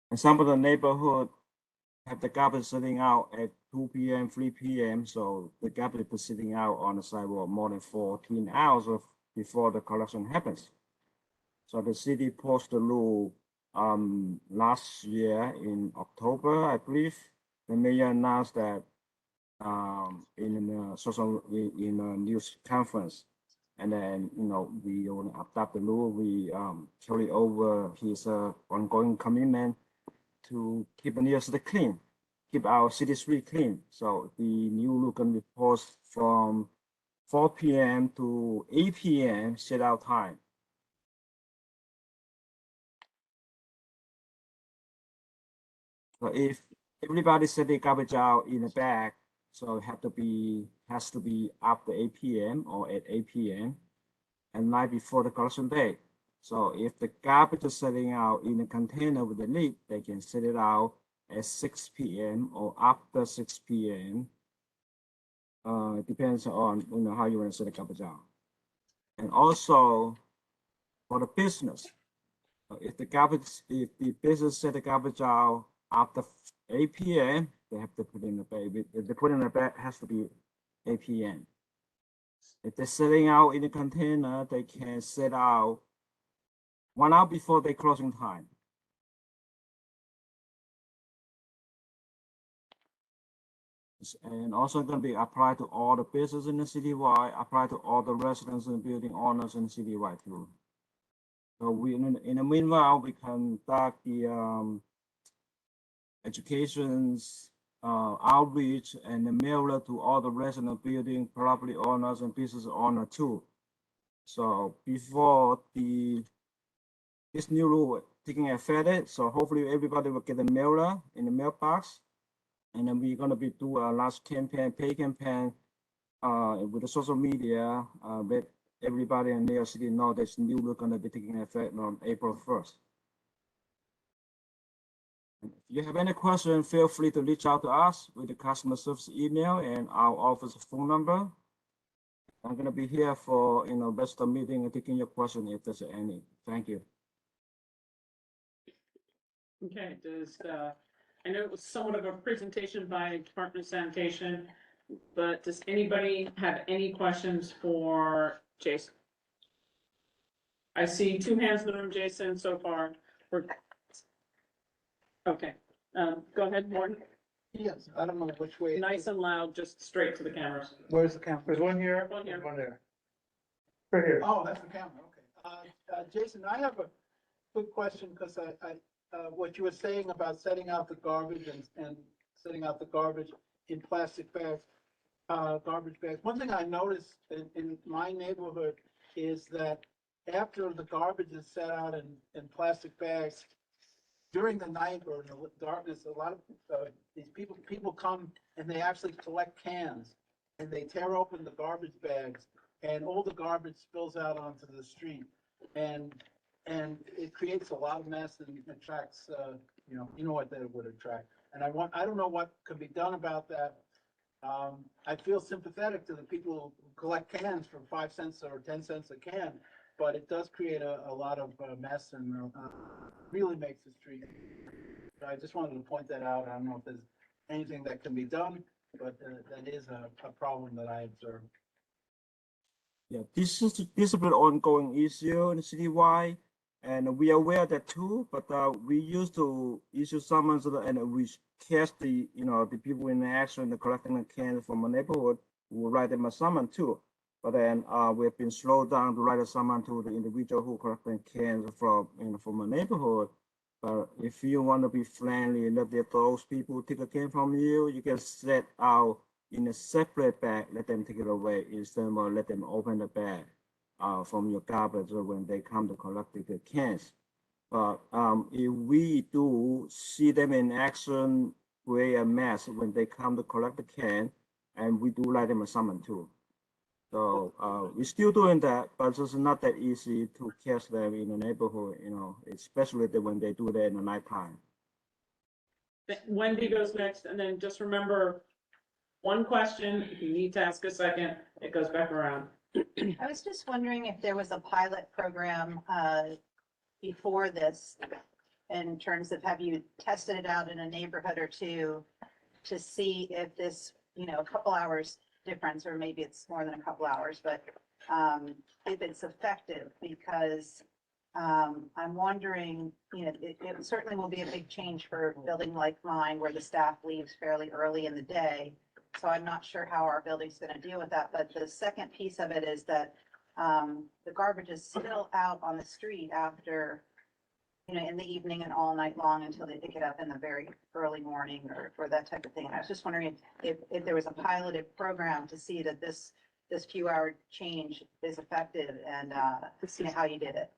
And some of the neighborhood have the garbage sitting out at 2 p.m., 3 p.m. So the garbage is sitting out on the sidewalk more than 14 hours before the collection happens. So the city posted a rule last year in October, I believe. The mayor announced that in a news conference, and then we will adopt the rule. We carry over his ongoing commitment to keep New York City clean, keep our city street clean. So the new rule can be posted from 4 p.m. to 8 p.m. set out time. So if everybody set their garbage out in a bag, so it has to be after 8 p.m. or at 8 p.m. and night before the collection day. So if the garbage is sitting out in a container with a lid, they can set it out at 6 p.m. or after 6 p.m. It depends on how you want to set the garbage out. And also for the business, if the business set the garbage out after 8 p.m., they have to put in the bag. If they put in the bag, it has to be 8 p.m. If they're sitting out in a container, they can set out 1 hour before their closing time. And also going to be applied to all the businesses in the citywide, applied to all the residents and building owners in the citywide too. So we, in the meanwhile, we conduct the educations, outreach, and the mailer to all the resident building property owners and business owners too. So before this new rule taking effect, so hopefully everybody will get a mailer in the mailbox, and then we're gonna be do a last campaign, pay campaign, with the social media, let everybody in New York City know this new rule gonna be taking effect on April 1st. If you have any question, feel free to reach out to us with the customer service email and our office phone number. I'm gonna be here for rest of the meeting and taking your question if there's any. Thank you. Okay, I know it was somewhat of a presentation by Department of Sanitation, but does anybody have any questions for Jason? I see 2 hands in the room, Jason, so far. Okay, go ahead, Morton. Yes, I don't know which way. Nice and loud, just straight to the cameras. Where's the camera? There's one here. One here. One there. Right here. Oh, that's the camera, okay. Jason, I have a quick question, because what you were saying about setting out the garbage and setting out the garbage in plastic bags, garbage bags. One thing I noticed in my neighborhood is that after the garbage is set out in plastic bags, during the night or in the darkness, a lot of these people come and they actually collect cans, and they tear open the garbage bags, and all the garbage spills out onto the street, and it creates a lot of mess and attracts you know what that would attract. And I don't know what could be done about that. I feel sympathetic to the people who collect cans for 5 cents or 10 cents a can, but it does create a lot of mess and really makes the street. I just wanted to point that out. I don't know if there's anything that can be done, but that is a problem that I observe. Yeah, this is an ongoing issue in the citywide, and we are aware of that too. But we used to issue summons, and we catch the the people in action, the collecting the cans from a neighborhood. We will write them a summon too. But then we've been slowed down to write a summon to the individual who collecting cans from from a neighborhood. But if you want to be friendly and let those people take a can from you, you can set out in a separate bag, let them take it away instead of let them open the bag from your garbage when they come to collect the cans. But if we do see them in action, create a mess when they come to collect the can, and we do write them a summon too. So we're still doing that, but it's not that easy to catch them in the neighborhood, especially when they do that in the nighttime. Wendy goes next, and then just remember, one question, if you need to ask a second, it goes back around. I was just wondering if there was a pilot program before this in terms of, have you tested it out in a neighborhood or two to see if this, a couple hours difference, or maybe it's more than a couple hours, but if it's effective? Because I'm wondering, it certainly will be a big change for a building like mine where the staff leaves fairly early in the day. So I'm not sure how our building's going to deal with that. But the second piece of it is that the garbage is still out on the street after, in the evening and all night long until they pick it up in the very early morning or that type of thing. And I was just wondering if there was a piloted program to see that this few hour change is effective, and see how you did it.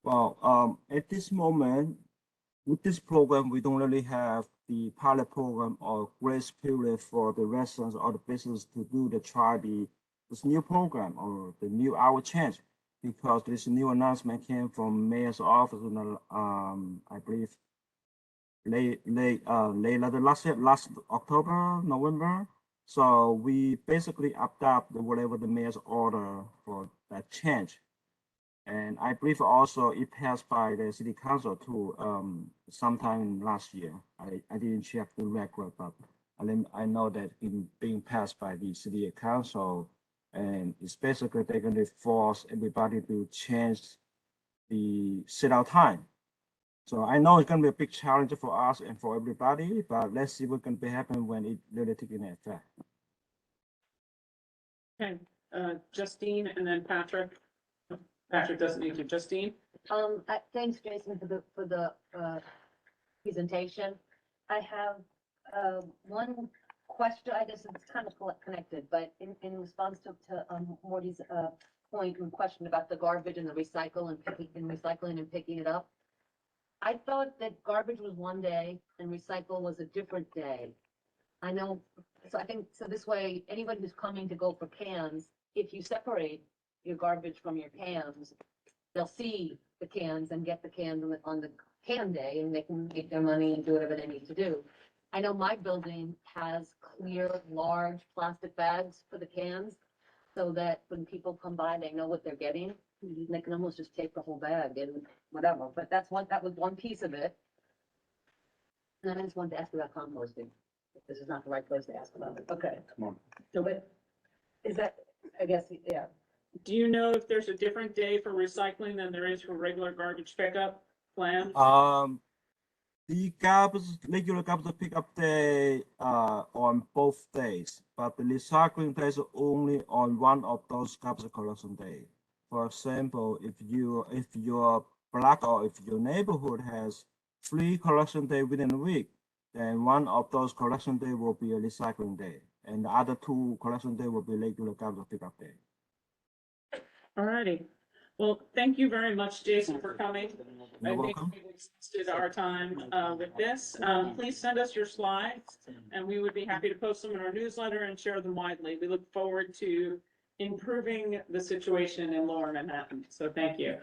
Well, at this moment, with this program, we don't really have the pilot program or grace period for the residents or the business to try this new program or the new hour change, because this new announcement came from mayor's office in I believe late last October, November. So we basically adapt whatever the mayor's order for that change. And I believe also it passed by the city council too, sometime last year. I didn't check the record, but I know that it being passed by the city council, and it's basically they're going to force everybody to change the sit-out time. So I know it's going to be a big challenge for us and for everybody, but let's see what's going to happen when it really takes effect. Okay, Justine and then Patrick. Patrick doesn't need to. Justine? Thanks, Jason, for the presentation. I have one question. I guess it's kind of connected, but in response to Morty's point and question about the garbage and the recycling and picking it up. I thought that garbage was one day and recycle was a different day. I know, so I think, so this way, anybody who's coming to go for cans, if you separate your garbage from your cans, they'll see the cans and get the cans on the can day, and they can make their money and do whatever they need to do. I know my building has clear, large plastic bags for the cans, so that when people come by, they know what they're getting. And they can almost just take the whole bag and whatever, but that was one piece of it. And then I just wanted to ask about composting. If this is not the right place to ask about it. Okay. Come on. So, but is that, I guess, yeah. Do you know if there's a different day for recycling than there is for regular garbage pickup plan? The regular garbage pickup day on both days, but the recycling day is only on one of those garbage collection days. For example, if your block or if your neighborhood has 3 collection days within a week, then one of those collection day will be a recycling day, and the other 2 collection day will be regular garbage pickup day. All righty. Well, thank you very much, Jason, for coming. You're I think welcome. we've exhausted our time with this. Please send us your slides, and we would be happy to post them in our newsletter and share them widely. We look forward to improving the situation in Lower Manhattan. So thank you.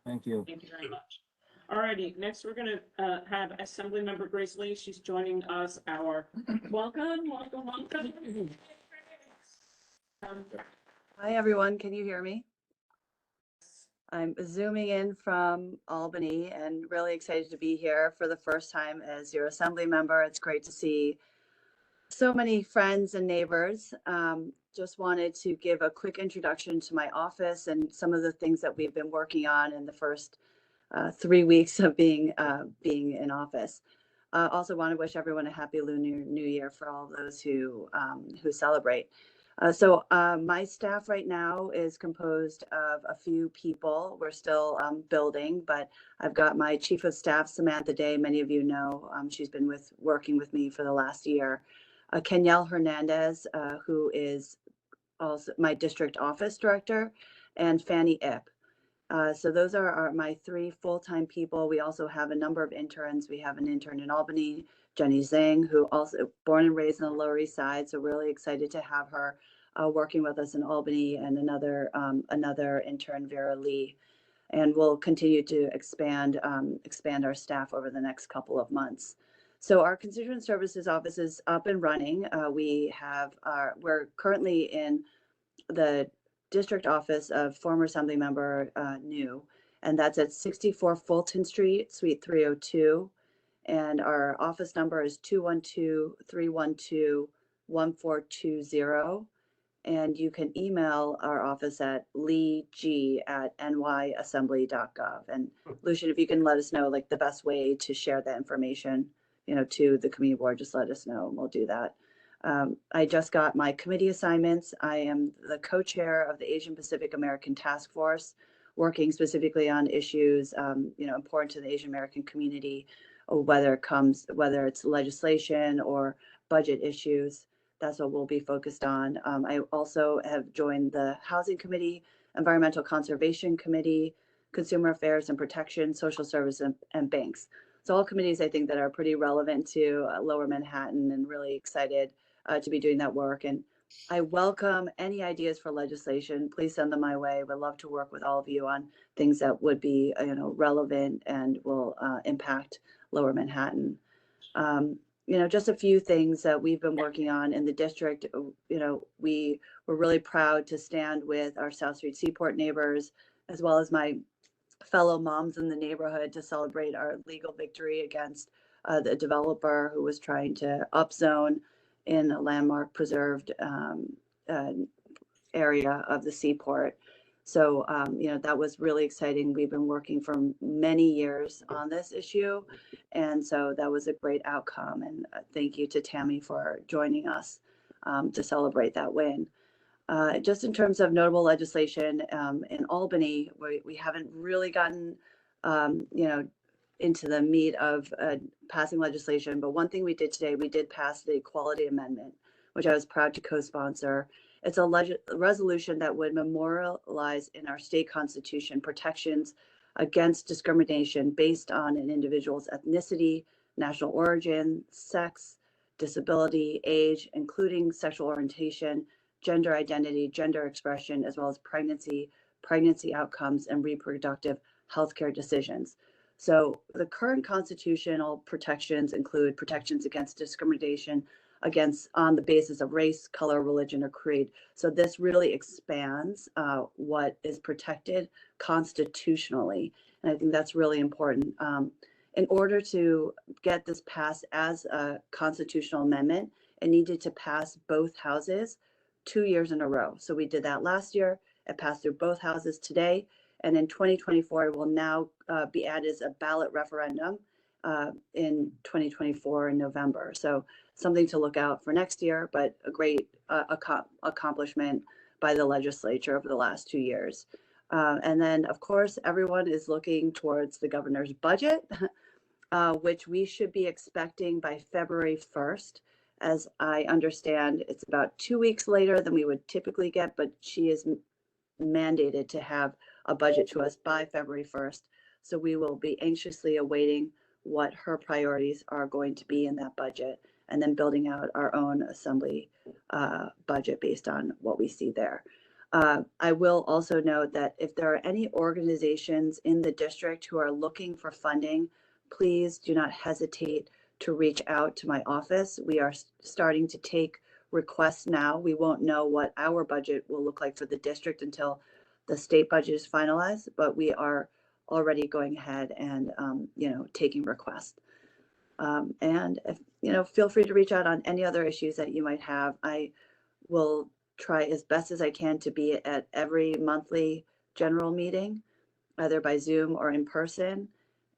Thank you. Thank you very much. All righty, next we're going to have Assemblymember Grace Lee. She's joining us. Welcome. Hi, everyone. Can you hear me? I'm zooming in from Albany and really excited to be here for the first time as your assembly member. It's great to see so many friends and neighbors. Just wanted to give a quick introduction to my office and some of the things that we've been working on in the first 3 weeks of being in office. Also want to wish everyone a happy Lunar New Year for all those who celebrate. So my staff right now is composed of a few people. We're still building, but I've got my chief of staff, Samantha Day. Many of you know, she's been working with me for the last year. Kenyelle Hernandez, who is also my district office director, and Fanny Ip. So those are my 3 full-time people. We also have a number of interns. We have an intern in Albany, Jenny Zhang, who also born and raised on the Lower East Side. So really excited to have her working with us in Albany, and another intern, Vera Lee. And we'll continue to expand our staff over the next couple of months. So our constituent services office is up and running. We're currently in the district office of former Assemblymember New, And that's at 64 Fulton Street, Suite 302. And our office number is 212-312-1420. And you can email our office at leeg@nyassembly.gov. And Lucian, if you can let us know like the best way to share that information, to the community board, just let us know and we'll do that. I just got my committee assignments. I am the co-chair of the Asian Pacific American Task Force, working specifically on issues, important to the Asian American community, whether it's legislation or budget issues. That's what we'll be focused on. I also have joined the Housing Committee, Environmental Conservation Committee, Consumer Affairs and Protection, Social Service, and Banks. So all committees, I think, that are pretty relevant to Lower Manhattan, and really excited to be doing that work. And I welcome any ideas for legislation. Please send them my way. Would love to work with all of you on things that would be, relevant and will impact Lower Manhattan. Just a few things that we've been working on in the district. We were really proud to stand with our South Street Seaport neighbors, as well as my fellow moms in the neighborhood, to celebrate our legal victory against the developer who was trying to upzone in a landmark preserved area of the seaport. So, that was really exciting. We've been working for many years on this issue. And so that was a great outcome. And thank you to Tammy for joining us to celebrate that win. Just in terms of notable legislation in Albany, we haven't really gotten, into the meat of passing legislation. But one thing we did today, we did pass the Equality Amendment, which I was proud to co-sponsor. It's a resolution that would memorialize in our state constitution protections against discrimination based on an individual's ethnicity, national origin, sex, disability, age, including sexual orientation, gender identity, gender expression, as well as pregnancy outcomes, and reproductive healthcare decisions. So the current constitutional protections include protections against discrimination on the basis of race, color, religion, or creed. So this really expands what is protected constitutionally. And I think that's really important. In order to get this passed as a constitutional amendment, it needed to pass both houses 2 years in a row. So we did that last year. It passed through both houses today. And in 2024, it will now be added as a ballot referendum in 2024 in November. So something to look out for next year, but a great accomplishment by the legislature over the last 2 years. And then, of course, everyone is looking towards the governor's budget, which we should be expecting by February 1st. As I understand, it's about 2 weeks later than we would typically get, but she is mandated to have a budget to us by February 1st. So we will be anxiously awaiting what her priorities are going to be in that budget, and then building out our own assembly budget based on what we see there. I will also note that if there are any organizations in the district who are looking for funding, please do not hesitate to reach out to my office. We are starting to take requests now. We won't know what our budget will look like for the district until the state budget is finalized, but we are already going ahead and, taking requests. And if, feel free to reach out on any other issues that you might have. I will try as best as I can to be at every monthly general meeting, either by Zoom or in person.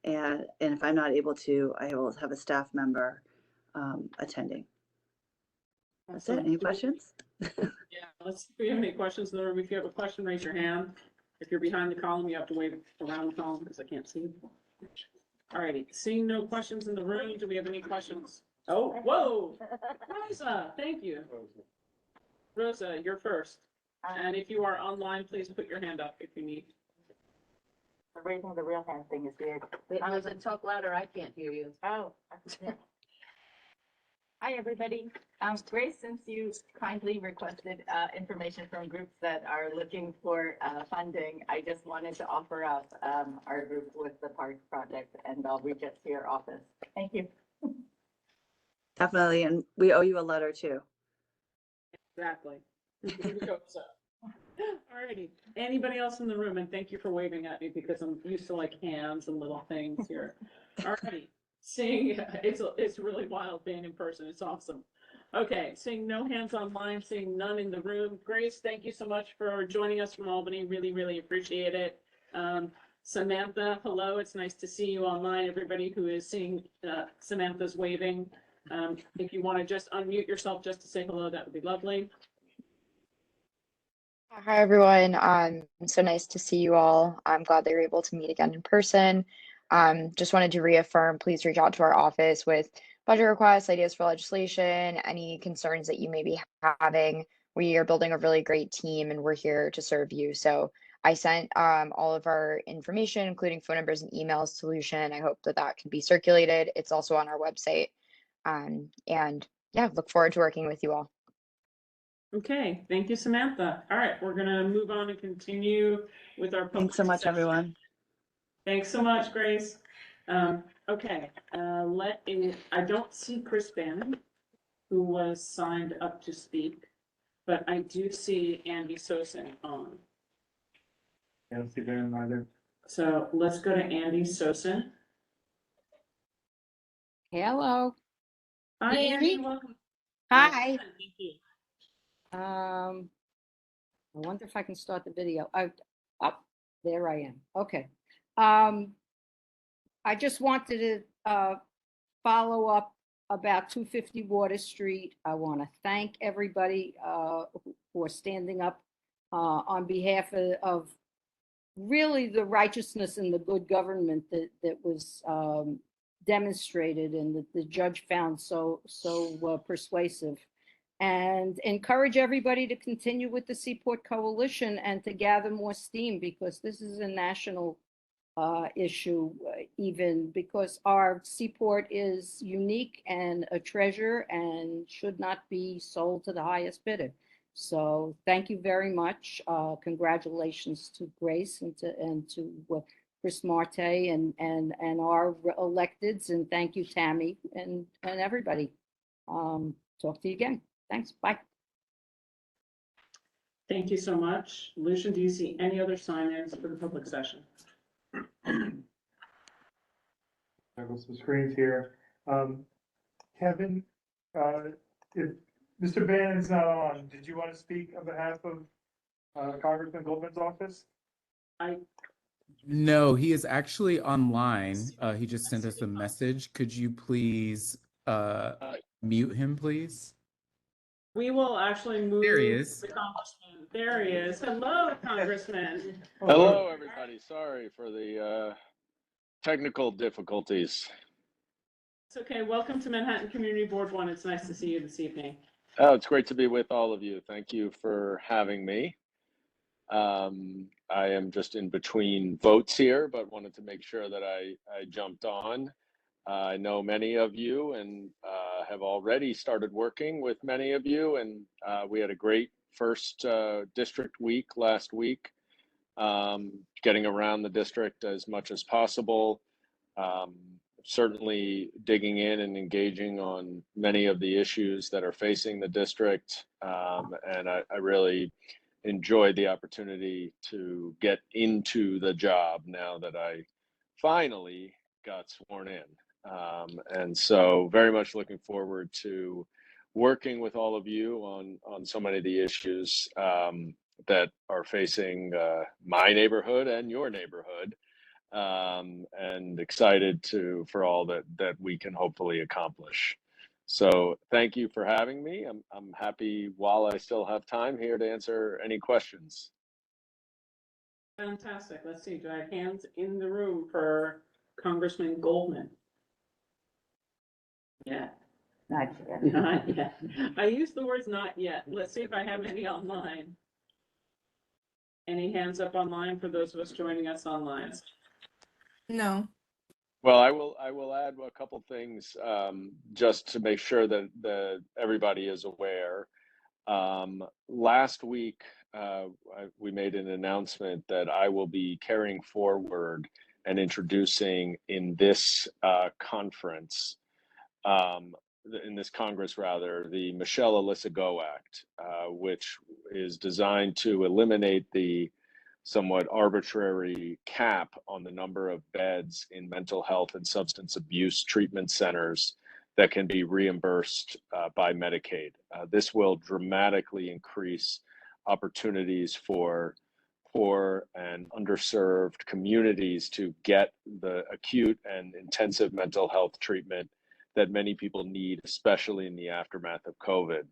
And if I'm not able to, I will have a staff member attending. That's it. Any questions? Yeah, let's see if we have any questions in the room. If you have a question, raise your hand. If you're behind the column, you have to wave around the column because I can't see. All righty, seeing no questions in the room, do we have any questions? Oh, whoa, Rosa, thank you. Rosa, you're first. And if you are online, please put your hand up if you need. Raising the real hand thing is weird. Wait, Rosa, talk louder, I can't hear you. Oh. Hi, everybody. Grace, since you kindly requested information from groups that are looking for funding, I just wanted to offer up our group with the Parks Project, and I'll reach out to your office. Thank you. Definitely. And we owe you a letter too. Exactly. Rosa. Alrighty. Anybody else in the room? And thank you for waving at me because I'm used to like hands and little things here. Alrighty. Seeing, it's really wild being in person. It's awesome. Okay, seeing no hands online, seeing none in the room. Grace, thank you so much for joining us from Albany. Really, really appreciate it. Samantha, hello. It's nice to see you online. Everybody who is seeing Samantha's waving. If you want to just unmute yourself just to say hello, that would be lovely. Hi, everyone. So nice to see you all. I'm glad that you're able to meet again in person. Just wanted to reaffirm, please reach out to our office with budget requests, ideas for legislation, any concerns that you may be having. We are building a really great team and we're here to serve you. So I sent all of our information, including phone numbers and emails to Lucian. I hope that that can be circulated. It's also on our website. And yeah, look forward to working with you all. Okay, thank you, Samantha. All right, we're gonna move on and continue with our. Thanks so public much, session. everyone. Thanks so much, Grace. Okay, I don't see Chris Bannon, who was signed up to speak, but I do see Andy Sosin on. I don't see Bannon either. So let's go to Andy Sosin. Hello. Hi, Can you hear Andy, me? welcome. Hi. Thank you. I wonder if I can start the video. There I am. Okay. I just wanted to follow up about 250 Water Street. I want to thank everybody for standing up on behalf of really the righteousness and the good government that was demonstrated and that the judge found so persuasive, and encourage everybody to continue with the Seaport Coalition and to gather more steam, because this is a national issue, even because our seaport is unique and a treasure and should not be sold to the highest bidder. So thank you very much. Congratulations to Grace and to Chris Marte and our electeds, and thank you, Tammy, and everybody. Talk to you again. Thanks. Bye. Thank you so much. Lucian, do you see any other sign-ins for the public session? I got some screens here. Kevin, if Mr. Bannon's not on, did you want to speak on behalf of Congressman Goldman's office? No, he is actually online. He just sent us a message. Could you please mute him, please? We will actually move. There he is. The Congressman. There he is. Hello, Congressman. Hello, everybody. Sorry for the technical difficulties. It's okay. Welcome to Manhattan Community Board 1. It's nice to see you this evening. Oh, it's great to be with all of you. Thank you for having me. I am just in between votes here, but wanted to make sure that I jumped on. I know many of you and have already started working with many of you, and we had a great first district week last week, getting around the district as much as possible, certainly digging in and engaging on many of the issues that are facing the district, and I really enjoyed the opportunity to get into the job now that I finally got sworn in. And so very much looking forward to working with all of you on so many of the issues that are facing my neighborhood and your neighborhood, and excited for all that we can hopefully accomplish. So thank you for having me. I'm happy while I still have time here to answer any questions. Fantastic. Let's see. Do I have hands in the room for Congressman Goldman? Yeah. Not yet. Not yet. I use the words not yet. Let's see if I have any online. Any hands up online for those of us joining us online? No. Well, I will add a couple things just to make sure that everybody is aware. Last week, we made an announcement that I will be carrying forward and introducing in this conference in this Congress rather, the Michelle Alyssa Go Act, which is designed to eliminate the somewhat arbitrary cap on the number of beds in mental health and substance abuse treatment centers that can be reimbursed by Medicaid. This will dramatically increase opportunities for poor and underserved communities to get the acute and intensive mental health treatment that many people need, especially in the aftermath of COVID.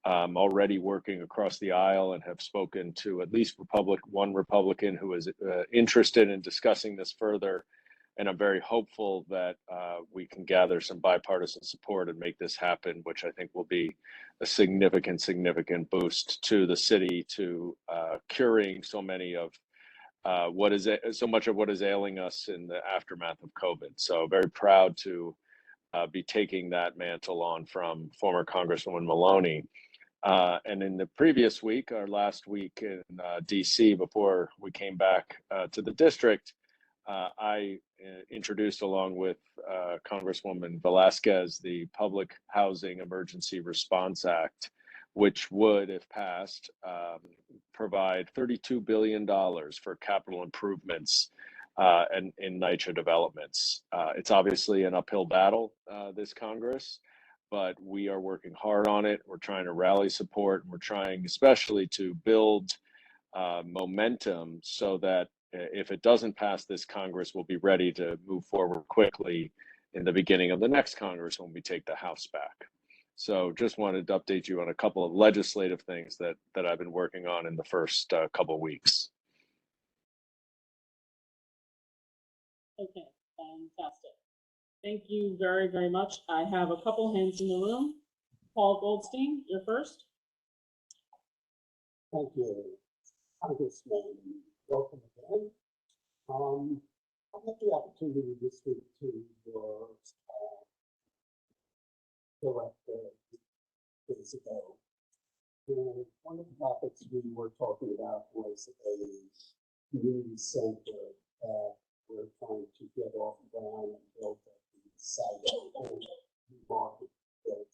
Already working across the aisle and have spoken to at least one Republican who is interested in discussing this further. And I'm very hopeful that we can gather some bipartisan support and make this happen, which I think will be a significant boost to the city, to curing so much of what is ailing us in the aftermath of COVID. So very proud to be taking that mantle on from former Congresswoman Maloney. And in the previous week, or last week in DC, before we came back to the district, I introduced, along with Congresswoman Velasquez, the Public Housing Emergency Response Act, which would, if passed, provide $32 billion for capital improvements and in NYCHA developments. It's obviously an uphill battle this Congress, but we are working hard on it. We're trying to rally support, and we're trying especially to build momentum so that if it doesn't pass this Congress, we'll be ready to move forward quickly in the beginning of the next Congress when we take the House back. So just wanted to update you on a couple of legislative things that I've been working on in the first couple of weeks. Okay, fantastic. Thank you very, very much. I have a couple hands in the room. Paul Goldstein, you're first. Thank you, Congressman. Welcome again. I had the opportunity to speak to your director days ago. And one of the topics we were talking about was a community center that we're trying to get off the ground and build at the site of the market building.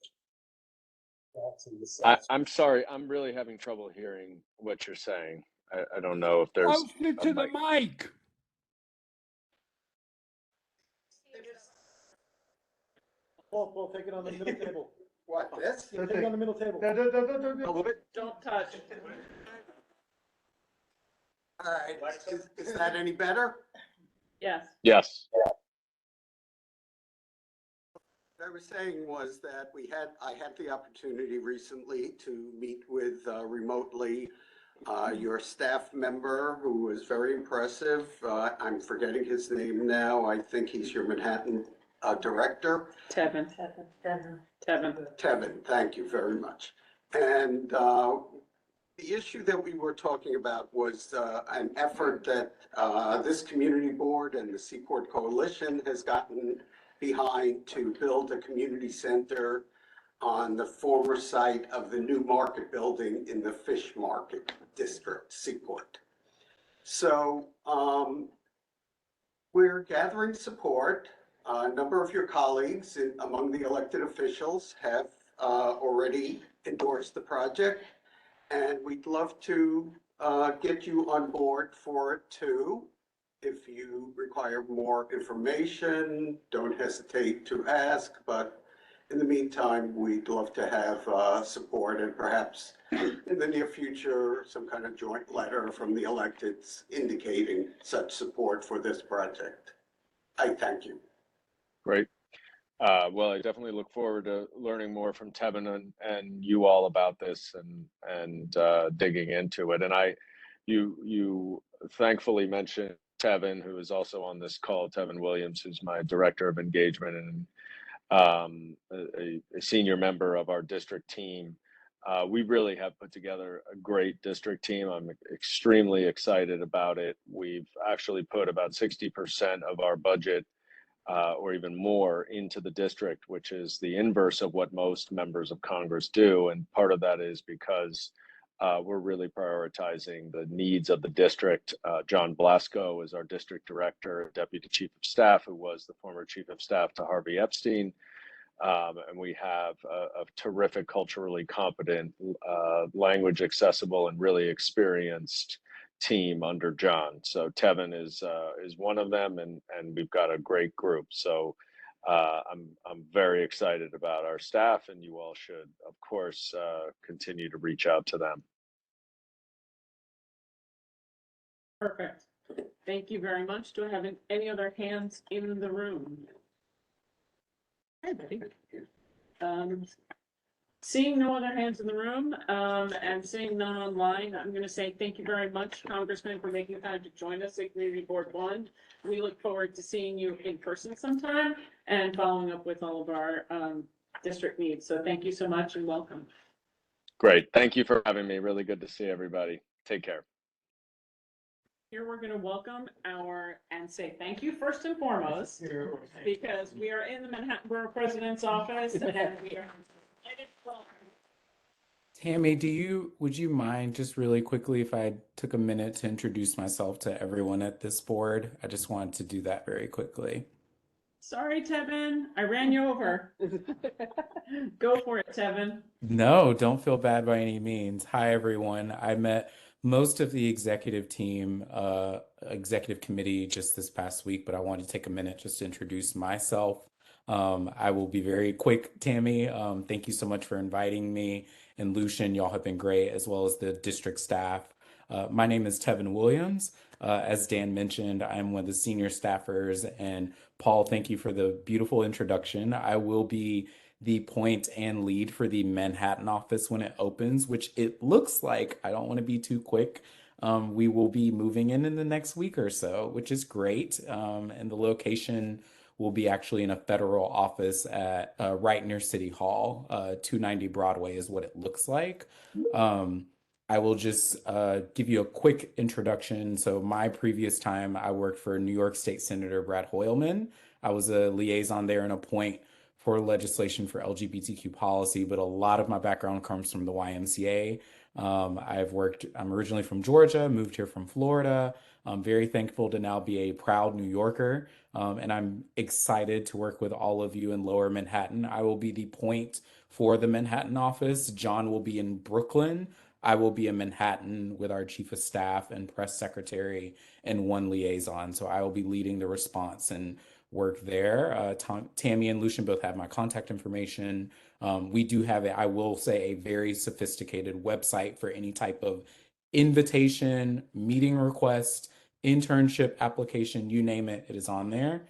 That's in the south. I'm sorry, I'm really having trouble hearing what you're saying. I don't know if there's Closer to the mic. Paul, take it on the middle table. What, this? Take it on the middle table. Don't touch. All right, is that any better? Yes. Yes. What I was saying was that I had the opportunity recently to meet with remotely your staff member who was very impressive. I'm forgetting his name now. I think he's your Manhattan director. Tevin, Tevin, thank you very much. And the issue that we were talking about was an effort that this community board and the Seaport Coalition has gotten behind to build a community center on the former site of the new market building in the Fish Market District, Seaport. So we're gathering support. A number of your colleagues among the elected officials have already endorsed the project, and we'd love to get you on board for it too. If you require more information, don't hesitate to ask, but in the meantime, we'd love to have support and perhaps in the near future, some kind of joint letter from the electeds indicating such support for this project. I thank you. Great. Well, I definitely look forward to learning more from Tevin and you all about this and digging into it. And you thankfully mentioned Tevin, who is also on this call, Tevin Williams, who's my director of engagement and a senior member of our district team. We really have put together a great district team. I'm extremely excited about it. We've actually put about 60% of our budget or even more into the district, which is the inverse of what most members of Congress do. And part of that is because we're really prioritizing the needs of the district. John Blasco is our district director, deputy chief of staff, who was the former chief of staff to Harvey Epstein. And we have a terrific, culturally competent, language accessible, and really experienced team under John. So Tevin is one of them, and we've got a great group. So I'm very excited about our staff, and you all should, of course, continue to reach out to them. Perfect. Thank you very much. Do I have any other hands in the room? Hey, buddy. Seeing no other hands in the room, and seeing none online, I'm gonna say thank you very much, Congressman, for making time to join us at Community Board One. We look forward to seeing you in person sometime and following up with all of our, district needs. So thank you so much and welcome. Great. Thank you for having me. Really good to see everybody. Take care. Here, we're gonna welcome and say thank you first and foremost, because we are in the Manhattan Borough President's office and we are excited to welcome. Tammy, would you mind just really quickly if I took a minute to introduce myself to everyone at this board? I just wanted to do that very quickly. Sorry, Tevin, I ran you over. Go for it, Tevin. No, don't feel bad by any means. Hi, everyone. I met most of the executive team, executive committee just this past week, but I wanted to take a minute just to introduce myself. I will be very quick, Tammy. Thank you so much for inviting me. And Lucian, y'all have been great, as well as the district staff. My name is Tevin Williams. As Dan mentioned, I'm one of the senior staffers. And Paul, thank you for the beautiful introduction. I will be the point and lead for the Manhattan office when it opens, which it looks like, I don't want to be too quick, we will be moving in the next week or so, which is great. And the location will be actually in a federal office at right near City Hall. 290 Broadway is what it looks like. I will just give you a quick introduction. So my previous time, I worked for New York State Senator Brad Hoylman. I was a liaison there and a point for legislation for LGBTQ policy, but a lot of my background comes from the YMCA. I'm originally from Georgia, moved here from Florida. I'm very thankful to now be a proud New Yorker, and I'm excited to work with all of you in Lower Manhattan. I will be the point for the Manhattan office. John will be in Brooklyn. I will be in Manhattan with our chief of staff and press secretary and one liaison. So I will be leading the response and work there. Tammy and Lucian both have my contact information. We do have, I will say, a very sophisticated website for any type of invitation, meeting request, internship application, you name it, it is on there.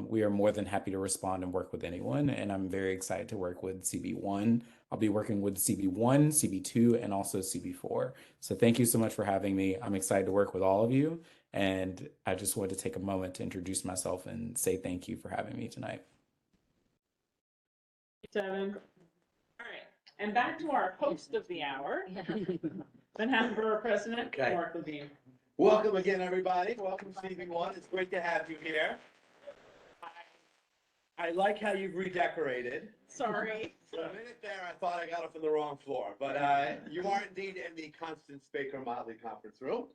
We are more than happy to respond and work with anyone, and I'm very excited to work with CB1. I'll be working with CB1, CB2, and also CB4. So thank you so much for having me. I'm excited to work with all of you, and I just wanted to take a moment to introduce myself and say thank you for having me tonight. Tevin. All right, and back to our host of the hour, Manhattan Borough President, Okay. Mark Levine. Welcome again, everybody. Welcome, CB1. It's great to have you here. I like how you've redecorated. Sorry. For a minute there, I thought I got up on the wrong floor, but you are indeed in the Constance Baker Motley Conference Room,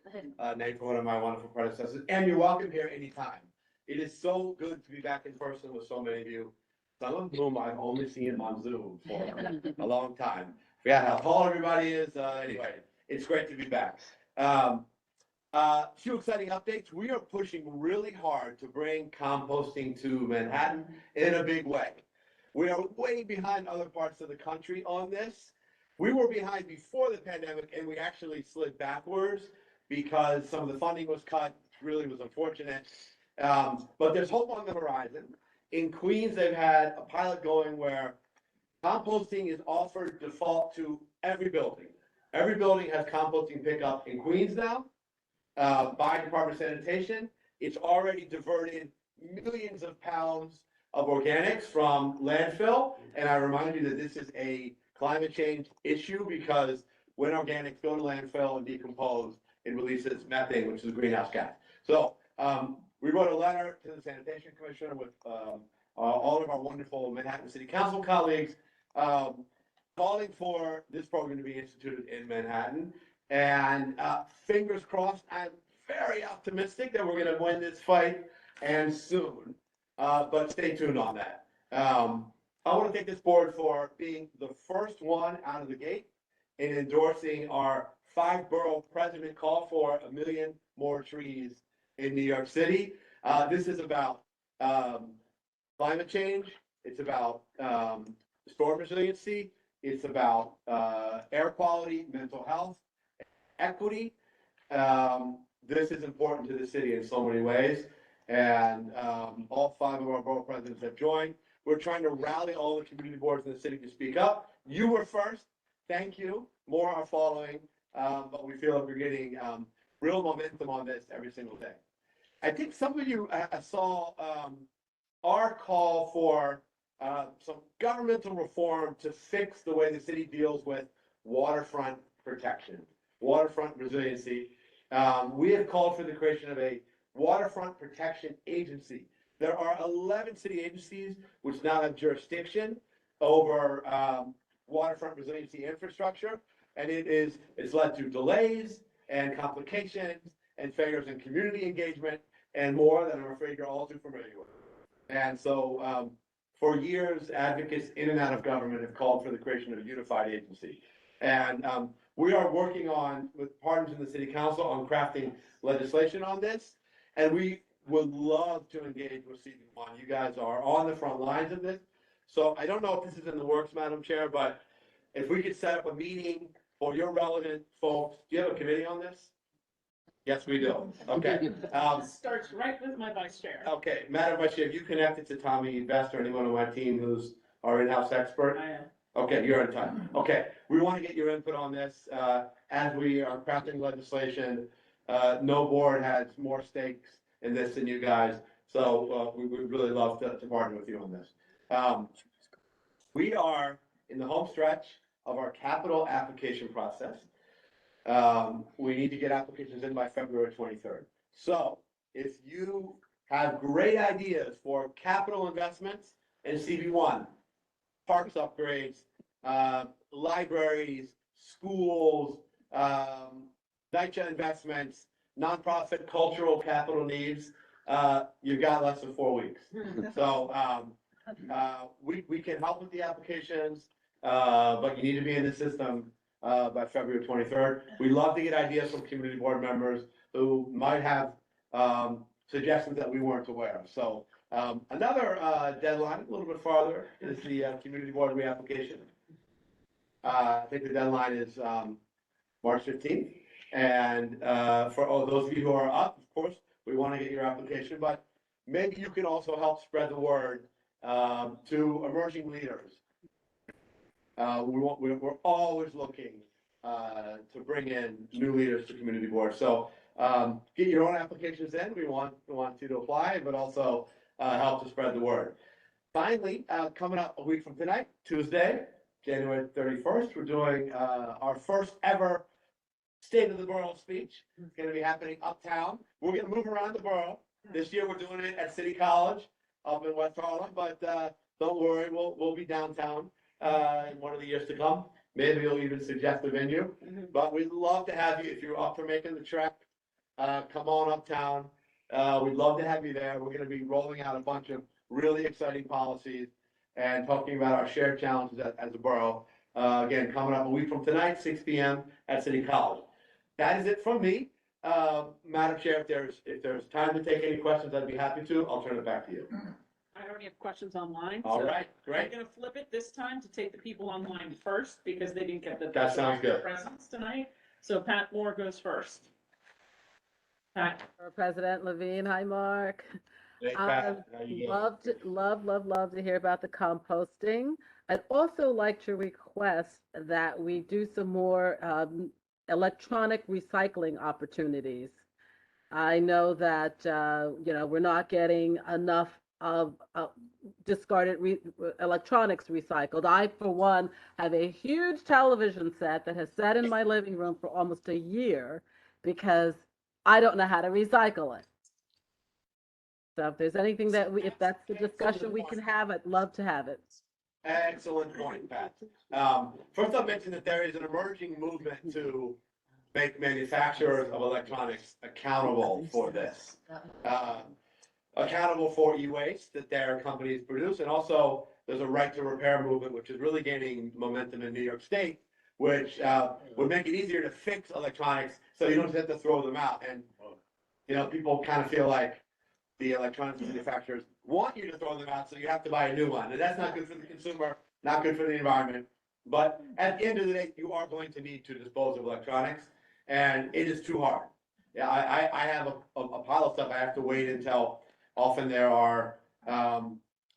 named for one of my wonderful predecessors, and you're welcome here anytime. It is so good to be back in person with so many of you, some of whom I've only seen on Zoom for a long time. Forgot how tall everybody is. Anyway, it's great to be back. Few exciting updates. We are pushing really hard to bring composting to Manhattan in a big way. We are way behind other parts of the country on this. We were behind before the pandemic, and we actually slid backwards because some of the funding was cut. It really was unfortunate. But there's hope on the horizon. In Queens, they've had a pilot going where composting is offered default to every building. Every building has composting pickup in Queens now. By Department of Sanitation. It's already diverted millions of pounds of organics from landfill. And I remind you that this is a climate change issue because when organics go to landfill and decompose, it releases methane, which is a greenhouse gas. So we wrote a letter to the Sanitation Commissioner with all of our wonderful Manhattan City Council colleagues calling for this program to be instituted in Manhattan. And fingers crossed, I'm very optimistic that we're going to win this fight and soon. But stay tuned on that. I want to thank this board for being the first one out of the gate in endorsing our 5-borough president call for 1 million more trees in New York City. This is about climate change. It's about storm resiliency. It's about air quality, mental health, equity. This is important to the city in so many ways. And all 5 of our borough presidents have joined. We're trying to rally all the community boards in the city to speak up. You were first. Thank you. More are following. But we feel like we're getting real momentum on this every single day. I think some of you saw our call for some governmental reform to fix the way the city deals with waterfront protection, waterfront resiliency. We have called for the creation of a waterfront protection agency. There are 11 city agencies which now have jurisdiction over waterfront resiliency infrastructure, and it's led to delays and complications and failures in community engagement and more that I'm afraid you're all too familiar with. And so for years, advocates in and out of government have called for the creation of a unified agency. And we are working on, with partners in the city council, on crafting legislation on this. And we would love to engage with CB1. You guys are on the front lines of this. So I don't know if this is in the works, Madam Chair, but if we could set up a meeting for your relevant folks. Do you have a committee on this? Yes, we do. Okay. Starts right with my vice chair. Okay, Madam Vice Chair, have you connected to Tommy Best or anyone on my team who's our in-house expert? I am. Okay, you're on time. Okay, we want to get your input on this, as we are crafting legislation. No board has more stakes in this than you guys, so, we would really love to partner with you on this. We are in the home stretch of our capital application process. We need to get applications in by February 23rd. So if you have great ideas for capital investments in CB1, parks upgrades, libraries, schools, NYCHA investments, nonprofit cultural capital needs, you've got less than 4 weeks. So we can help with the applications, but you need to be in the system by February 23rd. We love to get ideas from community board members who might have suggestions that we weren't aware of. So another deadline, a little bit farther, is the community board reapplication. I think the deadline is March 15th. And for all those of you who are up, of course, we want to get your application, but maybe you can also help spread the word to emerging leaders. We're always looking to bring in new leaders to community boards. So get your own applications in. We want you to apply, but also help to spread the word. Finally, coming up a week from tonight, Tuesday, January 31st, we're doing our first ever State of the Borough speech. It's going to be happening uptown. We're going to move around the borough. This year, we're doing it at City College up in West Harlem, but don't worry, we'll be downtown in one of the years to come. Maybe you'll even suggest a venue, but we'd love to have you if you're up for making the trek. Come on uptown. We'd love to have you there. We're going to be rolling out a bunch of really exciting policies and talking about our shared challenges as a borough. Again, coming up a week from tonight, 6 p.m. at City College. That is it from me. Madam Chair, if there's time to take any questions, I'd be happy to. I'll turn it back to you. I already have questions online. All so right, great. I'm gonna flip it this time to take the people online first because they didn't get the. That sounds good. Presence tonight. So Pat Moore goes first. Pat. President Levine, hi, Mark. Hey, Pat, how you doing? Love to hear about the composting. I'd also like to request that we do some more electronic recycling opportunities. I know that, we're not getting enough of discarded electronics recycled. I, for one, have a huge television set that has sat in my living room for almost a year because I don't know how to recycle it. So if there's anything if that's the discussion we can have, I'd love to have it. Excellent point, Pat. First, I'll mention that there is an emerging movement to make manufacturers of electronics accountable for this. accountable for e-waste that their companies produce. And also, there's a right to repair movement, which is really gaining momentum in New York State, which would make it easier to fix electronics so you don't just have to throw them out. And, you know, people kind of feel like the electronics manufacturers want you to throw them out, so you have to buy a new one. And that's not good for the consumer, not good for the environment. But at the end of the day, you are going to need to dispose of electronics, and it is too hard. Yeah, I have a pile of stuff I have to wait until often there are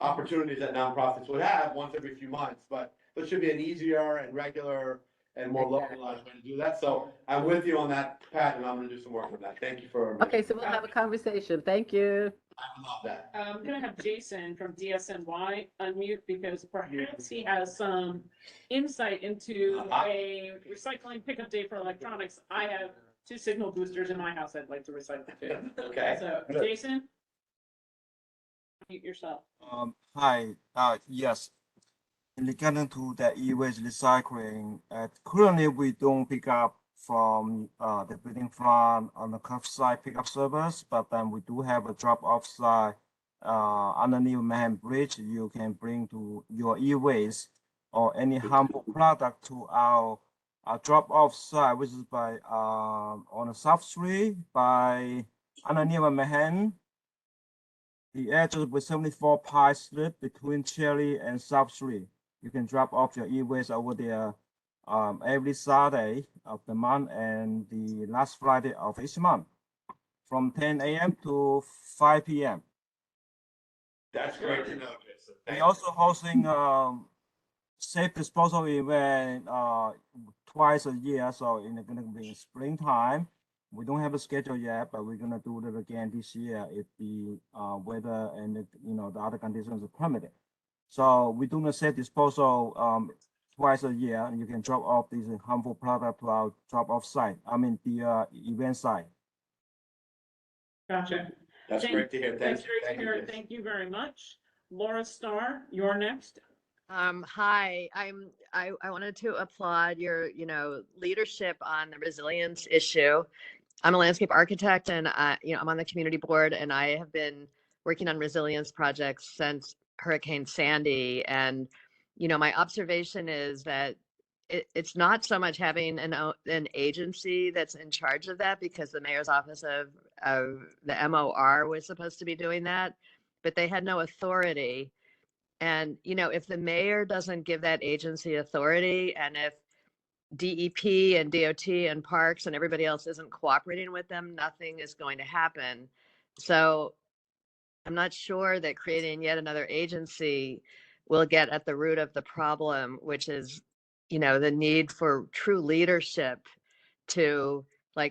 opportunities that nonprofits would have once every few months, but there should be an easier and regular and more localized way to do that. So I'm with you on that, Pat, and I'm gonna do some work on that. Thank you for. Okay, so we'll have a conversation. Thank you. I love that. I'm gonna have Jason from DSNY unmute because perhaps he has some insight into a recycling pickup day for electronics. I have 2 signal boosters in my house I'd like to recycle too. Okay. So, Jason? Mute yourself. Hi, yes. In regarding to the e-waste recycling, currently we don't pick up from the building front on the curbside pickup service, but then we do have a drop-off site underneath Manhattan Bridge. You can bring to your e-waste or any harmful product to our drop-off site, which is by on the South Street by underneath Manhattan. The address with 74 Pie Street between Cherry and South Street. You can drop off your e-waste over there every Saturday of the month and the last Friday of each month from 10 a.m. to 5 p.m. That's great to know, Jason. We're also hosting safe disposal event twice a year. So it's gonna be springtime. We don't have a schedule yet, but we're gonna do it again this year if the weather and the other conditions are permitted. So we do the safe disposal twice a year, and you can drop off these harmful product to our drop-off site. I mean the event site. Gotcha. That's great to hear. That's Thank great to you, hear. Jason. Thank you very much. Laura Starr, you're next. Hi, I wanted to applaud your, leadership on the resilience issue. I'm a landscape architect and I'm on the community board and I have been working on resilience projects since Hurricane Sandy. And, my observation is that it's not so much having an agency that's in charge of that, because the mayor's office of the MOR was supposed to be doing that, but they had no authority. And, if the mayor doesn't give that agency authority, and if DEP and DOT and parks and everybody else isn't cooperating with them, nothing is going to happen. So I'm not sure that creating yet another agency will get at the root of the problem, which is, the need for true leadership to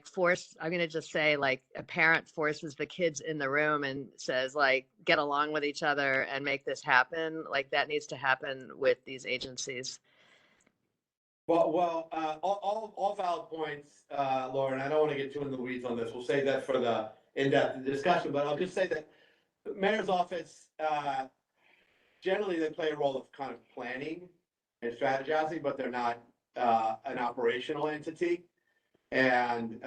force, I'm going to just say, a parent forces the kids in the room and says, get along with each other and make this happen. That needs to happen with these agencies. Well, all valid points, Lauren. I don't want to get too in the weeds on this. We'll save that for the in-depth discussion, but I'll just say that the mayor's office, generally they play a role of kind of planning and strategizing, but they're not an operational entity. And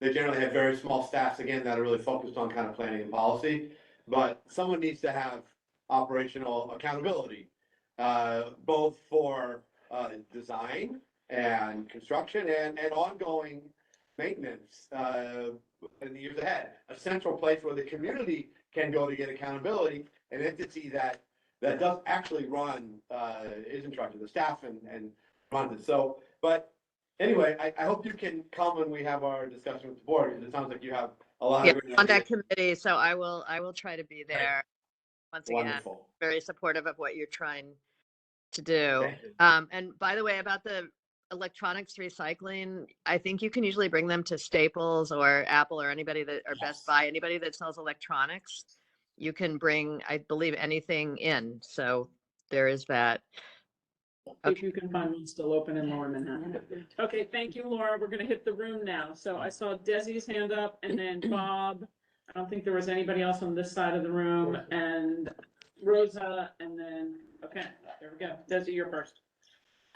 they generally have very small staffs, again, that are really focused on kind of planning and policy. But someone needs to have operational accountability, both for design and construction and ongoing maintenance in the years ahead. A central place where the community can go to get accountability, an entity that does actually run, is in charge of the staff and runs it. So, but anyway, I hope you can come when we have our discussion with the board, because it sounds like you have a lot of great on that ideas. committee, so I will try to be there. Once again, Wonderful. very supportive of what you're trying to do. Thank you. And by the way, about the electronics recycling, I think you can usually bring them to Staples or Apple or anybody that, or Best Buy, anybody that sells electronics. You can bring, I believe, anything in. So there is that. If you can find one still open in Lower Manhattan. Okay, thank you, Laura. We're gonna hit the room now. So I saw Desi's hand up and then Bob. I don't think there was anybody else on this side of the room, and Rosa, and then, okay, there we go. Desi, you're first.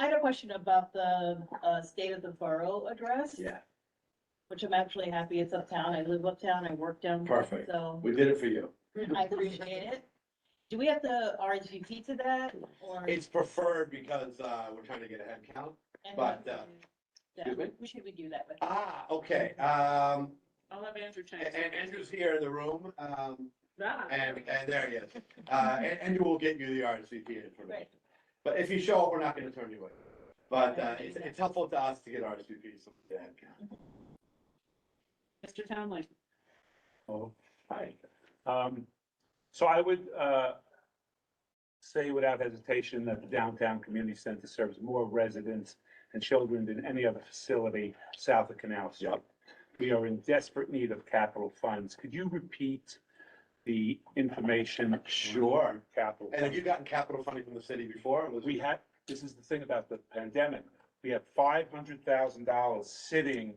I had a question about the state of the borough address. Yeah. which I'm actually happy it's uptown. I live uptown, I work downtown, Perfect. so We did it for you. I appreciate it. Do we have to RSVP to that or? It's preferred because, we're trying to get a head count, and but, yeah, excuse me? who should we do that with? Okay, I'll have Andrew change. and Andrew's here in the room, Ah, and there he is. And Andrew will get you the RSVP information. Right. But if you show up, we're not gonna turn you away. But, it's helpful to us to get RSVPs. So we can count. Mr. Townley. Oh, hi. So I would say without hesitation that the downtown community center serves more residents and children than any other facility south of Canal Street. We are in desperate need of capital funds. Could you repeat the information? Sure. Capital. And have you gotten capital funding from the city before? We had, this is the thing about the pandemic. We have $500,000 sitting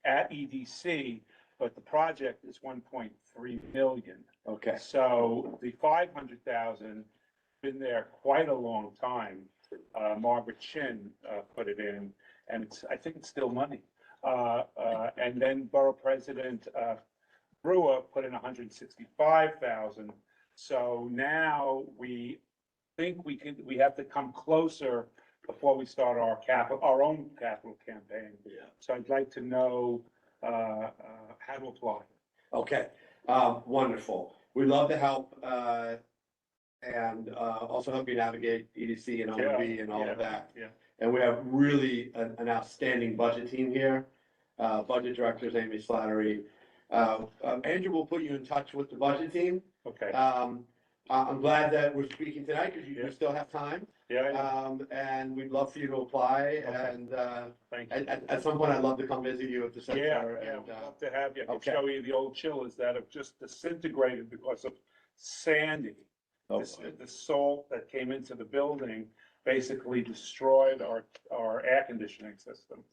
at EDC, but the project is 1.3 million. Okay. So the 500,000 been there quite a long time. Margaret Chin put it in, and I think it's still money. And then Borough President Brewer put in 165,000. So now we think we have to come closer before we start our own capital campaign. Yeah. So I'd like to know how to apply. Okay, wonderful. We'd love to help, and also help you navigate EDC and OMB and all of that. Yeah. And we have really an outstanding budget team here. Budget Director is Amy Slattery. Andrew will put you in touch with the budget team. Okay. I'm glad that we're speaking tonight because you still have time. Yeah. And we'd love for you to apply, and Thank you. at some point, I'd love to come visit you at the center. Yeah, and, we'd love to have you. I can okay. show you the old chillers that have just disintegrated because of Sandy. The salt that came into the building basically destroyed our air conditioning system.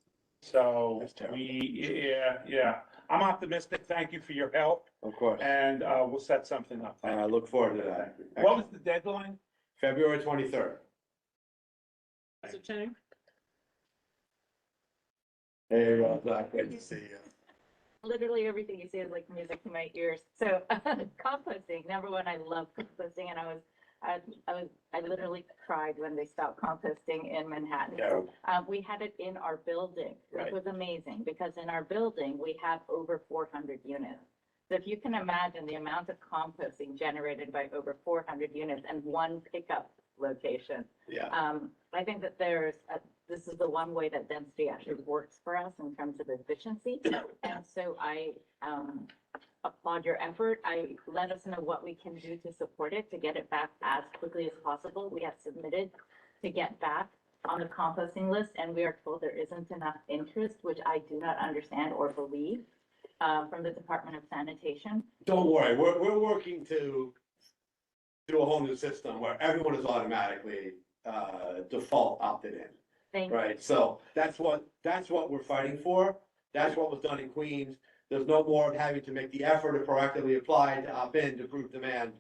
So That's terrible. yeah, I'm optimistic. Thank you for your help, Of course. and we'll set something up. I look forward to that. What was the deadline? February 23rd. Mr. Chang. Hey, Rob, great to see you. Literally everything you say is like music to my ears. So composting, number one, I love composting, and I literally cried when they stopped composting in Manhattan. Yeah. We had it in our building, which Right. was amazing because in our building, we have over 400 units. So if you can imagine the amount of composting generated by over 400 units and one pickup location. Yeah. I think that this is the one way that density actually works for us in terms of efficiency. And so I applaud your effort. Let us know what we can do to support it, to get it back as quickly as possible. We have submitted to get back on the composting list, and we are told there isn't enough interest, which I do not understand or believe, from the Department of Sanitation. Don't worry, we're working to do a whole new system where everyone is automatically default opted in. Thank you. Right, so that's what we're fighting for. That's what was done in Queens. There's no more of having to make the effort to proactively apply to opt in to prove demand.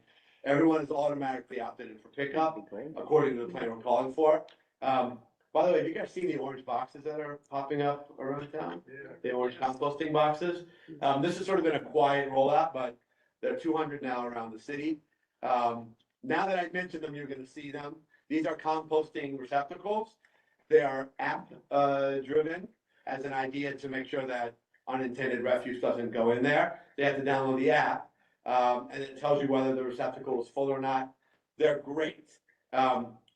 Everyone is automatically opted in for pickup, according to the plan we're calling for. By the way, have you guys seen the orange boxes that are popping up around town? Yeah. The orange composting boxes? This has sort of been a quiet rollout, but there are 200 now around the city. Now that I mentioned them, you're gonna see them. These are composting receptacles. They are app driven as an idea to make sure that unintended refuse doesn't go in there. They have to download the app, and it tells you whether the receptacle is full or not. They're great.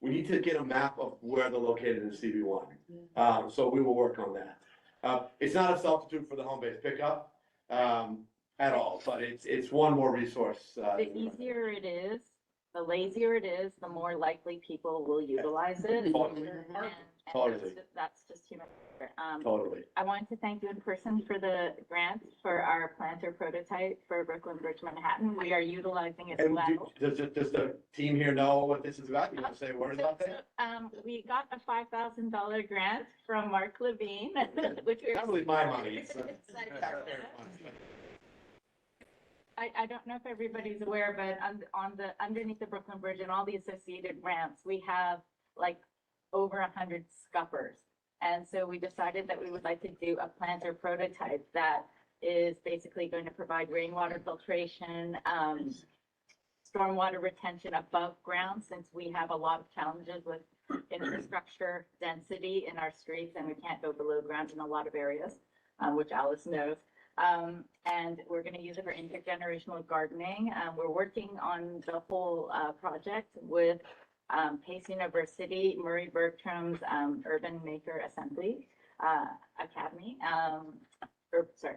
We need to get a map of where they're located in CB1. So we will work on that. It's not a substitute for the home-based pickup at all, but it's one more resource. The easier it is, the lazier it is, the more likely people will utilize it. Totally. And Totally. that's just human nature. Totally. I wanted to thank you in person for the grant for our planter prototype for Brooklyn Bridge Manhattan. We are utilizing it And well. does the team here know what this is about? You want to say a word about that? We got a $5,000 grant from Mark Levine, which we're. Not really my money. It's, I don't know if everybody's aware, but underneath the Brooklyn Bridge and all the associated ramps, we have like over 100 scuppers. And so we decided that we would like to do a planter prototype that is basically going to provide rainwater filtration, stormwater retention above ground, since we have a lot of challenges with infrastructure density in our streets and we can't go below ground in a lot of areas, which Alice knows. And we're going to use it for intergenerational gardening. We're working on the whole project with Pace University, Murray Bertram's Urban Maker Assembly Academy.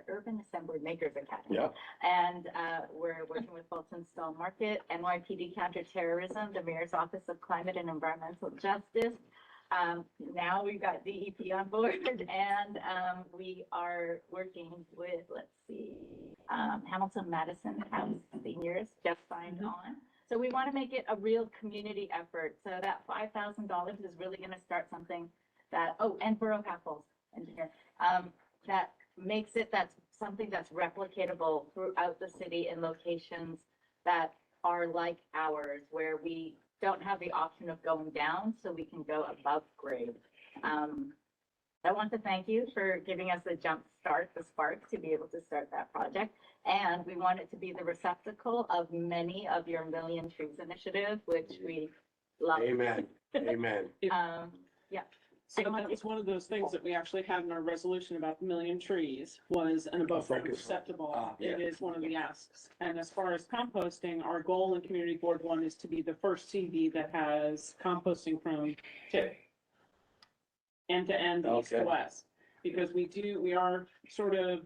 Urban Assembly Makers Academy. Yeah. And we're working with Fulton Stall Market, NYPD Counterterrorism, the Mayor's Office of Climate and Environmental Justice. Now we've got DEP on board, and we are working with, let's see, Hamilton Madison House Seniors just signed on. So we want to make it a real community effort. So that $5,000 is really going to start something that, oh, and Borough Apples engineer, that makes it, that's something that's replicatable throughout the city in locations that are like ours, where we don't have the option of going down, so we can go above grade. I want to thank you for giving us the jump start, the spark to be able to start that project. And we want it to be the receptacle of many of your Million Trees initiative, which we love. Amen. Amen. Yeah. So that was one of those things that we actually had in our resolution about the Million Trees was an above ground acceptable. yeah. It is one of the asks. And as far as composting, our goal in Community Board 1 is to be the first CD that has composting from tip end to end, east to Okay. west. Because we are sort of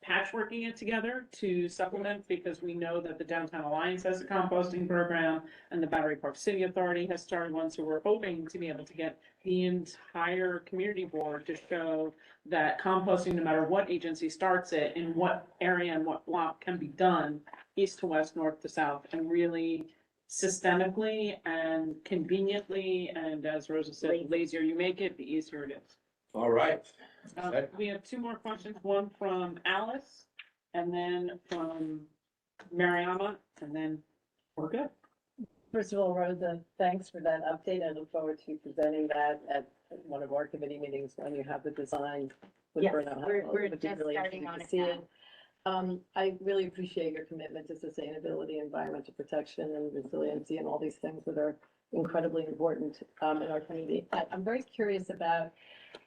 patchworking it together to supplement, because we know that the Downtown Alliance has a composting program and the Battery Park City Authority has started one. So we're hoping to be able to get the entire community board to show that composting, no matter what agency starts it, in what area and what block, can be done east to west, north to south, and really systemically and conveniently. And as Rosa said, the lazier you make it, the easier it is. All right. We have two more questions, one from Alice and then from Mariama, and then we're good. First of all, Rosa, thanks for that update. I look forward to presenting that at one of our committee meetings when you have the design. with Yes, Burnell we're Household. It would be just really starting interesting on to it see now. I really appreciate your commitment to sustainability, environmental protection, and resiliency, and all these things that are incredibly important in our community. I'm very curious about,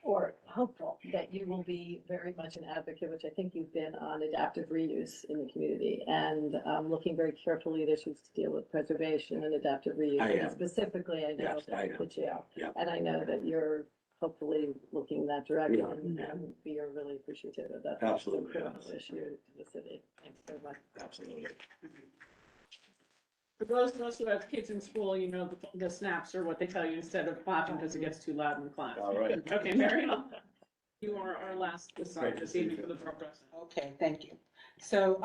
or hopeful, that you will be very much an advocate, which I think you've been, on adaptive reuse in the community, and looking very carefully at issues to deal with preservation and adaptive reuse. I And am. Specifically, I know Yes, I am. the jail. Yeah. And I know that you're hopefully looking in that direction, Yeah. and we are really appreciative of that. Absolutely, It's a critical yes. issue to the city. Thanks very much. Absolutely. For those of us who have kids in school, you know, the snaps are what they tell you instead of clapping because it gets too loud in the class. All right. Okay, Mariam, you are our last decide this evening for the board president. Okay, thank you. So,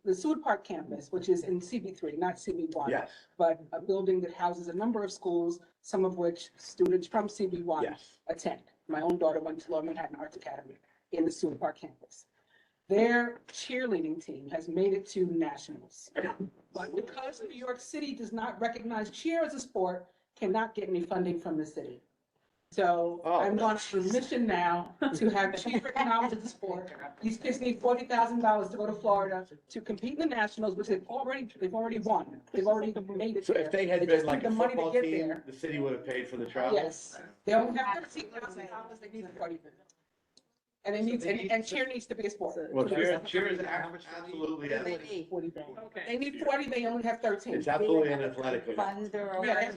the Seward Park campus, which is in CB3, not CB1. Yes. But a building that houses a number of schools, some of which students from CB1 Yes. attend. My own daughter went to Lower Manhattan Arts Academy in the Seward Park campus. Their cheerleading team has made it to nationals. But because New York City does not recognize cheer as a sport, cannot get any funding from the city. So I'm on a mission now to have cheer acknowledged as a sport. These kids need $40,000 to go to Florida to compete in the nationals, which they've already won. They've already made it So there. if they had They been just like need a the money to football get team, there. the city would have paid for the travel? Yes, they only have $13,000, they need $40,000. And it needs, and cheer needs to be a sport. Well, cheer is absolutely. Okay. They need 40, they only have 13. It's absolutely an athletic event. Yeah,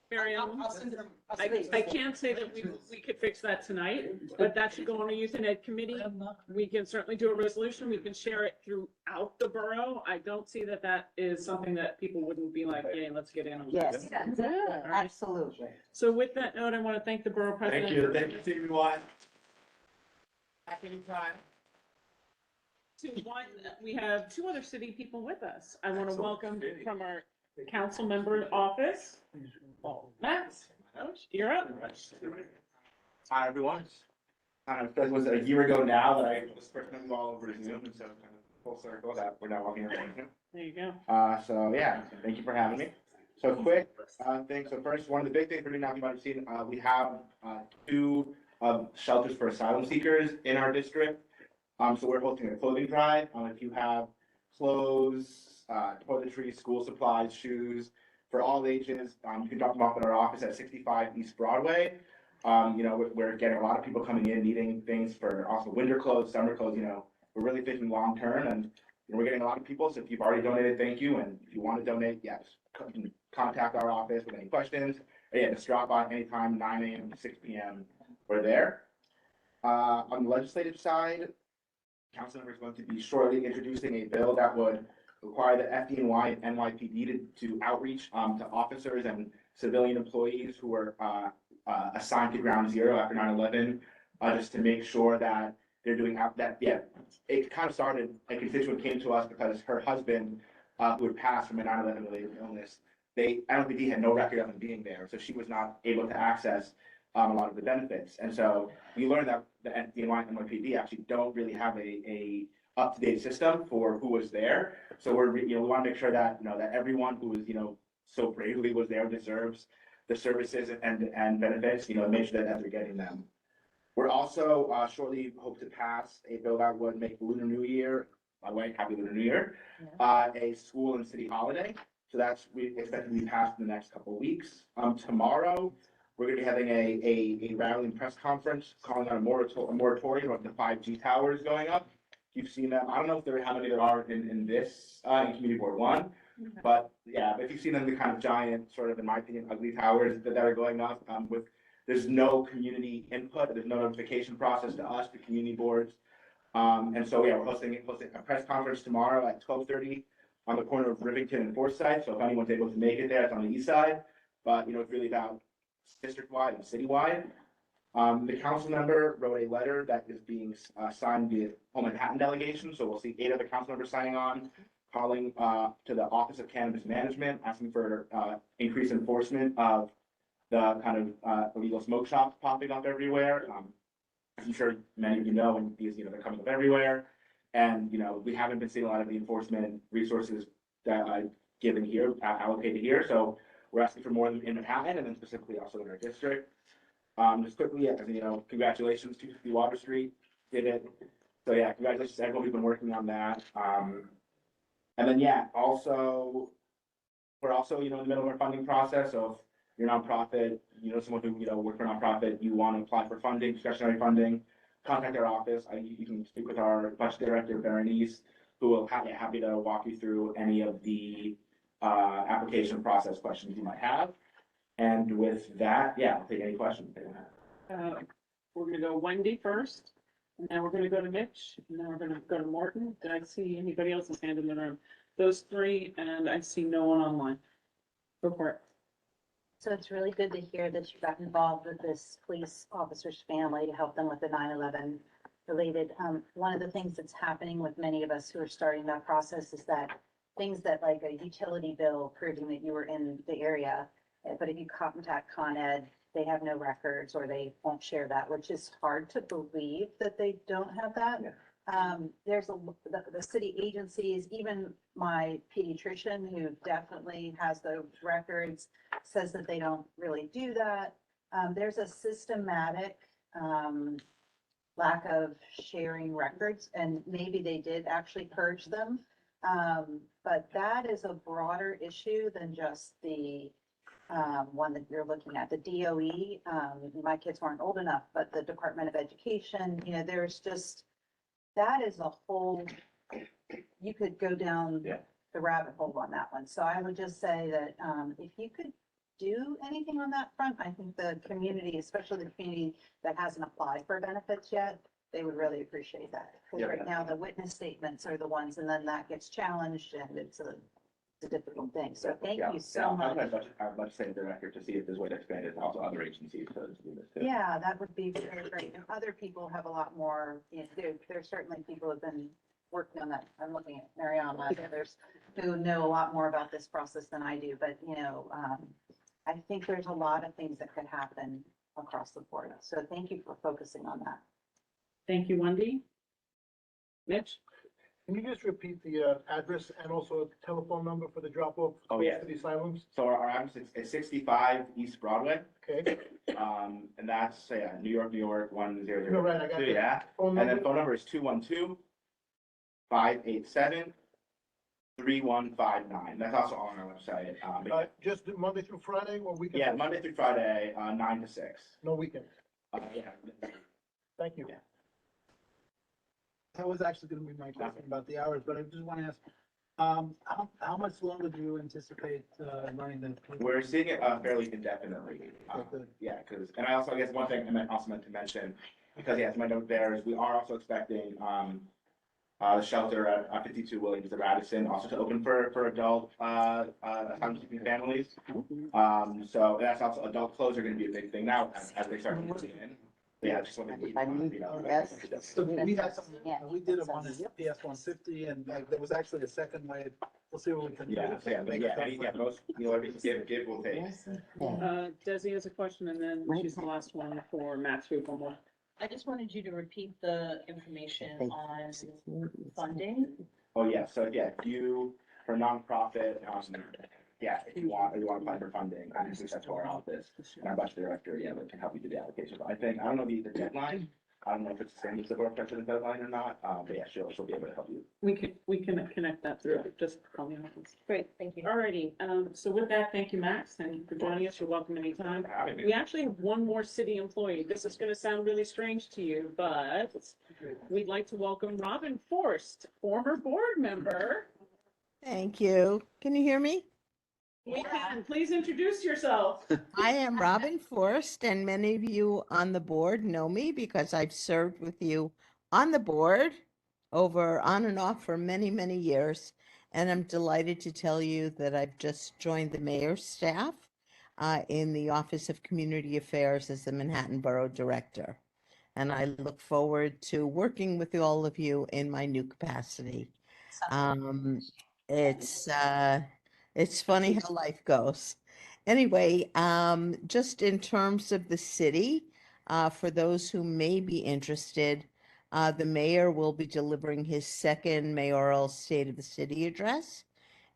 Mariam, I'll send it- I'll send it. I can't say that we could fix that tonight, but that should go on a youth and ed committee. We can certainly do a resolution. We can share it throughout the borough. I don't see that that is something that people wouldn't be like, yay, let's get in on. Yes, Yeah. absolutely. So with that note, I want to thank the borough president. Thank you, Stevie Y. Anytime. We have two other city people with us. I want to welcome from our council member office, Matt. You're up. Hi, everyone. That was a year ago now that I was first time all over Zoom, and so kind of full circle that we're now all here. There you go. So yeah, thank you for having me. So quick thing. So first, one of the big things for me now, you might have seen, we have two shelters for asylum seekers in our district. So we're hosting a clothing drive. If you have clothes, toiletries, school supplies, shoes for all ages, you can drop them off at our office at 65 East Broadway. You know, we're getting a lot of people coming in needing things for also winter clothes, summer clothes. You know, we're really thinking long term, and we're getting a lot of people. So if you've already donated, thank you. And if you want to donate, yes, contact our office with any questions. Or yeah, just drop by anytime, 9 a.m. to 6 p.m. We're there. On the legislative side, council members going to be shortly introducing a bill that would require the FDNY and NYPD to outreach to officers and civilian employees who were assigned to Ground Zero after 9/11, just to make sure that they're doing that. Yeah, it kind of started. A constituent came to us because her husband, who had passed from a 9/11 related illness, NYPD had no record of him being there, so she was not able to access a lot of the benefits. And so we learned that the NYPD actually don't really have a up-to-date system for who was there. So we want to make sure that, that everyone who was, so bravely was there deserves the services and benefits, make sure that they're getting them. We're also shortly hope to pass a bill that would make Lunar New Year, by the way, Happy Lunar New Year, a school and city holiday. So we expect to be passed in the next couple of weeks. Tomorrow, we're going to be having a rally and press conference calling on a moratorium of the 5G towers going up. You've seen them. I don't know how many there are in this, in Community Board 1, but yeah, if you've seen them, the kind of giant, sort of, in my opinion, ugly towers that are going up there's no community input, there's no notification process to us, the community boards. And so, yeah, we're hosting a press conference tomorrow at 12:30 on the corner of Rivington and Forsyth. So if anyone's able to make it there, it's on the east side, but, it's really about district-wide and citywide. The council member wrote a letter that is being signed via Home Manhattan delegation. So we'll see 8 other council members signing on, calling to the Office of Cannabis Management, asking for increased enforcement of the kind of illegal smoke shops popping up everywhere. I'm sure many of you know, and these, they're coming up everywhere. And, we haven't been seeing a lot of the enforcement resources that I've given here, allocated here. So we're asking for more in Manhattan, and then specifically also in our district. Just quickly, congratulations to 250 Water Street, did it. So yeah, congratulations to everyone who's been working on that. And then yeah, also, we're also, in the middle of our funding process. So if you're a nonprofit, someone who, work for a nonprofit, you want to apply for funding, discretionary funding, contact our office. You can speak with our budget director, Berenice, who will happy to walk you through any of the application process questions you might have. And with that, yeah, I'll take any questions they have. We're gonna go Wendy first, and then we're gonna go to Mitch, and then we're gonna go to Morton. Did I see anybody else's hand in the room? Those 3, and I see no one online. Go for it. So it's really good to hear that you got involved with this police officer's family to help them with the 9/11 related. One of the things that's happening with many of us who are starting that process is that things that, like a utility bill proving that you were in the area, but if you contact Con Ed, they have no records or they won't share that, which is hard to believe that they don't have that. There's the city agencies, even my pediatrician, who definitely has the records, says that they don't really do that. There's a systematic lack of sharing records, and maybe they did actually purge them. But that is a broader issue than just the one that you're looking at, the DOE. My kids weren't old enough, but the Department of Education, there's just, that is a whole, you could go down the rabbit hole on that one. So I would just say that if you could do anything on that front, I think the community, especially the community that hasn't applied for benefits yet, they would really appreciate that. Because right now the witness statements are the ones, and then that gets challenged, and it's a difficult thing. So thank you so much. I'd like to say the record to see if there's a way to expand it to also other agencies. To do this too. Yeah, that would be very great. And other people have a lot more, there's certainly people who have been working on that. I'm looking at Mariana and others who know a lot more about this process than I do. But, I think there's a lot of things that could happen across the board. So thank you for focusing on that. Thank you, Wendy. Mitch? Can you just repeat the address and also telephone number for the drop-off? Oh, yeah. For the asylums? So our address is 65 East Broadway. Okay. And that's, New York, 100. No, right, I got that. Yeah. Phone And then number? phone number is 212-587-3159. That's also on our website. Just Monday through Friday or weekend? Yeah, Monday through Friday, 9 to 6. No weekends. Yeah. Thank you. That was actually gonna be my question about the hours, but I just want to ask, how much longer do you anticipate, running the? We're seeing it fairly indefinitely. Yeah, because, and I guess one thing I also meant to mention, because yes, my note there is we are also expecting the shelter at 52 Williams of Radisson also to open for adult asylum seeking families. So that's also, adult clothes are going to be a big thing now as they start moving in. Yeah, just wanted to, So we had some, we did them on the PS 150 and there was actually a second way. We'll see what we can do. Most, give will take. Desi has a question and then she's the last one for Matt's group. One more. I just wanted you to repeat the information on funding. Oh, yeah, so yeah, if you, for nonprofit, if you want to apply for funding, I just reach out to our office and our budget director, we can help you do the application. But I don't know the deadline. I don't know if it's the same as the board president deadline or not, but yeah, she'll be able to help you. We can connect that through, just call me office. Great, thank you. Alrighty, so with that, thank you, Max, thank you for joining us, you're welcome anytime. We actually have one more city employee, this is gonna sound really strange to you, but we'd like to welcome Robin Forst, former board member. Thank you. Can you hear me? We can, please introduce yourself. I am Robin Forst, and many of you on the board know me because I've served with you on the board on and off for many, many years. And I'm delighted to tell you that I've just joined the mayor's staff in the Office of Community Affairs as the Manhattan Borough Director. And I look forward to working with all of you in my new capacity. It's funny how life goes. Anyway, just in terms of the city, for those who may be interested, the mayor will be delivering his second mayoral State of the City address.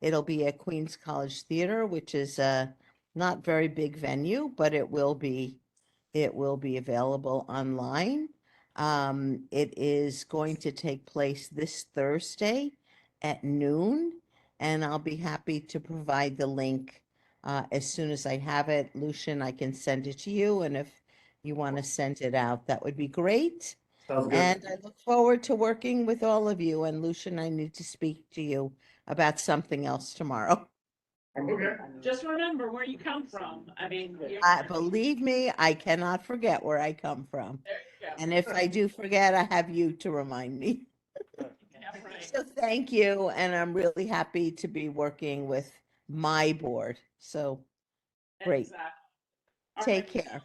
It'll be at Queens College Theater, which is a not very big venue, but it will be available online. It is going to take place this Thursday at noon. And I'll be happy to provide the link as soon as I have it. Lucian, I can send it to you. And if you want to send it out, that would be great. Sounds good. And I look forward to working with all of you. And Lucian, I need to speak to you about something else tomorrow. Just remember where you come from. I mean, Believe me, I cannot forget where I come from. There you go. And if I do forget, I have you to remind me. So thank you, and I'm really happy to be working with my board. So great. Exactly. Take care.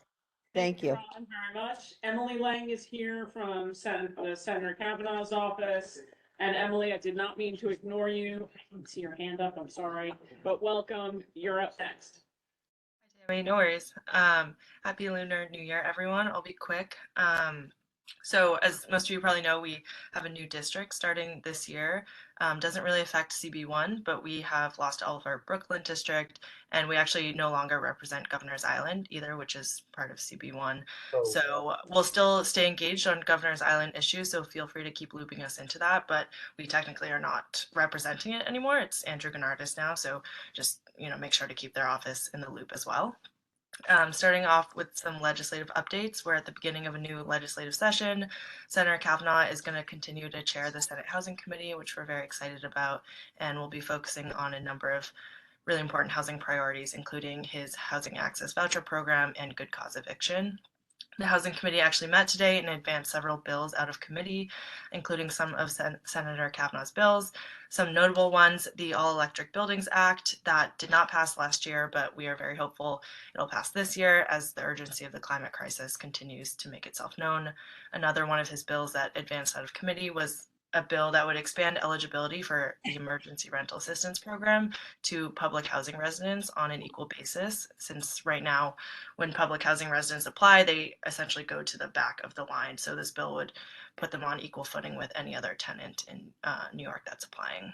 Thank you. Ron, very much. Emily Lang is here from Senator Kavanaugh's office. And Emily, I did not mean to ignore you. I didn't see your hand up. I'm sorry, but welcome. You're up next. Hi, no worries. Happy Lunar New Year, everyone. I'll be quick. So as most of you probably know, we have a new district starting this year. Doesn't really affect CB1, but we have lost all of our Brooklyn district, and we actually no longer represent Governor's Island either, which is part of CB1. So we'll still stay engaged on Governor's Island issues, so feel free to keep looping us into that, but we technically are not representing it anymore. It's Andrew Gennardis now, so just make sure to keep their office in the loop as well. Starting off with some legislative updates, we're at the beginning of a new legislative session. Senator Kavanaugh is going to continue to chair the Senate Housing Committee, which we're very excited about, and we'll be focusing on a number of really important housing priorities, including his housing access voucher program and good cause eviction. The Housing Committee actually met today and advanced several bills out of committee, including some of Senator Kavanaugh's bills. Some notable ones, the All-Electric Buildings Act that did not pass last year, but we are very hopeful it'll pass this year as the urgency of the climate crisis continues to make itself known. Another one of his bills that advanced out of committee was a bill that would expand eligibility for the emergency rental assistance program to public housing residents on an equal basis. Since right now, when public housing residents apply, they essentially go to the back of the line. So this bill would put them on equal footing with any other tenant in New York that's applying.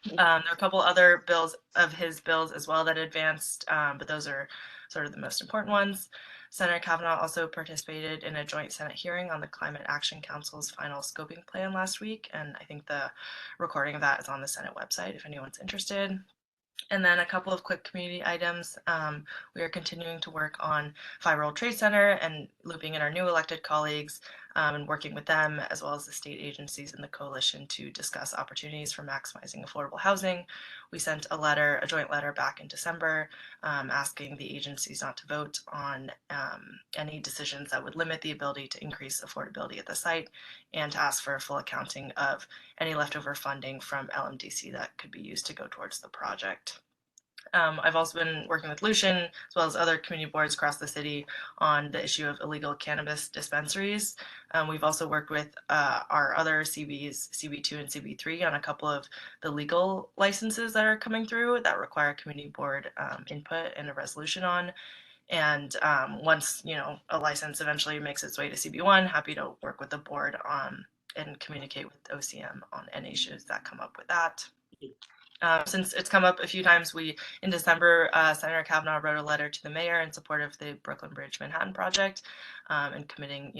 There are a couple other bills of his bills as well that advanced, but those are sort of the most important ones. Senator Kavanaugh also participated in a joint Senate hearing on the Climate Action Council's final scoping plan last week, and I think the recording of that is on the Senate website if anyone's interested. And then a couple of quick community items. We are continuing to work on 5 World Trade Center and looping in our new elected colleagues and working with them as well as the state agencies and the coalition to discuss opportunities for maximizing affordable housing. We sent a joint letter back in December asking the agencies not to vote on any decisions that would limit the ability to increase affordability at the site and to ask for a full accounting of any leftover funding from LMDC that could be used to go towards the project. I've also been working with Lucian as well as other community boards across the city on the issue of illegal cannabis dispensaries. We've also worked with our other CBs, CB2 and CB3, on a couple of the legal licenses that are coming through that require community board input and a resolution on. And once a license eventually makes its way to CB1, happy to work with the board and communicate with OCM on any issues that come up with that. Since it's come up a few times, in December, Senator Kavanaugh wrote a letter to the mayor in support of the Brooklyn Bridge Manhattan project and committing,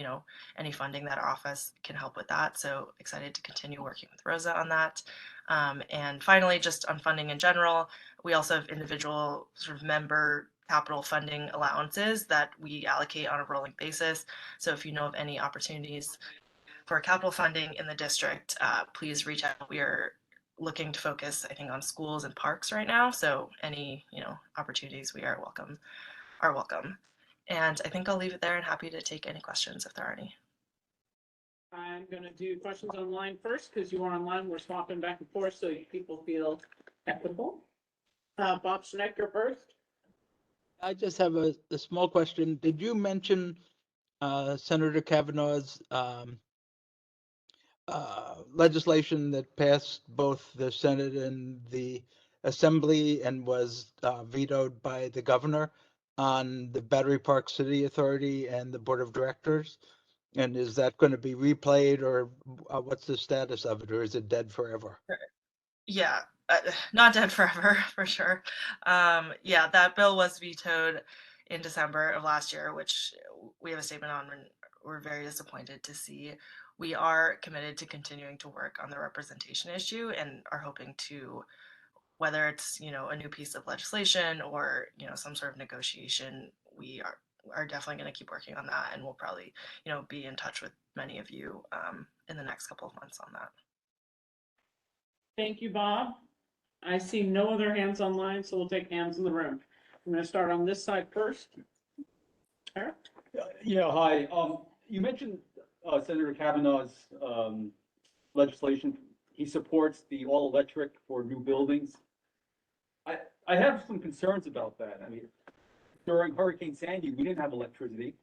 any funding that our office can help with that. So excited to continue working with Rosa on that. And finally, just on funding in general, we also have individual sort of member capital funding allowances that we allocate on a rolling basis. So if you know of any opportunities for capital funding in the district, please reach out. We are looking to focus, I think, on schools and parks right now. So any, opportunities we are welcome. And I think I'll leave it there and happy to take any questions if there are any. I'm going to do questions online first because you are online. We're swapping back and forth so people feel equitable. Bob Schneck, you're first. I just have a small question. Did you mention Senator Kavanaugh's legislation that passed both the Senate and the Assembly and was vetoed by the governor on the Battery Park City Authority and the Board of Directors? And is that going to be replayed, or what's the status of it, or is it dead forever? Yeah, not dead forever, for sure. Yeah, that bill was vetoed in December of last year, which we have a statement on and we're very disappointed to see. We are committed to continuing to work on the representation issue and are hoping to, whether it's, a new piece of legislation or, some sort of negotiation, we are definitely going to keep working on that, and we'll probably, be in touch with many of you in the next couple of months on that. Thank you, Bob. I see no other hands online, so we'll take hands in the room. I'm going to start on this side first. Eric? Yeah, hi. You mentioned Senator Kavanaugh's legislation. He supports the all-electric for new buildings. I have some concerns about that. I mean, during Hurricane Sandy, we didn't have electricity.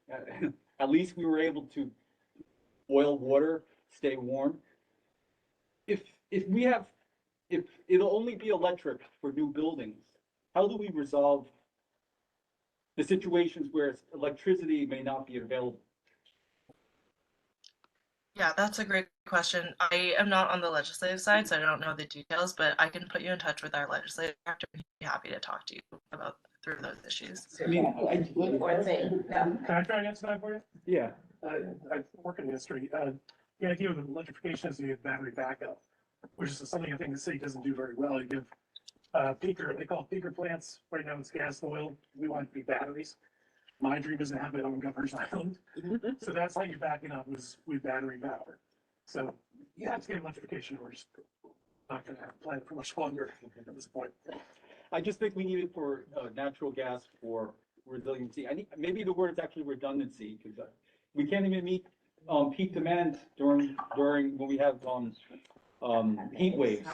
At least we were able to boil water, stay warm. If it'll only be electric for new buildings, how do we resolve the situations where electricity may not be available? Yeah, that's a great question. I am not on the legislative side, so I don't know the details, but I can put you in touch with our legislative director. He'd be happy to talk to you through those issues. I mean, can I try and answer that for you? Yeah. I work in history. The idea of electrification is to get battery backup, which is something I think the city doesn't do very well. You give peaker, they call it peaker plants. Right now it's gas and oil. We want it to be batteries. My dream is to have it on Governor's Island. So that's how you're backing up, is with battery power. So you have to get electrification, or just not going to have a plan for much longer at this point. I just think we need it for natural gas for resiliency. Maybe the word is actually redundancy, because we can't even meet peak demand during when we have heat waves.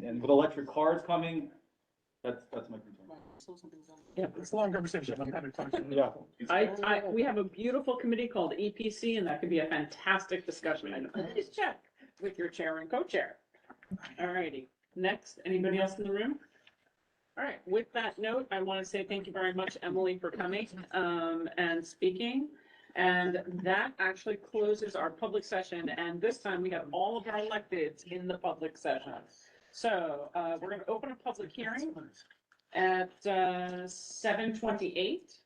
And with electric cars coming, that's my concern. Yeah, it's a long conversation. I'm happy to talk to you. Yeah. We have a beautiful committee called EPC, and that could be a fantastic discussion item. Check. with your chair and co-chair. All righty. Next, anybody else in the room? All right, with that note, I want to say thank you very much, Emily, for coming and speaking. And that actually closes our public session. And this time we have all of our electeds in the public session. So we're going to open a public hearing at 7:28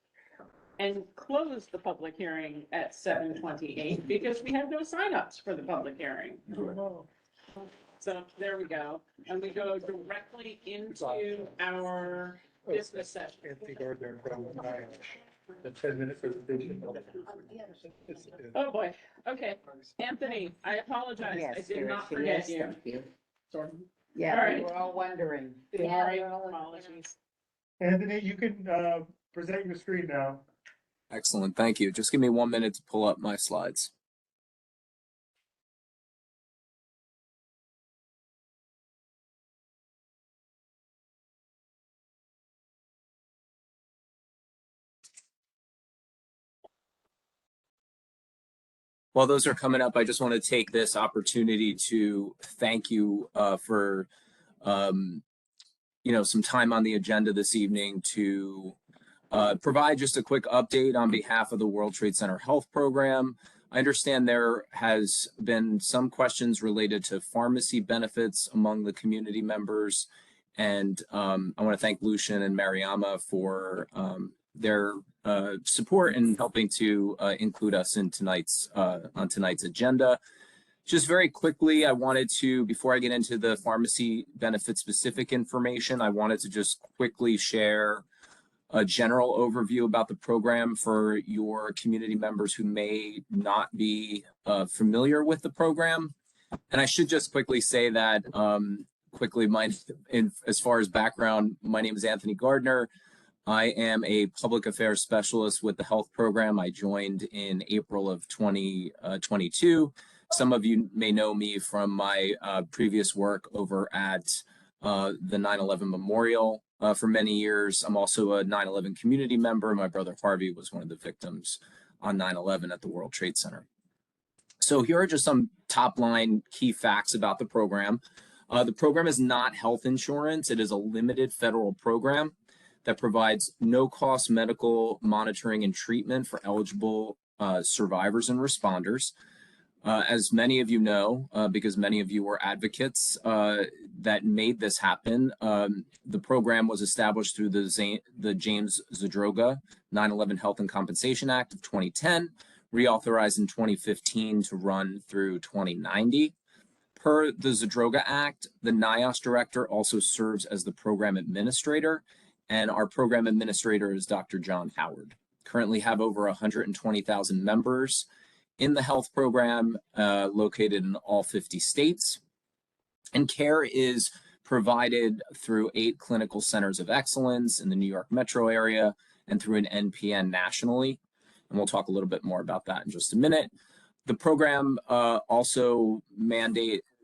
and close the public hearing at 7:28 because we have no signups for the public hearing. So there we go. And we go directly into our business session. The 10-minute presentation. Oh, boy. Okay. Anthony, I apologize. I did not forget you. All Yeah, right. we were all wondering. Sorry, apologies. Anthony, you can present your screen now. Excellent, thank you. Just give me 1 minute to pull up my slides. While those are coming up, I just want to take this opportunity to thank you for some time on the agenda this evening to provide just a quick update on behalf of the World Trade Center Health Program. I understand there has been some questions related to pharmacy benefits among the community members, and I want to thank Lucian and Mariama for their support in helping to include us in on tonight's agenda. Just very quickly, I wanted to, before I get into the pharmacy benefit specific information, I wanted to just quickly share a general overview about the program for your community members who may not be familiar with the program. And I should just quickly say that, as far as background, my name is Anthony Gardner. I am a public affairs specialist with the health program. I joined in April of 2022. Some of you may know me from my previous work over at the 9/11 Memorial for many years. I'm also a 9/11 community member. My brother Harvey was one of the victims on 9/11 at the World Trade Center. So here are just some top line key facts about the program. The program is not health insurance. It is a limited federal program that provides no-cost medical monitoring and treatment for eligible survivors and responders. As many of you know, because many of you were advocates that made this happen, the program was established through the James Zadroga 9/11 Health and Compensation Act of 2010, reauthorized in 2015 to run through 2090. Per the Zadroga Act, the NIOSH director also serves as the program administrator, and our program administrator is Dr. John Howard. Currently have over 120,000 members in the health program located in all 50 states. And care is provided through 8 clinical centers of excellence in the New York metro area and through an NPN nationally. And we'll talk a little bit more about that in just a minute. The program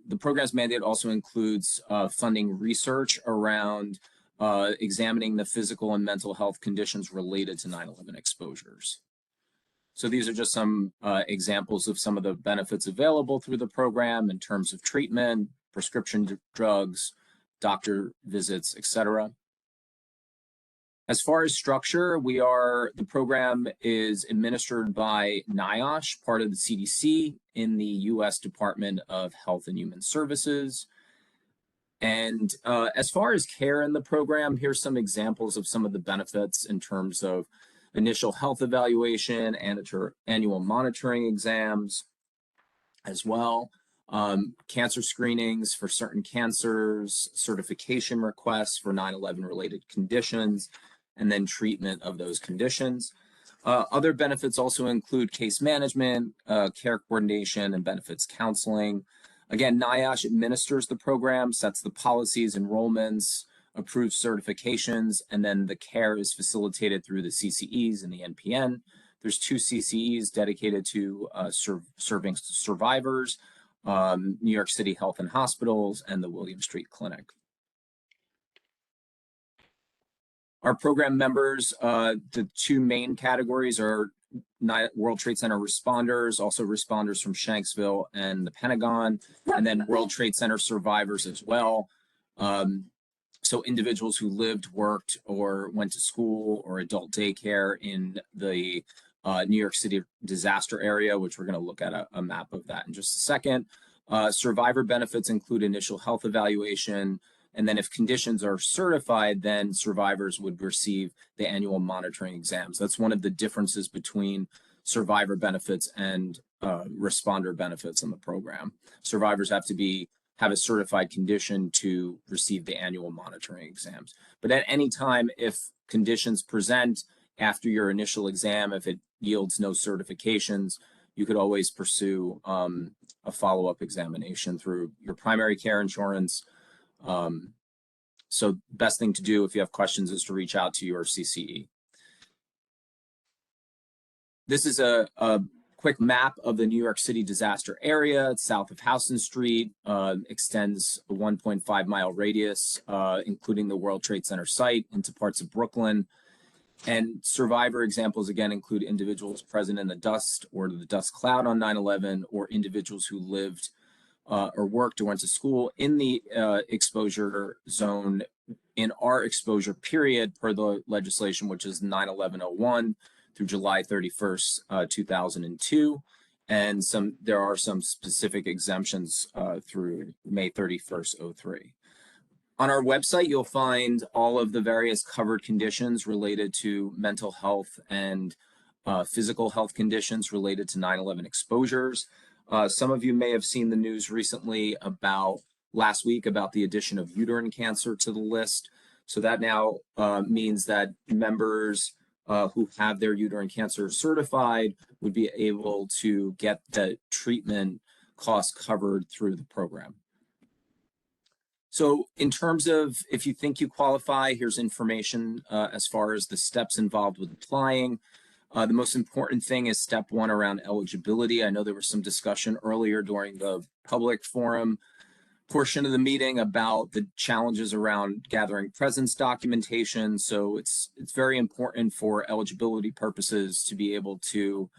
the program's mandate also includes funding research around examining the physical and mental health conditions related to 9/11 exposures. So these are just some examples of some of the benefits available through the program in terms of treatment, prescription drugs, doctor visits, etc. As far as structure, the program is administered by NIOSH, part of the CDC in the U.S. Department of Health and Human Services. And as far as care in the program, here's some examples of some of the benefits in terms of initial health evaluation and annual monitoring exams as well. Cancer screenings for certain cancers, certification requests for 9/11 related conditions, and then treatment of those conditions. Other benefits also include case management, care coordination, and benefits counseling. Again, NIOSH administers the program, sets the policies, enrollments, approves certifications, and then the care is facilitated through the CCEs and the NPN. There's 2 CCEs dedicated to serving survivors, New York City Health and Hospitals, and the William Street Clinic. Our program members, the 2 main categories are World Trade Center responders, also responders from Shanksville and the Pentagon, and then World Trade Center survivors as well. So individuals who lived, worked, or went to school or adult daycare in the New York City disaster area, which we're going to look at a map of that in just a second. Survivor benefits include initial health evaluation, and then if conditions are certified, then survivors would receive the annual monitoring exams. That's one of the differences between survivor benefits and responder benefits in the program. Survivors have to have a certified condition to receive the annual monitoring exams. But at any time, if conditions present after your initial exam, if it yields no certifications, you could always pursue a follow-up examination through your primary care insurance. So best thing to do if you have questions is to reach out to your CCE. This is a quick map of the New York City disaster area. It's south of Houston Street, extends a 1.5 mile radius, including the World Trade Center site, into parts of Brooklyn. And survivor examples, again, include individuals present in the dust or the dust cloud on 9/11, or individuals who lived or worked or went to school in the exposure zone in our exposure period per the legislation, which is 9/11/01 through July 31st, 2002. And there are some specific exemptions through May 31st, 03. On our website, you'll find all of the various covered conditions related to mental health and physical health conditions related to 9/11 exposures. Some of you may have seen the news recently last week about the addition of uterine cancer to the list. So that now means that members who have their uterine cancer certified would be able to get the treatment costs covered through the program. So in terms of if you think you qualify, here's information as far as the steps involved with applying. The most important thing is step 1 around eligibility. I know there was some discussion earlier during the public forum portion of the meeting about the challenges around gathering presence documentation. So it's very important for eligibility purposes to be able to,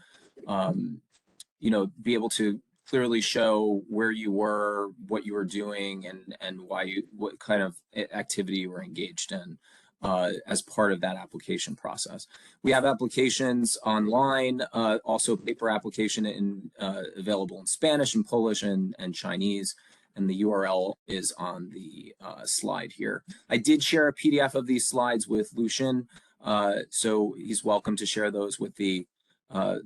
be able to clearly show where you were, what you were doing, and what kind of activity you were engaged in as part of that application process. We have applications online, also paper application available in Spanish and Polish and Chinese. And the URL is on the slide here. I did share a PDF of these slides with Lucian, so he's welcome to share those with the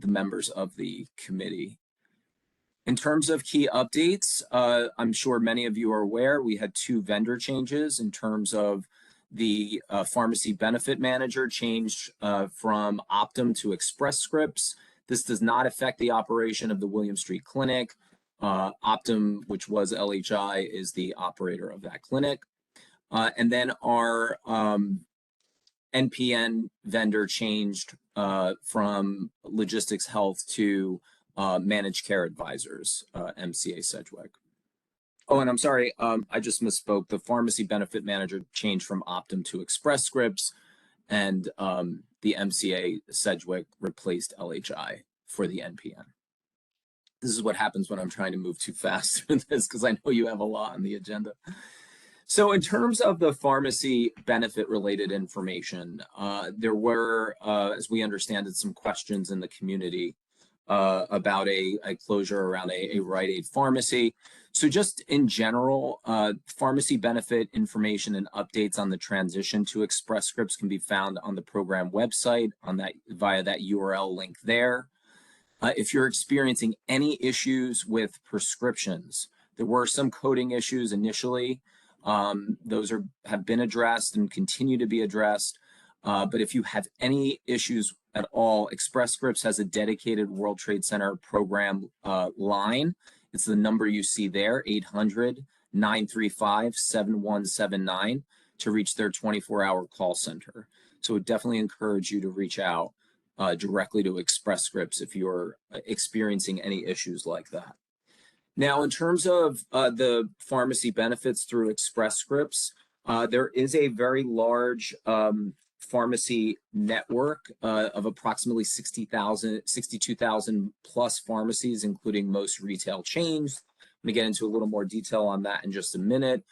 members of the committee. In terms of key updates, I'm sure many of you are aware, we had 2 vendor changes in terms of the pharmacy benefit manager changed from Optum to Express Scripts. This does not affect the operation of the William Street Clinic. Optum, which was LHI, is the operator of that clinic. And then our NPN vendor changed from Logistics Health to Managed Care Advisors, MCA Sedgwick. Oh, and I'm sorry, I just misspoke. The pharmacy benefit manager changed from Optum to Express Scripts, and the MCA Sedgwick replaced LHI for the NPN. This is what happens when I'm trying to move too fast through this, because I know you have a lot on the agenda. So in terms of the pharmacy benefit related information, there were, as we understand it, some questions in the community about a closure around a Rite Aid pharmacy. So just in general, pharmacy benefit information and updates on the transition to Express Scripts can be found on the program website via that URL link there. If you're experiencing any issues with prescriptions, there were some coding issues initially. Those have been addressed and continue to be addressed. But if you have any issues at all, Express Scripts has a dedicated World Trade Center program line. It's the number you see there, 800-935-7179, to reach their 24-hour call center. So I would definitely encourage you to reach out directly to Express Scripts if you're experiencing any issues like that. Now, in terms of the pharmacy benefits through Express Scripts, There is a very large pharmacy network of approximately 62,000 plus pharmacies, including most retail chains. I'm going to get into a little more detail on that in just a minute.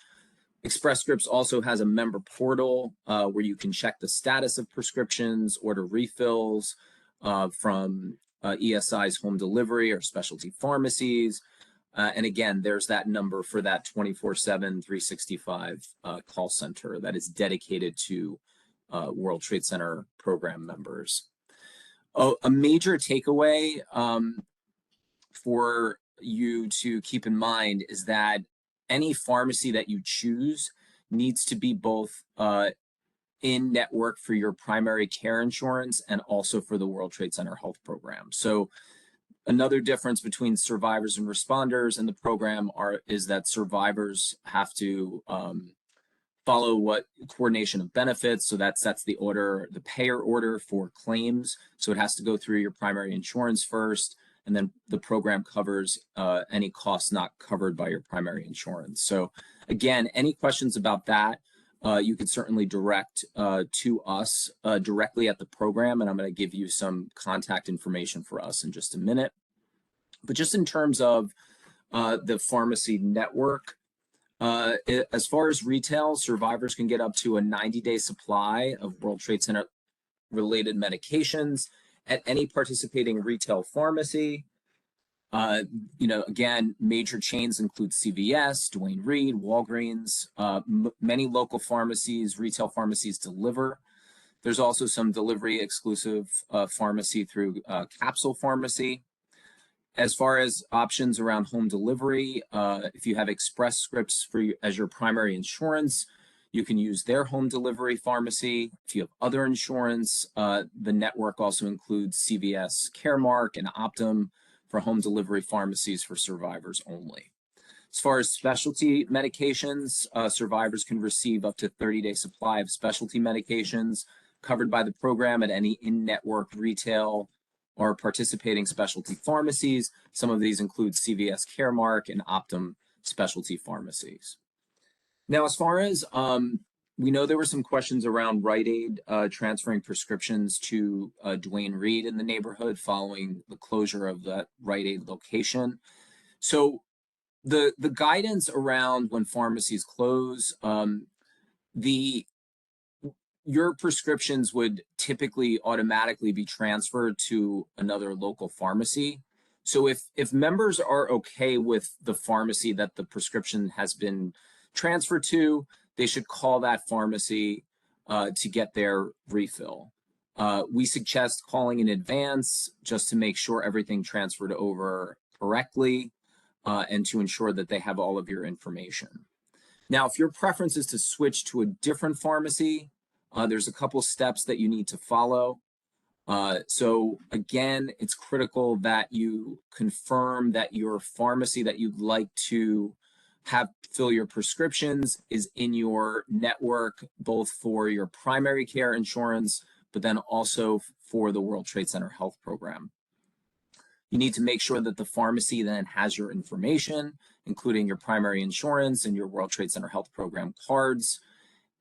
Express Scripts also has a member portal where you can check the status of prescriptions, order refills from ESI's home delivery or specialty pharmacies. And again, there's that number for that 24/7, 365 call center that is dedicated to World Trade Center program members. A major takeaway for you to keep in mind is that any pharmacy that you choose needs to be both in network for your primary care insurance and also for the World Trade Center Health Program. So another difference between survivors and responders in the program is that survivors have to follow what coordination of benefits. So that sets the order, the payer order for claims. So it has to go through your primary insurance first, and then the program covers any costs not covered by your primary insurance. So again, any questions about that, you could certainly direct to us directly at the program, and I'm going to give you some contact information for us in just a minute. But just in terms of the pharmacy network, as far as retail, survivors can get up to a 90-day supply of World Trade Center related medications at any participating retail pharmacy. Again, major chains include CVS, Duane Reade, Walgreens. Many local pharmacies, retail pharmacies deliver. There's also some delivery exclusive pharmacy through Capsule Pharmacy. As far as options around home delivery, if you have Express Scripts as your primary insurance, you can use their home delivery pharmacy. If you have other insurance, the network also includes CVS Caremark and Optum for home delivery pharmacies for survivors only. As far as specialty medications, survivors can receive up to 30-day supply of specialty medications covered by the program at any in-network retail or participating specialty pharmacies. Some of these include CVS Caremark and Optum specialty pharmacies. Now, as far as we know, there were some questions around Rite Aid transferring prescriptions to Duane Reade in the neighborhood following the closure of that Rite Aid location. So the guidance around when pharmacies close, your prescriptions would typically automatically be transferred to another local pharmacy. So if members are okay with the pharmacy that the prescription has been transferred to, they should call that pharmacy to get their refill. We suggest calling in advance just to make sure everything transferred over correctly and to ensure that they have all of your information. Now, if your preference is to switch to a different pharmacy, there's a couple steps that you need to follow. So again, it's critical that you confirm that your pharmacy that you'd like to have fill your prescriptions is in your network, both for your primary care insurance, but then also for the World Trade Center Health Program. You need to make sure that the pharmacy then has your information, including your primary insurance and your World Trade Center Health Program cards,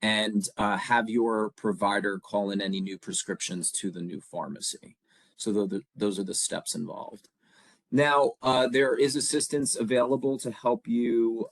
and have your provider call in any new prescriptions to the new pharmacy. So those are the steps involved. Now, there is assistance available to help you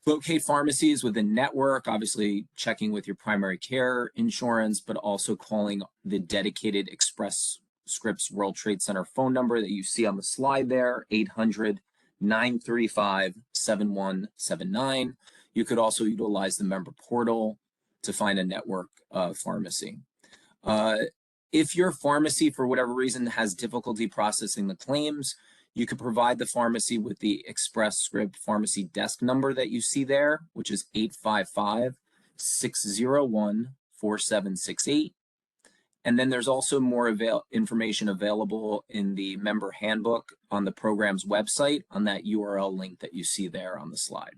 locate pharmacies within network, obviously checking with your primary care insurance, but also calling the dedicated Express Scripts World Trade Center phone number that you see on the slide there, 800-935-7179. You could also utilize the member portal to find a network pharmacy. If your pharmacy, for whatever reason, has difficulty processing the claims, you could provide the pharmacy with the Express Script pharmacy desk number that you see there, which is 855-601-4768. And then there's also more information available in the member handbook on the program's website on that URL link that you see there on the slide.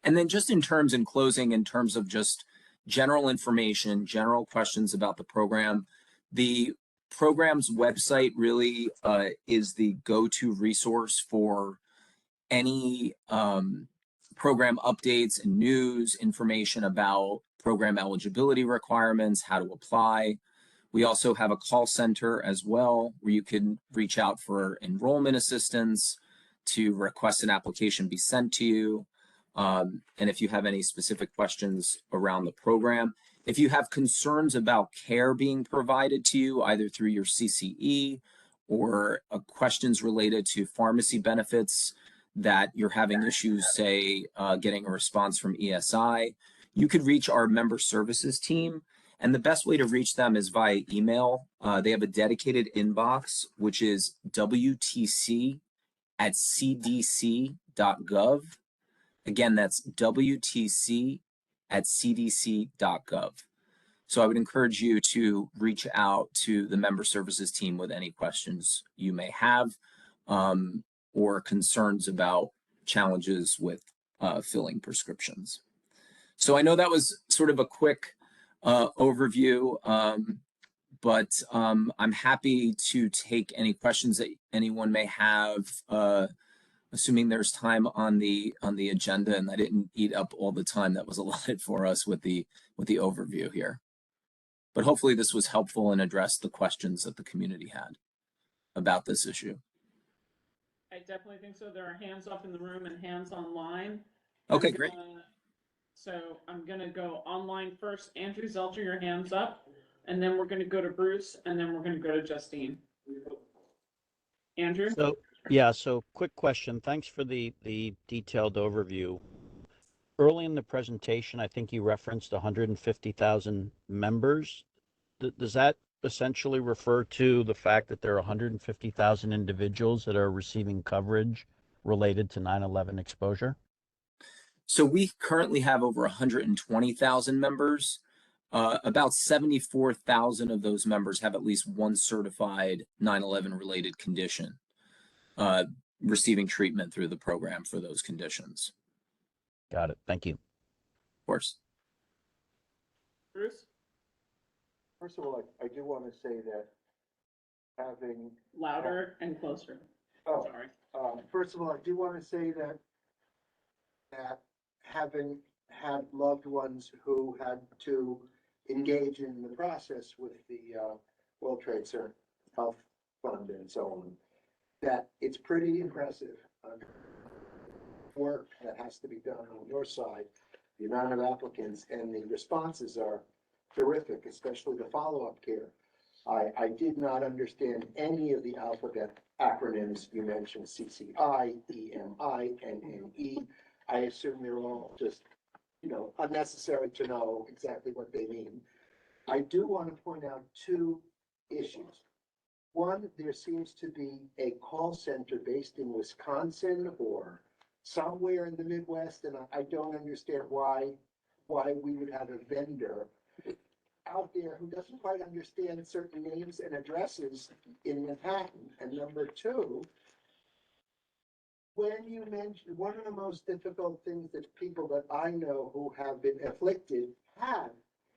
And then just in closing, in terms of just general information, general questions about the program, the program's website really is the go-to resource for any program updates and news, information about program eligibility requirements, how to apply. We also have a call center as well, where you can reach out for enrollment assistance, to request an application be sent to you. And if you have any specific questions around the program, if you have concerns about care being provided to you, either through your CCE or questions related to pharmacy benefits that you're having issues, say, getting a response from ESI, you could reach our member services team. And the best way to reach them is via email. They have a dedicated inbox, which is wtc@cdc.gov. Again, that's wtc@cdc.gov. So I would encourage you to reach out to the member services team with any questions you may have, or concerns about challenges with filling prescriptions. So I know that was sort of a quick overview, but I'm happy to take any questions that anyone may have, assuming there's time on the agenda and I didn't eat up all the time that was allotted for us with the overview here. But hopefully this was helpful and addressed the questions that the community had about this issue. I definitely think so. There are hands up in the room and hands online. Okay, great. So I'm gonna go online first. Andrew Zelter, your hand's up, and then we're gonna go to Bruce, and then we're gonna go to Justine. Andrew? So quick question. Thanks for the detailed overview. Early in the presentation, I think you referenced 150,000 members. Does that essentially refer to the fact that there are 150,000 individuals that are receiving coverage related to 9/11 exposure? So we currently have over 120,000 members. About 74,000 of those members have at least one certified 9/11 related condition, receiving treatment through the program for those conditions. Got it. Thank you. Of course. Bruce? First of all, I do want to say that having Louder and closer. Oh, Sorry. First of all, I do want to say that having had loved ones who had to engage in the process with the World Trade Center Health Fund and so on, that it's pretty impressive work that has to be done on your side. The amount of applicants and the responses are terrific, especially the follow-up care. I did not understand any of the alphabet acronyms you mentioned, CCI, EMI, NNE. I assume they're all just, unnecessary to know exactly what they mean. I do want to point out two issues. One, there seems to be a call center based in Wisconsin or somewhere in the Midwest, and I don't understand why we would have a vendor out there who doesn't quite understand certain names and addresses in Manhattan. And number two, when you mentioned one of the most difficult things that people that I know who have been afflicted have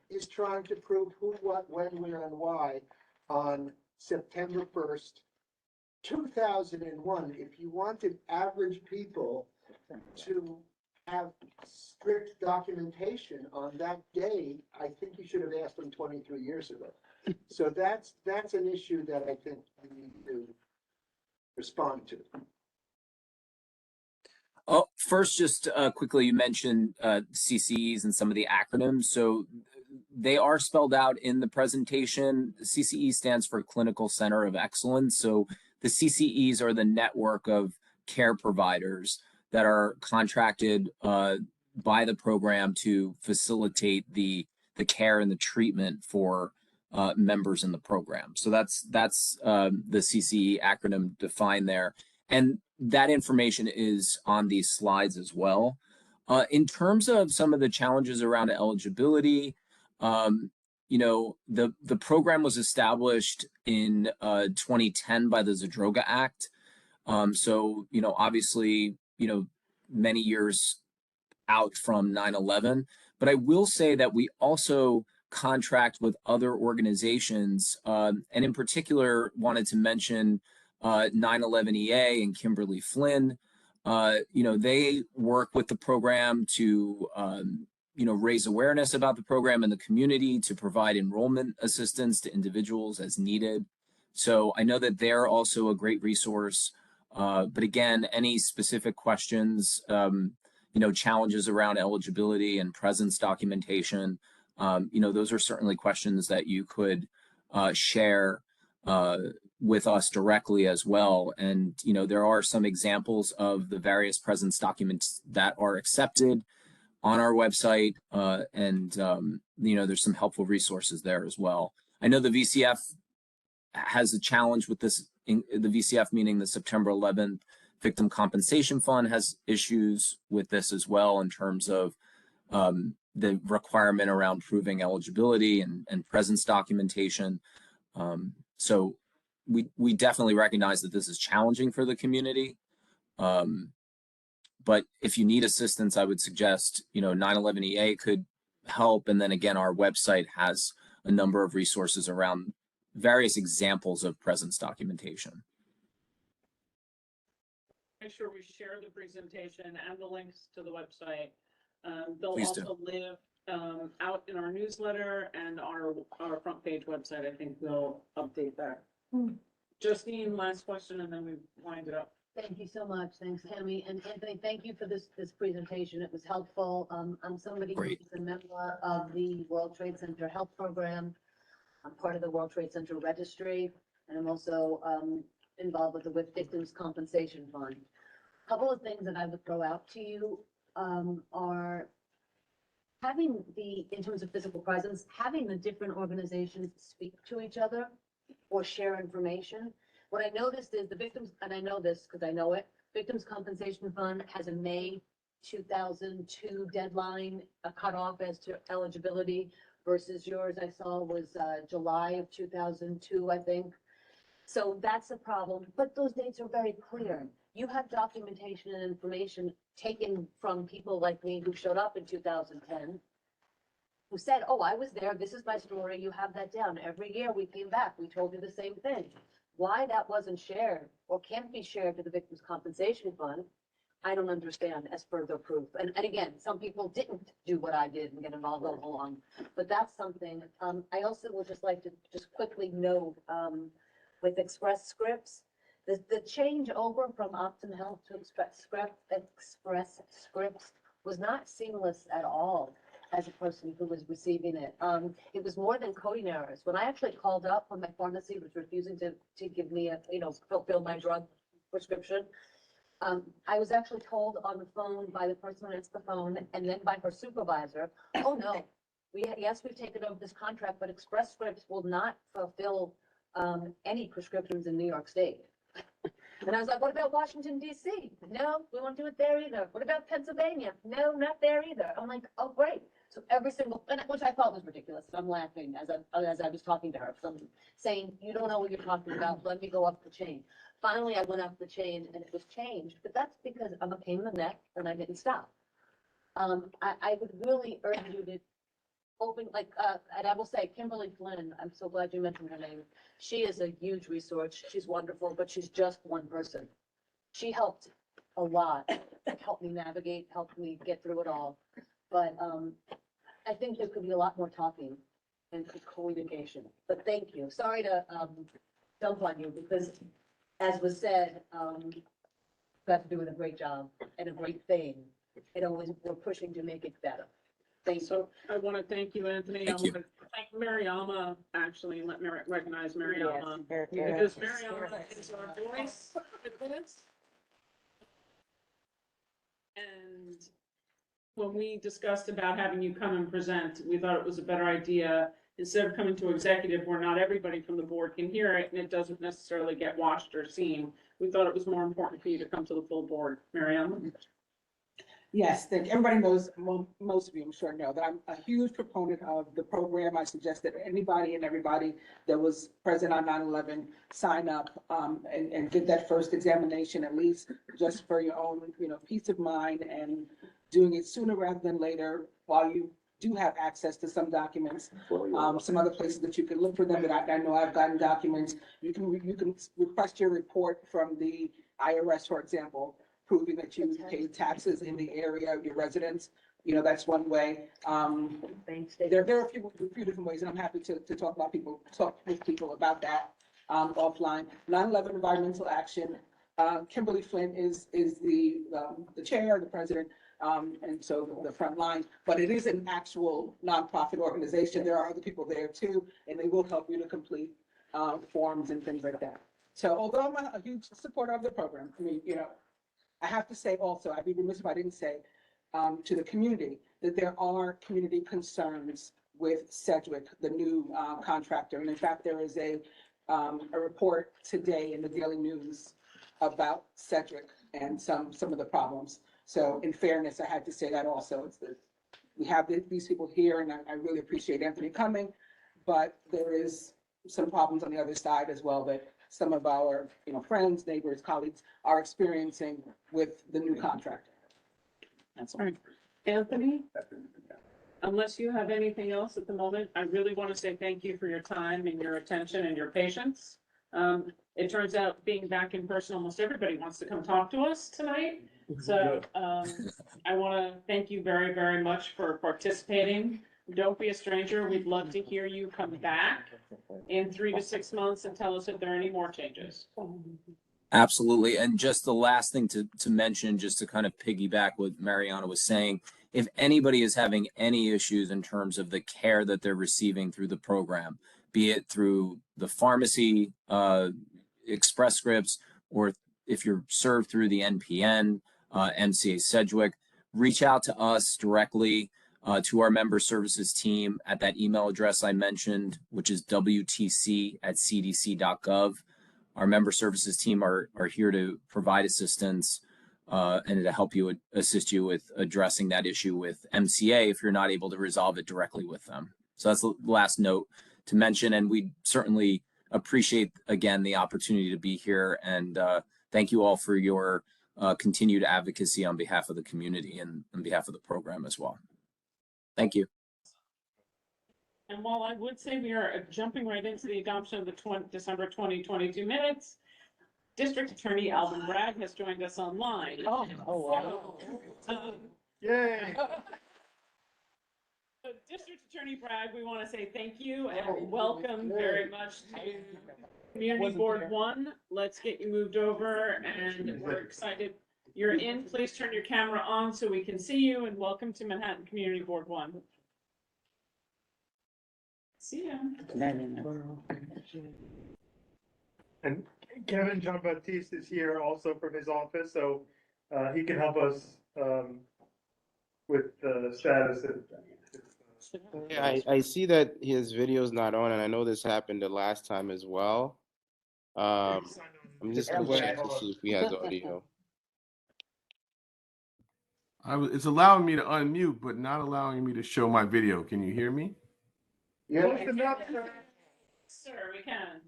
is trying to prove who, what, when, where, and why on September 1st, 2001. If you wanted average people to have strict documentation on that day, I think you should have asked them 23 years ago. So that's an issue that I think we need to respond to. Oh, first, just quickly, you mentioned CCEs and some of the acronyms. So they are spelled out in the presentation. CCE stands for Clinical Center of Excellence. So the CCEs are the network of care providers that are contracted by the program to facilitate the care and the treatment for members in the program. So that's the CCE acronym defined there. And that information is on these slides as well. In terms of some of the challenges around eligibility, the program was established in 2010 by the Zadroga Act. So, obviously, many years out from 9/11. But I will say that we also contract with other organizations, and in particular wanted to mention 9/11 EA and Kimberly Flynn. they work with the program to, raise awareness about the program in the community, to provide enrollment assistance to individuals as needed. So I know that they're also a great resource. But again, any specific questions, challenges around eligibility and presence documentation, those are certainly questions that you could share with us directly as well. And, there are some examples of the various presence documents that are accepted on our website. And there's some helpful resources there as well. I know the VCF has a challenge with this. The VCF, meaning the September 11th Victim Compensation Fund, has issues with this as well in terms of the requirement around proving eligibility and presence documentation. So we definitely recognize that this is challenging for the community. But if you need assistance, I would suggest, 911EA could help. And then again, our website has a number of resources around various examples of presence documentation. Make sure we share the presentation and the links to the website. They'll Please also live out in our newsletter and our front page website. I think we'll update that. Justine, last question, and then we wind it up. Thank you so much. Thanks, Tammy. And Anthony, thank you for this presentation. It was helpful. I'm somebody who's a member of the World Trade Center Health Program. I'm part of the World Trade Center Registry, and I'm also involved with the Victims Compensation Fund. A couple of things that I would throw out to you are having in terms of physical presence, having the different organizations speak to each other or share information. What I noticed is the victims, and I know this because I know it, Victims Compensation Fund has a May 2002 deadline, a cutoff as to eligibility, versus yours I saw was July of 2002, I think. So that's a problem, but those dates are very clear. You have documentation and information taken from people like me who showed up in 2010, who said, oh, I was there, this is my story, you have that down. Every year we came back, we told you the same thing. Why that wasn't shared or can't be shared to the Victims Compensation Fund, I don't understand as further proof. And again, some people didn't do what I did and get involved all along, but that's something. I also would just like to just quickly note with Express Scripts, the change over from Optum Health to Express Scripts was not seamless at all as a person who was receiving it. It was more than coding errors. When I actually called up when my pharmacy was refusing to give me fulfill my drug prescription, I was actually told on the phone by the person who answered the phone and then by her supervisor, oh no, yes, we've taken over this contract, but Express Scripts will not fulfill any prescriptions in New York State. And I was like, what about Washington, DC? No, we won't do it there either. What about Pennsylvania? No, not there either. I'm like, oh, great. So every single, which I thought was ridiculous. I'm laughing as I was talking to her. So I'm saying, you don't know what you're talking about. Let me go up the chain. Finally, I went up the chain and it was changed. But that's because I'm a pain in the neck and I didn't stop. I would really urge you to open, and I will say, Kimberly Flynn, I'm so glad you mentioned her name. She is a huge resource. She's wonderful, but she's just one person. She helped a lot, helped me navigate, helped me get through it all. But I think there could be a lot more talking and communication. But thank you. Sorry to dump on you because, as was said, you got to do a great job and a great thing. And always we're pushing to make it better. So I want to thank you, Anthony. I want to thank Mariama, actually, let me recognize Mariama. Because Mariama is our voice. And when we discussed about having you come and present, we thought it was a better idea, instead of coming to executive where not everybody from the board can hear it and it doesn't necessarily get watched or seen. We thought it was more important for you to come to the full board. Mariama? Yes, thank you. Everybody knows, most of you I'm sure know that I'm a huge proponent of the program. I suggest that anybody and everybody that was present on 9/11 sign up and get that first examination, at least just for your own, peace of mind, and doing it sooner rather than later while you do have access to some documents. Some other places that you can look for them, that I know I've gotten documents. You can request your report from the IRS, for example, proving that you pay taxes in the area of your residence. You know, that's one way. There are a few different ways, and I'm happy to talk with people about that offline. 9/11 environmental action. Kimberly Flynn is the chair, the president, and so the front line. But it is an actual nonprofit organization. There are other people there too, and they will help you to complete forms and things like that. So although I'm a huge supporter of the program, I mean, you know, I have to say also, I'd be remiss if I didn't say to the community that there are community concerns with Sedgwick, the new contractor. And in fact, there is a report today in the Daily News about Sedgwick and some of the problems. So in fairness, I had to say that also. We have these people here, and I really appreciate Anthony coming, but there is some problems on the other side as well that some of our, you know, friends, neighbors, colleagues are experiencing with the new contractor. That's all. All right. Anthony, unless you have anything else at the moment, I really want to say thank you for your time and your attention and your patience. It turns out being back in person, almost everybody wants to come talk to us tonight. So I want to thank you very, very much for participating. Don't be a stranger. We'd love to hear you come back in 3 to 6 months and tell us if there are any more changes. Absolutely. And just the last thing to mention, just to kind of piggyback what Mariana was saying, if anybody is having any issues in terms of the care that they're receiving through the program, be it through the pharmacy, Express Scripts, or if you're served through the NPN, MCA Sedgwick, reach out to us directly, to our member services team at that email address I mentioned, which is wtc@cdc.gov. Our member services team are here to provide assistance and to help you assist you with addressing that issue with MCA if you're not able to resolve it directly with them. So that's the last note to mention, and we certainly appreciate, again, the opportunity to be here, and thank you all for your continued advocacy on behalf of the community and on behalf of the program as well. Thank you. And while I would say we are jumping right into the adoption of the December 2022 minutes, District Attorney Alvin Bragg has joined us online. Oh, wow. Yay. So District Attorney Bragg, we want to say thank you and welcome very much to Community Board 1. Let's get you moved over, and we're excited you're in. Please turn your camera on so we can see you, and welcome to Manhattan Community Board 1. See ya. And Kevin Jean-Baptiste is here also from his office, so he can help us with the status of. Yeah, I see that his video is not on, and I know this happened the last time as well. I'm just gonna check to see if he has audio. It's allowing me to unmute, but not allowing me to show my video. Can you hear me? Yeah. Sir, we can.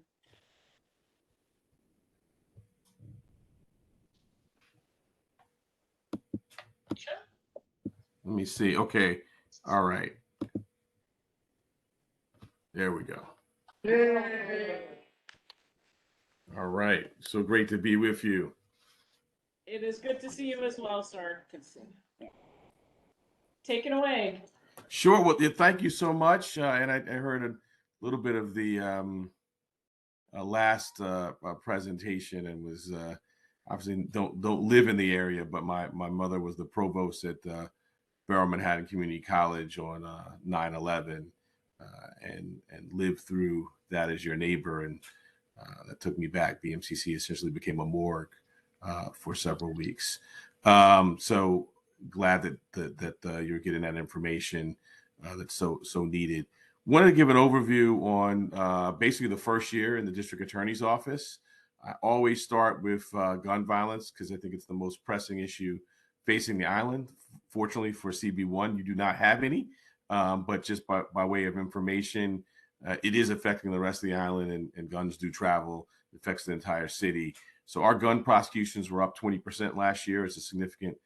Let me see. Okay. All right. There we go. All right. So great to be with you. It is good to see you as well, sir. Take it away. Sure. Well, yeah, thank you so much. And I heard a little bit of the last presentation, and was obviously don't live in the area, but my mother was the provost at Borough Manhattan Community College on 9/11, and lived through that as your neighbor, and that took me back. BMCC essentially became a morgue for several weeks. So glad that you're getting that information that's so needed. Wanted to give an overview on basically the first year in the district attorney's office. I always start with gun violence because I think it's the most pressing issue facing the island. Fortunately for CB1, you do not have any, but just by way of information, it is affecting the rest of the island, and guns do travel. It affects the entire city. So our gun prosecutions were up 20% last year. It's a significant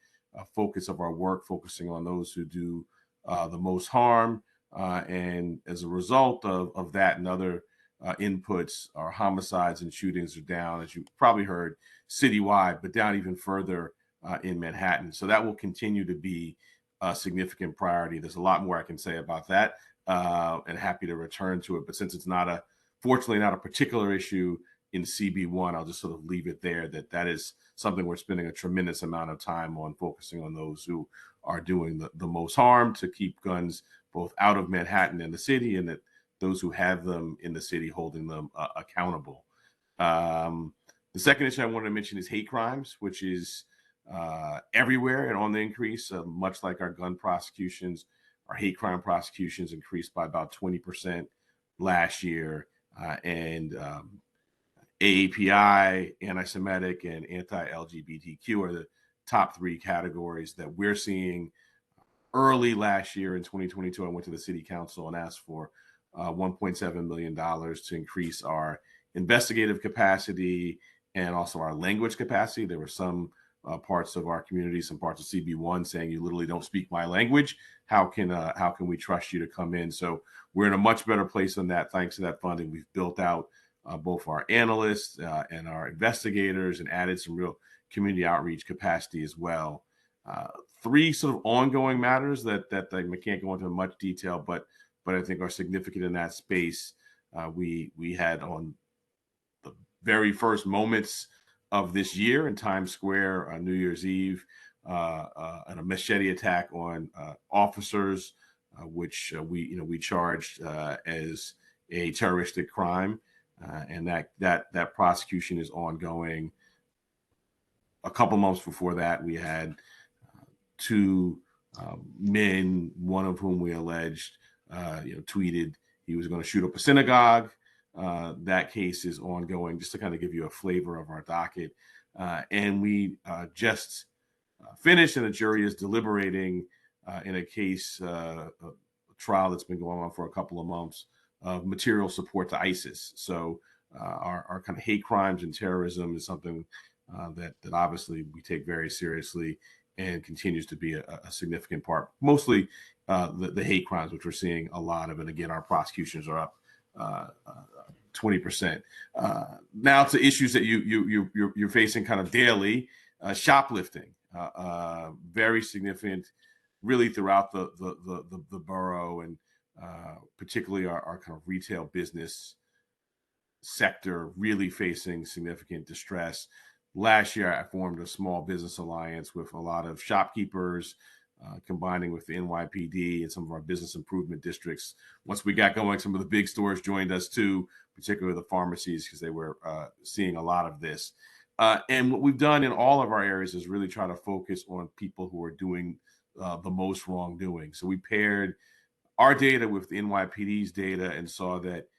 focus of our work, focusing on those who do the most harm. And as a result of that and other inputs, our homicides and shootings are down, as you probably heard, citywide, but down even further in Manhattan. So that will continue to be a significant priority. There's a lot more I can say about that, and happy to return to it. But since it's fortunately not a particular issue in CB1, I'll just sort of leave it there, that is something we're spending a tremendous amount of time on, focusing on those who are doing the most harm, to keep guns both out of Manhattan and the city, and that those who have them in the city, holding them accountable. The second issue I wanted to mention is hate crimes, which is everywhere and on the increase. Much like our gun prosecutions, our hate crime prosecutions increased by about 20% last year. And AAPI, anti-Semitic, and anti-LGBTQ are the top three categories that we're seeing. Early last year in 2022, I went to the city council and asked for $1.7 million to increase our investigative capacity and also our language capacity. There were some parts of our community, some parts of CB1 saying, you literally don't speak my language. How can we trust you to come in? So we're in a much better place on that. Thanks to that funding, we've built out both our analysts and our investigators, and added some real community outreach capacity as well. Three sort of ongoing matters that I can't go into much detail, but I think are significant in that space. We had, on the very first moments of this year in Times Square on New Year's Eve, a machete attack on officers, which we charged as a terroristic crime, and that prosecution is ongoing. A couple months before that, we had two men, one of whom we alleged tweeted he was going to shoot up a synagogue. That case is ongoing, just to kind of give you a flavor of our docket. And we just finished, and the jury is deliberating in a case, a trial that's been going on for a couple of months, of material support to ISIS. So our kind of hate crimes and terrorism is something that obviously we take very seriously, and continues to be a significant part. Mostly the hate crimes, which we're seeing a lot of, and again, our prosecutions are up 20%. Now to issues that you're facing kind of daily. Shoplifting, very significant, really throughout the borough, and particularly our kind of retail business sector really facing significant distress. Last year, I formed a small business alliance with a lot of shopkeepers, combining with the NYPD and some of our business improvement districts. Once we got going, some of the big stores joined us too, particularly the pharmacies, because they were seeing a lot of this. And what we've done in all of our areas is really try to focus on people who are doing the most wrongdoing. So we paired our data with the NYPD's data and saw that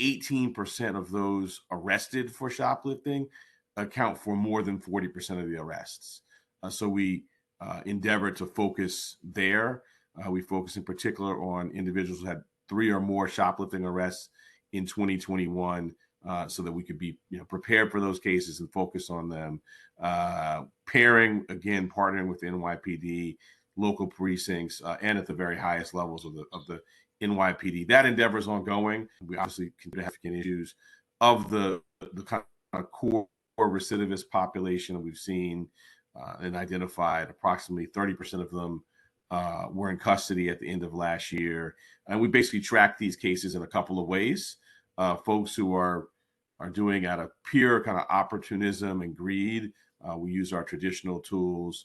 18% of those arrested for shoplifting account for more than 40% of the arrests. So we endeavor to focus there. We focus in particular on individuals who had 3 or more shoplifting arrests in 2021, so that we could be prepared for those cases and focus on them. Partnering with the NYPD, local precincts, and at the very highest levels of the NYPD. That endeavor is ongoing. We obviously continue to have significant issues of the kind of core recidivist population. We've seen and identified approximately 30% of them were in custody at the end of last year. And we basically track these cases in a couple of ways. Folks who are doing out of pure kind of opportunism and greed, we use our traditional tools.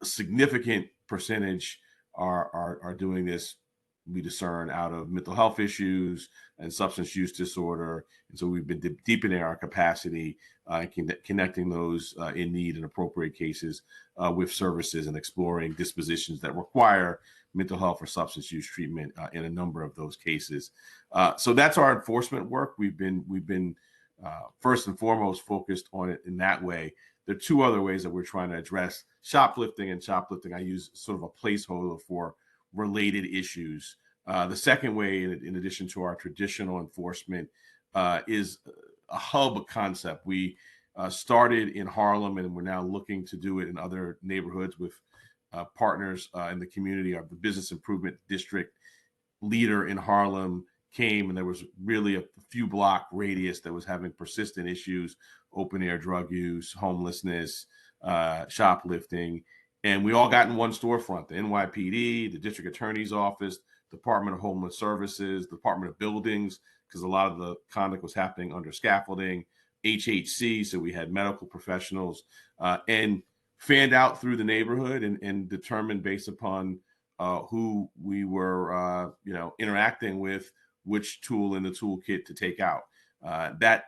A significant percentage are doing this, we discern, out of mental health issues and substance use disorder. And so we've been deepening our capacity, connecting those in need and appropriate cases with services, and exploring dispositions that require mental health or substance use treatment in a number of those cases. So that's our enforcement work. We've been first and foremost focused on it in that way. There are 2 other ways that we're trying to address shoplifting. And shoplifting, I use sort of a placeholder for related issues. The second way, in addition to our traditional enforcement, is a hub concept. We started in Harlem, and we're now looking to do it in other neighborhoods with partners in the community. The business improvement district leader in Harlem came, and there was really a few block radius that was having persistent issues: open air drug use, homelessness, shoplifting. And we all got in one storefront, the NYPD, the district attorney's office, Department of Homeless Services, Department of Buildings, because a lot of the conduct was happening under scaffolding, HHC, so we had medical professionals, and fanned out through the neighborhood and determined based upon who we were, interacting with, which tool in the toolkit to take out. That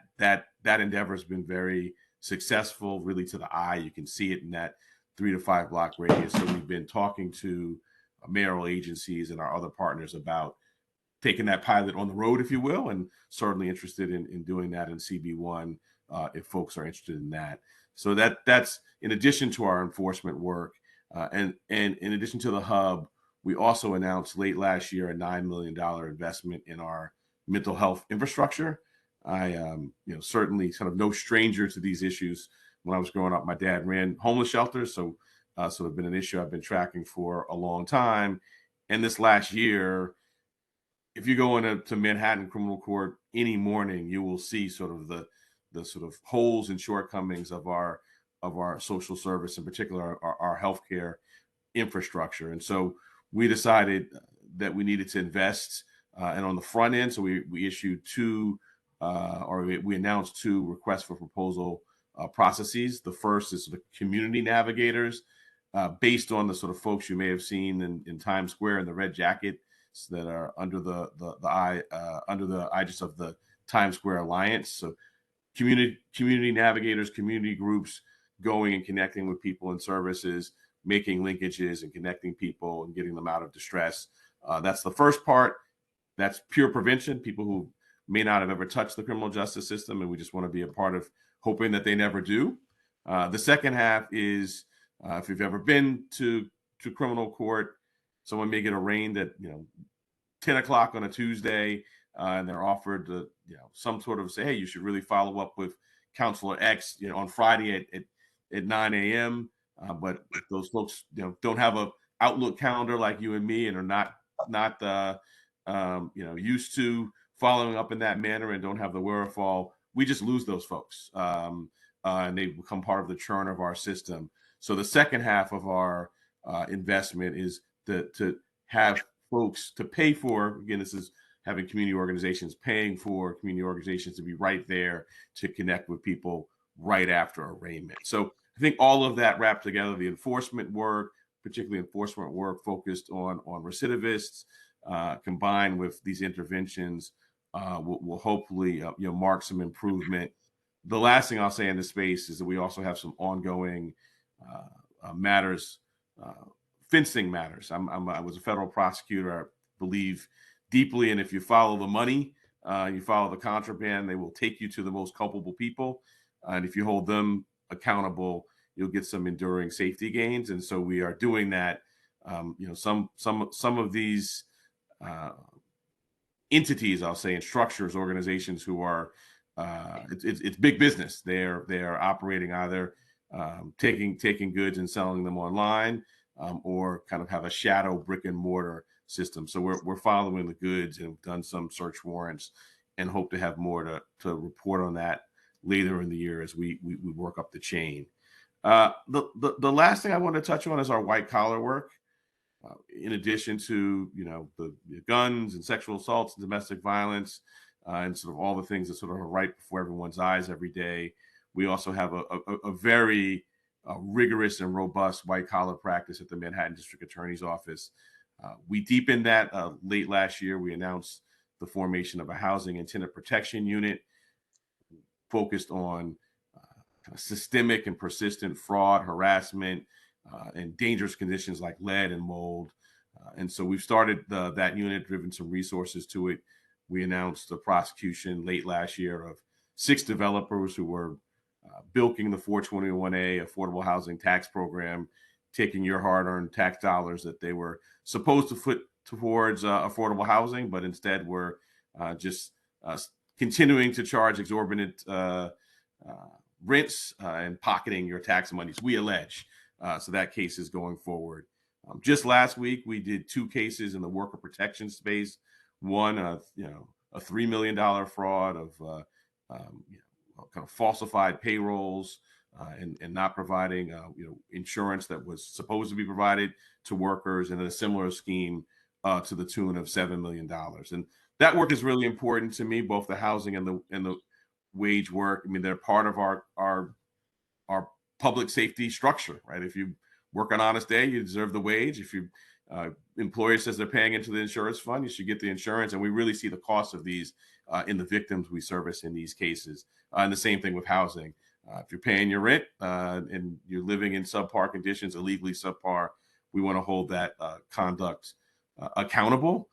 endeavor has been very successful, really to the eye. You can see it in that 3 to 5 block radius. So we've been talking to mayoral agencies and our other partners about taking that pilot on the road, if you will, and certainly interested in doing that in CB1 if folks are interested in that. So that's in addition to our enforcement work, and in addition to the hub, we also announced late last year a $9 million investment in our mental health infrastructure. I certainly kind of no stranger to these issues. When I was growing up, my dad ran homeless shelters, so it's been an issue I've been tracking for a long time. And this last year, if you go into Manhattan Criminal Court any morning, you will see sort of the sort of holes and shortcomings of our social service, in particular our healthcare infrastructure. And so we decided that we needed to invest, and on the front end, so we issued we announced 2 requests for proposal processes. The first is the community navigators, based on the sort of folks you may have seen in Times Square in the red jacket that are under the aegis of the Times Square Alliance. So community navigators, community groups going and connecting with people and services, making linkages and connecting people and getting them out of distress. That's the first part. That's pure prevention, people who may not have ever touched the criminal justice system, and we just want to be a part of hoping that they never do. The second half is, if you've ever been to criminal court, someone may get arraigned at 10 o'clock on a Tuesday, and they're offered some sort of say, hey, you should really follow up with Counselor X on Friday at 9 a.m. But if those folks don't have a Outlook calendar like you and me, and are not used to following up in that manner and don't have the wherewithal, we just lose those folks, and they become part of the churn of our system. So the second half of our investment is to have folks to pay for, again, this is having community organizations paying for community organizations to be right there to connect with people right after arraignment. So I think all of that wrapped together, the enforcement work, particularly enforcement work focused on recidivists, combined with these interventions, will hopefully mark some improvement. The last thing I'll say in this space is that we also have some ongoing matters, fencing matters. I was a federal prosecutor. I believe deeply, and if you follow the money, you follow the contraband, they will take you to the most culpable people, and if you hold them accountable, you'll get some enduring safety gains. And so we are doing that. Some of these entities, I'll say, and structures, organizations who are it's big business. They're operating either taking goods and selling them online, or kind of have a shadow brick and mortar system. So we're following the goods and have done some search warrants and hope to have more to report on that later in the year as we work up the chain. The last thing I want to touch on is our white collar work. In addition to the guns and sexual assaults and domestic violence, and sort of all the things that sort of are right before everyone's eyes every day, we also have a very rigorous and robust white collar practice at the Manhattan District Attorney's Office. We deepened that late last year. We announced the formation of a housing and tenant protection unit focused on systemic and persistent fraud, harassment, and dangerous conditions like lead and mold. And so we've started that unit, driven some resources to it. We announced the prosecution late last year of 6 developers who were bilking the 421A affordable housing tax program, taking your hard-earned tax dollars that they were supposed to put towards affordable housing, but instead were just continuing to charge exorbitant rents and pocketing your tax monies, we allege. So that case is going forward. Just last week, we did 2 cases in the worker protection space. One, a $3 million fraud of kind of falsified payrolls and not providing insurance that was supposed to be provided to workers, and a similar scheme to the tune of $7 million. And that work is really important to me, both the housing and the wage work. I mean, they're part of our public safety structure, right? If you work an honest day, you deserve the wage. If your employer says they're paying into the insurance fund, you should get the insurance. And we really see the cost of these in the victims we service in these cases. And the same thing with housing. If you're paying your rent and you're living in subpar conditions, illegally subpar, we want to hold that conduct accountable.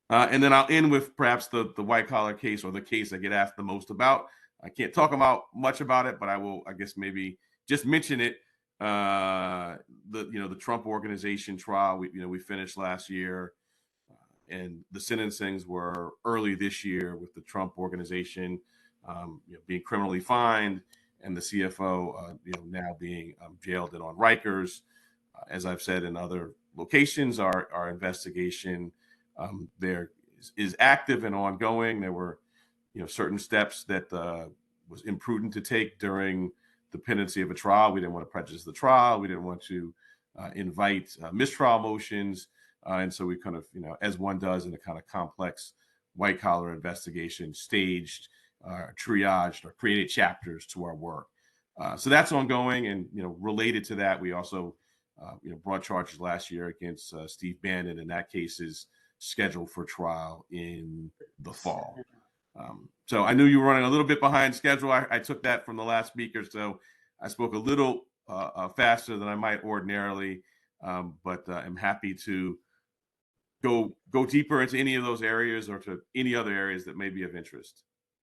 And then I'll end with perhaps the white collar case, or the case I get asked the most about. I can't talk about much about it, but I will, I guess, maybe just mention it. The Trump Organization trial, we finished last year, and the sentencings were early this year, with the Trump Organization being criminally fined, and the CFO now being jailed and on Rikers. As I've said in other locations, our investigation there is active and ongoing. There were certain steps that was imprudent to take during the pendency of a trial. We didn't want to prejudice the trial. We didn't want to invite mistrial motions. And so we kind of, as one does in a kind of complex white collar investigation, staged, triaged, or created chapters to our work. So that's ongoing. And, related to that, we also, brought charges last year against Steve Bannon, and that case is scheduled for trial in the fall. So I knew you were running a little bit behind schedule. I took that from the last speaker, so I spoke a little faster than I might ordinarily, but I'm happy to go deeper into any of those areas, or to any other areas that may be of interest.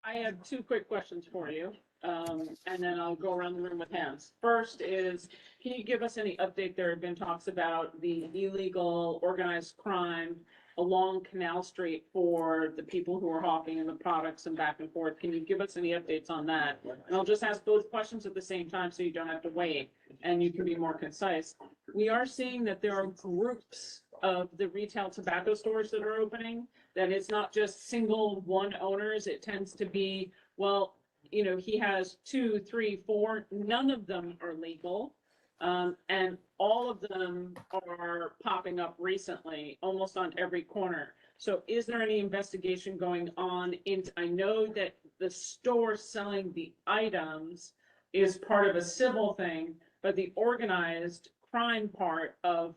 I have two quick questions for you, and then I'll go around the room with hands. First is, can you give us any update? There have been talks about the illegal organized crime along Canal Street for the people who are hawking in the products and back and forth. Can you give us any updates on that? And I'll just ask both questions at the same time so you don't have to wait and you can be more concise. We are seeing that there are groups of the retail tobacco stores that are opening, that it's not just single one owners. It tends to be, well, he has 2, 3, 4, none of them are legal. And all of them are popping up recently, almost on every corner. So is there any investigation going on I know that the store selling the items is part of a civil thing, but the organized crime part of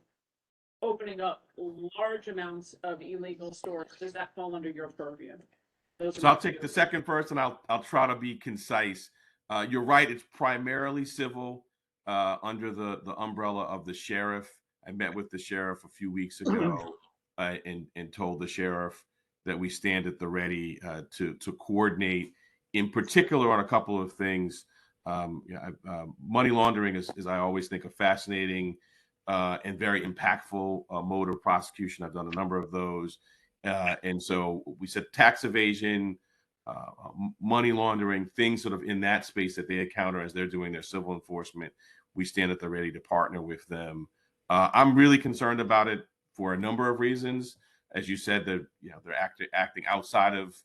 opening up large amounts of illegal stores, does that fall under your purview? So I'll take the second first, and I'll try to be concise. You're right, it's primarily civil. Under the umbrella of the sheriff. I met with the sheriff a few weeks ago and told the sheriff that we stand at the ready to coordinate, in particular on a couple of things. Money laundering is, I always think, a fascinating and very impactful mode of prosecution. I've done a number of those. And so we said tax evasion, money laundering, things sort of in that space that they encounter as they're doing their civil enforcement. We stand at the ready to partner with them. I'm really concerned about it for a number of reasons. As you said, they're acting outside of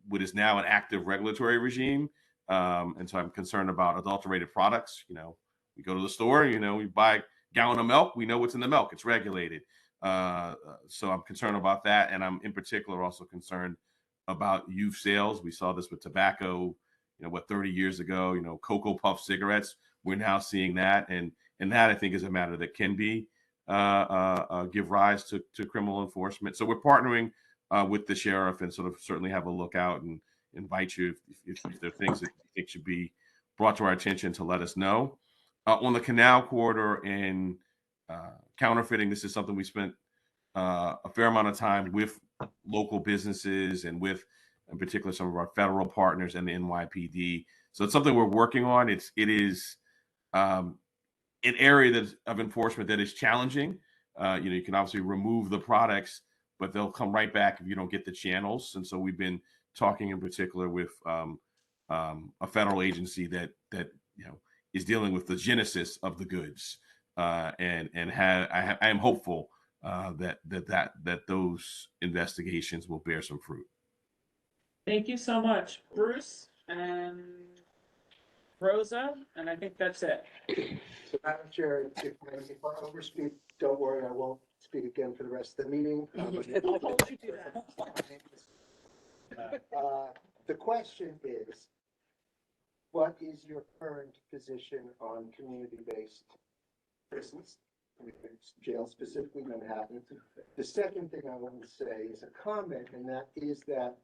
what is now an active regulatory regime. And so I'm concerned about adulterated products. We go to the store, we buy a gallon of milk, we know what's in the milk, it's regulated. So I'm concerned about that. And I'm in particular also concerned about youth sales. We saw this with tobacco, 30 years ago, Cocoa Puff cigarettes. We're now seeing that. And that, I think, is a matter that can be give rise to criminal enforcement. So we're partnering with the sheriff, and sort of certainly have a look out, and invite you if there are things that you think should be brought to our attention to let us know. On the Canal Corridor and counterfeiting, this is something we spent a fair amount of time with local businesses and with, in particular, some of our federal partners and the NYPD. So it's something we're working on. It is an area of enforcement that is challenging. You can obviously remove the products, but they'll come right back if you don't get the channels. And so we've been talking in particular with a federal agency that is dealing with the genesis of the goods, and I am hopeful that those investigations will bear some fruit. Thank you so much, Bruce. And Rosa, and I think that's it. So Madam Chair, if I overspeak, don't worry, I won't speak again for the rest of the meeting. I told you to do that. The question is, what is your current position on community-based prisons? Jail, specifically Manhattan. The second thing I want to say is a comment, and that is that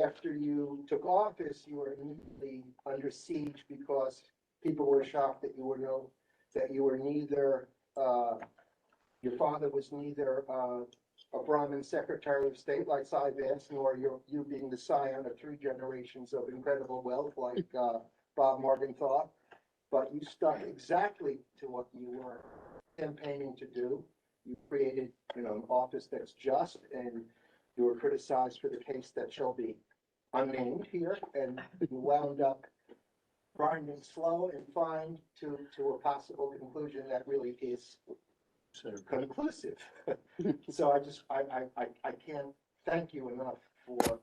after you took office, you were immediately under siege because people were shocked that you were neither, your father was neither a Brahmin Secretary of State like Cy Vance, nor you being the scion of 3 generations of incredible wealth like Bob Morgenthau. But you stuck exactly to what you were campaigning to do. You created, an office that's just, and you were criticized for the case that shall be unnamed here, and you wound up grinding slow and fine to a possible conclusion that really is conclusive. So I can't thank you enough for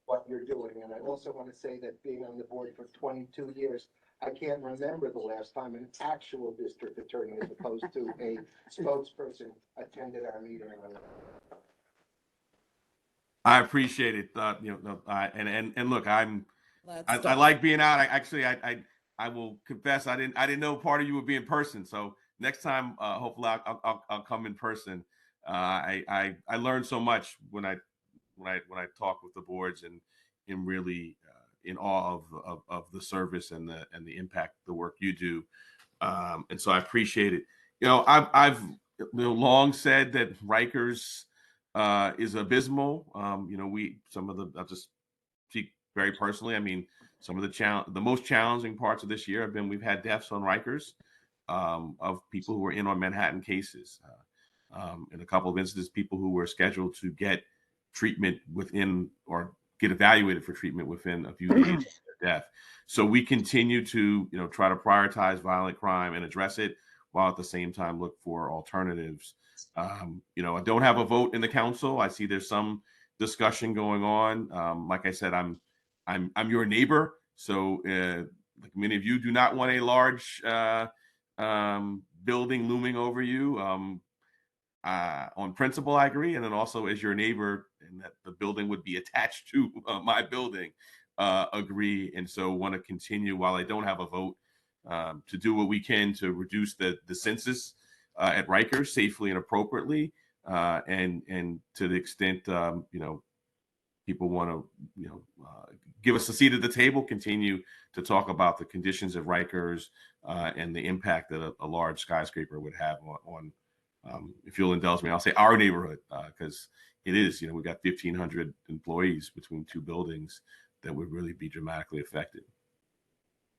what you're doing. And I also want to say that being on the board for 22 years, I can't remember the last time an actual district attorney, as opposed to a spokesperson, attended our meeting. I appreciate it. And look, I like being out. I will confess, I didn't know part of you would be in person. So next time, hopefully I'll come in person. I learned so much when I talk with the boards, and really in awe of the service and the impact the work you do. And so I appreciate it. I've long said that Rikers is abysmal. I'll just speak very personally. I mean, some of the most challenging parts of this year have been we've had deaths on Rikers of people who were in on Manhattan cases. In a couple of instances, people who were scheduled to get treatment within, or get evaluated for treatment within a few days of their death. So we continue to, try to prioritize violent crime and address it, while at the same time look for alternatives. I don't have a vote in the council. I see there's some discussion going on. Like I said, I'm your neighbor, so like many of you do not want a large building looming over you. On principle, I agree, and then also as your neighbor, and that the building would be attached to my building, agree. And so want to continue, while I don't have a vote, to do what we can to reduce the census at Rikers safely and appropriately, and to the extent people want to give us a seat at the table, continue to talk about the conditions at Rikers and the impact that a large skyscraper would have on if you'll indulge me, I'll say our neighborhood, because it is, we've got 1,500 employees between 2 buildings that would really be dramatically affected.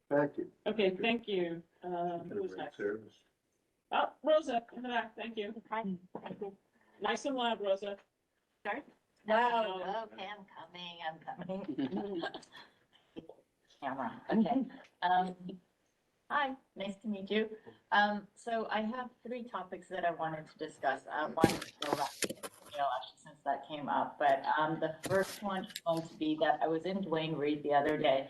Thank you. Okay, thank you. Who's next? Oh, Rosa, in the back, thank you. Nice and loud, Rosa. Sorry? No, okay, I'm coming. Camera, okay. Hi, nice to meet you. So I have 3 topics that I wanted to discuss. One is go back to actually, since that came up, but the first one is going to be that I was in Dwayne Reed the other day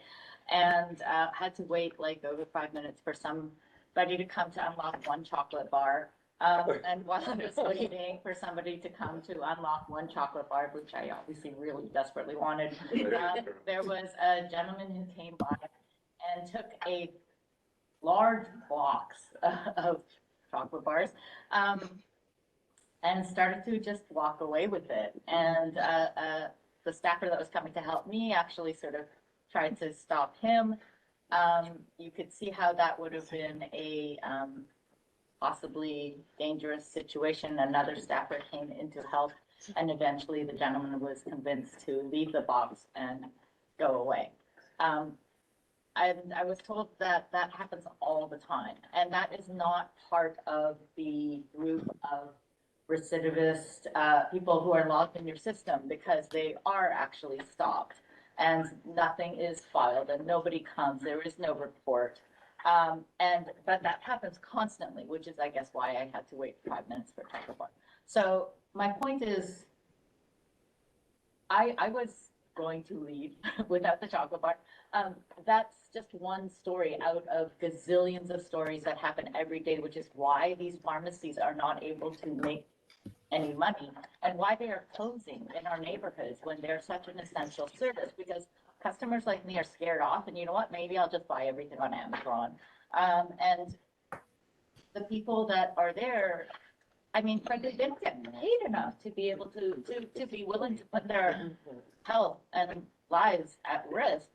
and had to wait like over 5 minutes for somebody to come to unlock one chocolate bar. And while I was waiting for somebody to come to unlock one chocolate bar, which I obviously really desperately wanted, there was a gentleman who came by and took a large box of chocolate bars and started to just walk away with it. And the staffer that was coming to help me actually sort of tried to stop him. You could see how that would have been a possibly dangerous situation. Another staffer came in to help, and eventually the gentleman was convinced to leave the box and go away. I was told that that happens all the time, and that is not part of the group of recidivist people who are logged in your system, because they are actually stopped and nothing is filed and nobody comes. There is no report. But that happens constantly, which is, I guess, why I had to wait 5 minutes for chocolate bar. So my point is, I was going to leave without the chocolate bar. That just one story out of gazillions of stories that happen every day, which is why these pharmacies are not able to make any money and why they are closing in our neighborhoods when they're such an essential service, because customers like me are scared off, and you know what, maybe I'll just buy everything on Amazon. And the people that are there, I mean, frankly, they don't get paid enough to be able to be willing to put their health and lives at risk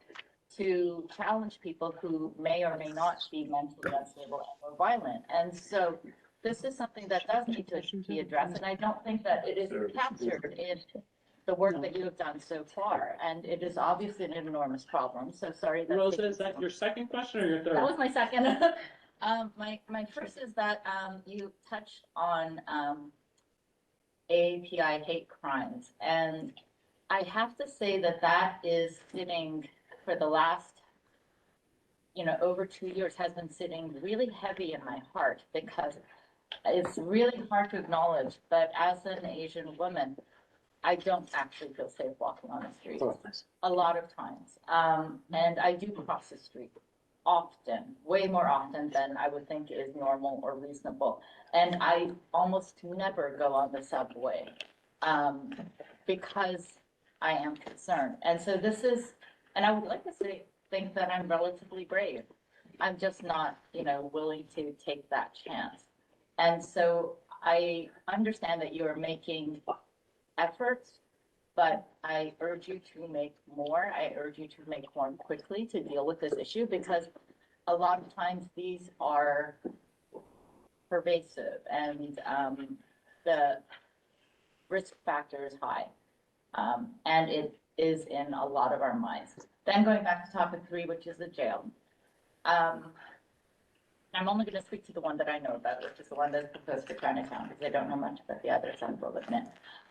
to challenge people who may or may not be mentally unstable or violent. And so this is something that does need to be addressed, and I don't think that it is captured in the work that you have done so far, and it is obviously an enormous problem, so sorry. Rosa, is that your second question or your third? That was my second. My first is that you touched on AAPI hate crimes, and I have to say that that is sitting for the last, over 2 years, has been sitting really heavy in my heart, because it's really hard to acknowledge, but as an Asian woman, I don't actually feel safe walking on the street a lot of times. And I do cross the street often, way more often than I would think is normal or reasonable. And I almost never go on the subway because I am concerned. And so this is, and I would like to think that I'm relatively brave. I'm just not, willing to take that chance. And so I understand that you are making efforts, but I urge you to make more. I urge you to make more quickly to deal with this issue, because a lot of times these are pervasive and the risk factor is high. And it is in a lot of our minds. Then going back to topic 3, which is the jail. I'm only going to speak to the one that I know about, which is the one that's proposed for Chinatown, because I don't know much about the others, I will admit.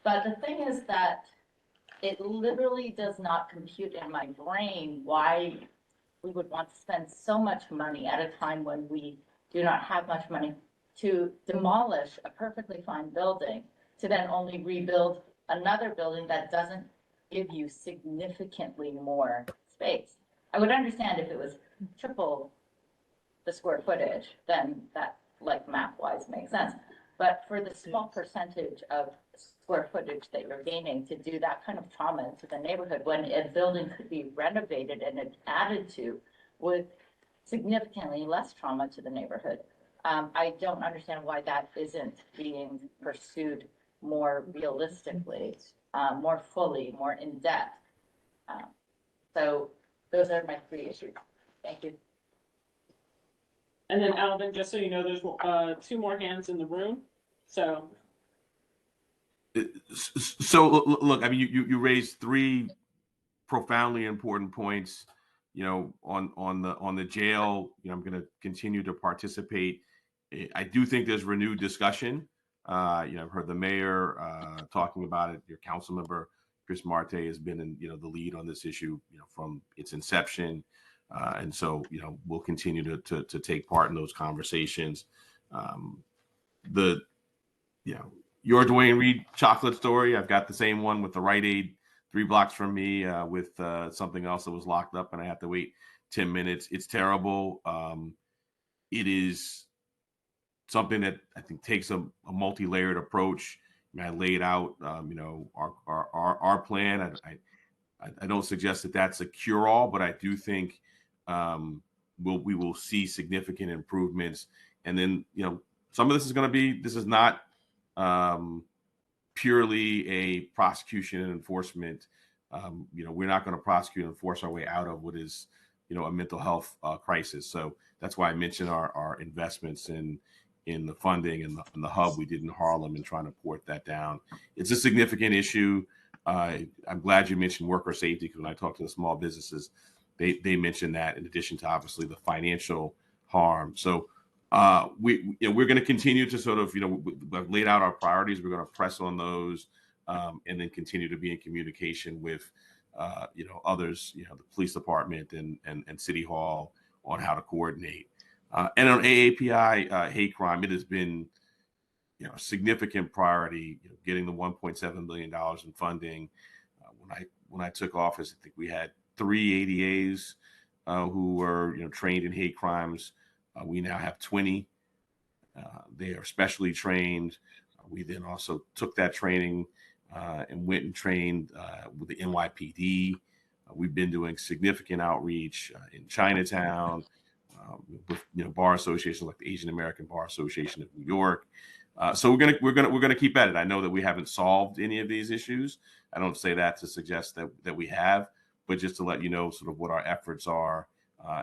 But the thing is that it literally does not compute in my brain why we would want to spend so much money at a time when we do not have much money to demolish a perfectly fine building, to then only rebuild another building that doesn't give you significantly more space. I would understand if it was triple the square footage, then that, like, map-wise makes sense. But for the small percentage of square footage that you're gaining to do that kind of trauma into the neighborhood, when a building could be renovated and added to with significantly less trauma to the neighborhood, I don't understand why that isn't being pursued more realistically, more fully, more in depth. So those are my 3 issues. Thank you. And then Alvin, just so you know, there's 2 more hands in the room. So look, I mean, you raised 3 profoundly important points. On the jail, I'm going to continue to participate. I do think there's renewed discussion. I've heard the mayor talking about it. Your council member Chris Marte has been in the lead on this issue from its inception. And so, we'll continue to take part in those conversations. Your Duane Reade chocolate story, I've got the same one with the Rite Aid 3 blocks from me with something else that was locked up and I had to wait 10 minutes. It's terrible. It is something that I think takes a multi-layered approach. I laid out, our plan. I don't suggest that that's a cure-all, but I do think we will see significant improvements. And then, some of this is going to be, this is not purely a prosecution and enforcement. We're not going to prosecute and enforce our way out of what is, a mental health crisis. So that's why I mentioned our investments in the funding and the hub we did in Harlem and trying to port that down. It's a significant issue. I'm glad you mentioned worker safety, because when I talk to the small businesses, they mention that in addition to obviously the financial harm. So we're going to continue to sort of, we've laid out our priorities. We're going to press on those and then continue to be in communication with, others, the police department and City Hall on how to coordinate. And on AAPI hate crime, it has been, a significant priority, getting the $1.7 billion in funding. When I took office, I think we had 3 ADAs who were, trained in hate crimes. We now have 20. They are specially trained. We then also took that training and went and trained with the NYPD. We've been doing significant outreach in Chinatown, with bar associations like the Asian American Bar Association of New York. So we're gonna keep at it. I know that we haven't solved any of these issues. I don't say that to suggest that we have, but just to let you know sort of what our efforts are.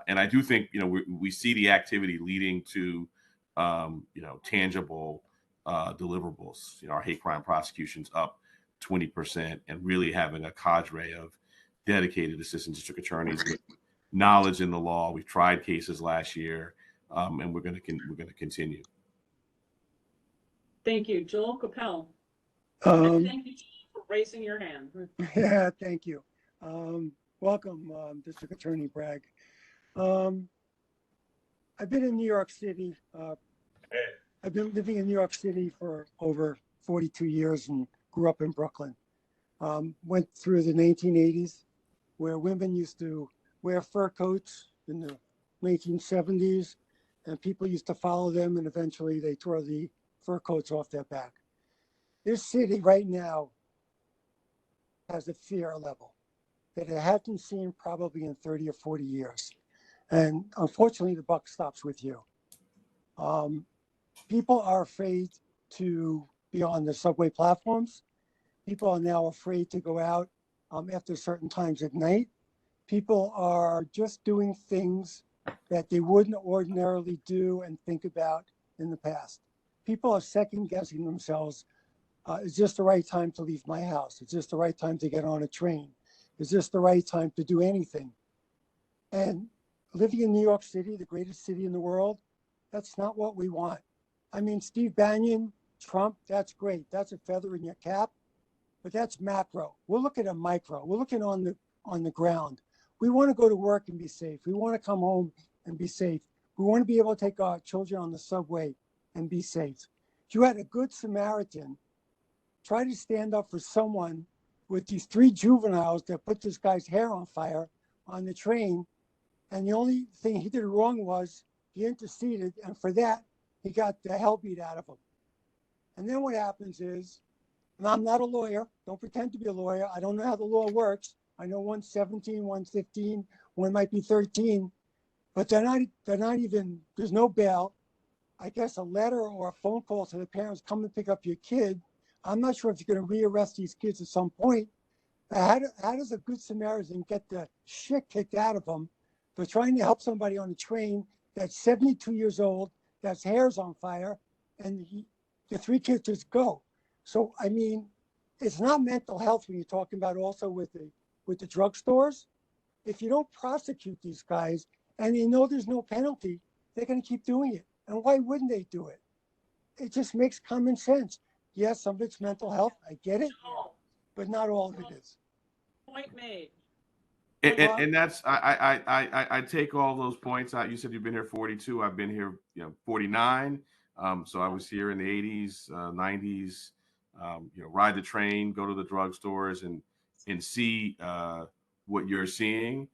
And I do think we see the activity leading to tangible deliverables. Our hate crime prosecutions up 20%, and really having a cadre of dedicated assistant district attorneys with knowledge in the law. We've tried cases last year, and we're going to continue. Thank you. Joel Capel. Thank you for raising your hand. Yeah, thank you. Welcome, District Attorney Bragg. I've been in New York City. I've been living in New York City for over 42 years and grew up in Brooklyn. Went through the 1980s, where women used to wear fur coats in the 1970s, and people used to follow them, and eventually they tore the fur coats off their back. This city right now has a fear level that it hasn't seen probably in 30 or 40 years. And unfortunately, the buck stops with you. People are afraid to be on the subway platforms. People are now afraid to go out after certain times at night. People are just doing things that they wouldn't ordinarily do and think about in the past. People are second guessing themselves. Is this the right time to leave my house? Is this the right time to get on a train? Is this the right time to do anything? And living in New York City, the greatest city in the world, that's not what we want. I mean, Steve Bannon, Trump, that's great. That's a feather in your cap, but that's macro. We're looking at micro. We're looking on the ground. We want to go to work and be safe. We want to come home and be safe. We want to be able to take our children on the subway and be safe. If you had a good Samaritan, try to stand up for someone with these 3 juveniles that put this guy's hair on fire on the train, and the only thing he did wrong was he interceded, and for that, he got the hell beat out of him. And then what happens is, and I'm not a lawyer, don't pretend to be a lawyer, I don't know how the law works. I know one's 17, one's 15, one might be 13, but they're not even, there's no bail. I guess a letter or a phone call to the parents, come and pick up your kid. I'm not sure if you're going to rearrest these kids at some point. How does a good Samaritan get the shit kicked out of them for trying to help somebody on a train that's 72 years old, that's hair's on fire, and the 3 kids just go? So, I mean, it's not mental health when you're talking about also with the drugstores. If you don't prosecute these guys and you know there's no penalty, they're going to keep doing it. And why wouldn't they do it? It just makes common sense. Yes, some of it's mental health. I get it, but not all of it is. Point made. And that's I take all those points out. You said you've been here 42. I've been here 49. So I was here in the 80s, 90s. Ride the train, go to the drugstores, and see what you're seeing.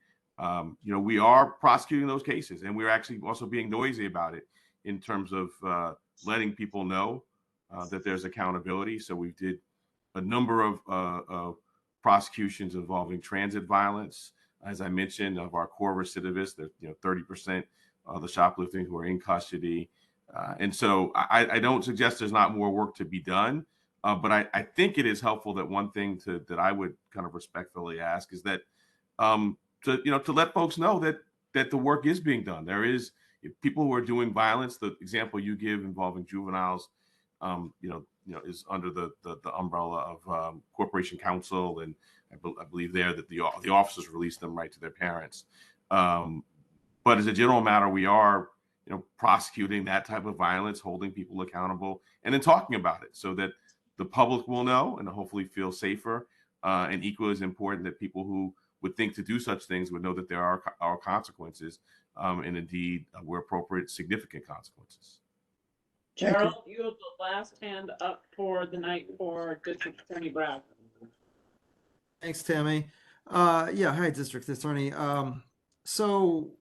We are prosecuting those cases, and we're actually also being noisy about it in terms of letting people know that there's accountability. So we did a number of prosecutions involving transit violence. As I mentioned, of our core recidivists, 30% of the shoplifting who are in custody. And so I don't suggest there's not more work to be done, but I think it is helpful that one thing that I would kind of respectfully ask is that to let folks know that the work is being done. There is people who are doing violence. The example you give involving juveniles, is under the umbrella of Corporation Counsel, and I believe there that the officers release them right to their parents. But as a general matter, we are prosecuting that type of violence, holding people accountable, and then talking about it so that the public will know and hopefully feel safer. And equally as important, that people who would think to do such things would know that there are consequences, and indeed, where appropriate, significant consequences. Gerald, you have the last hand up for the night for District Attorney Bragg. Thanks, Tammy. Hi, District Attorney. So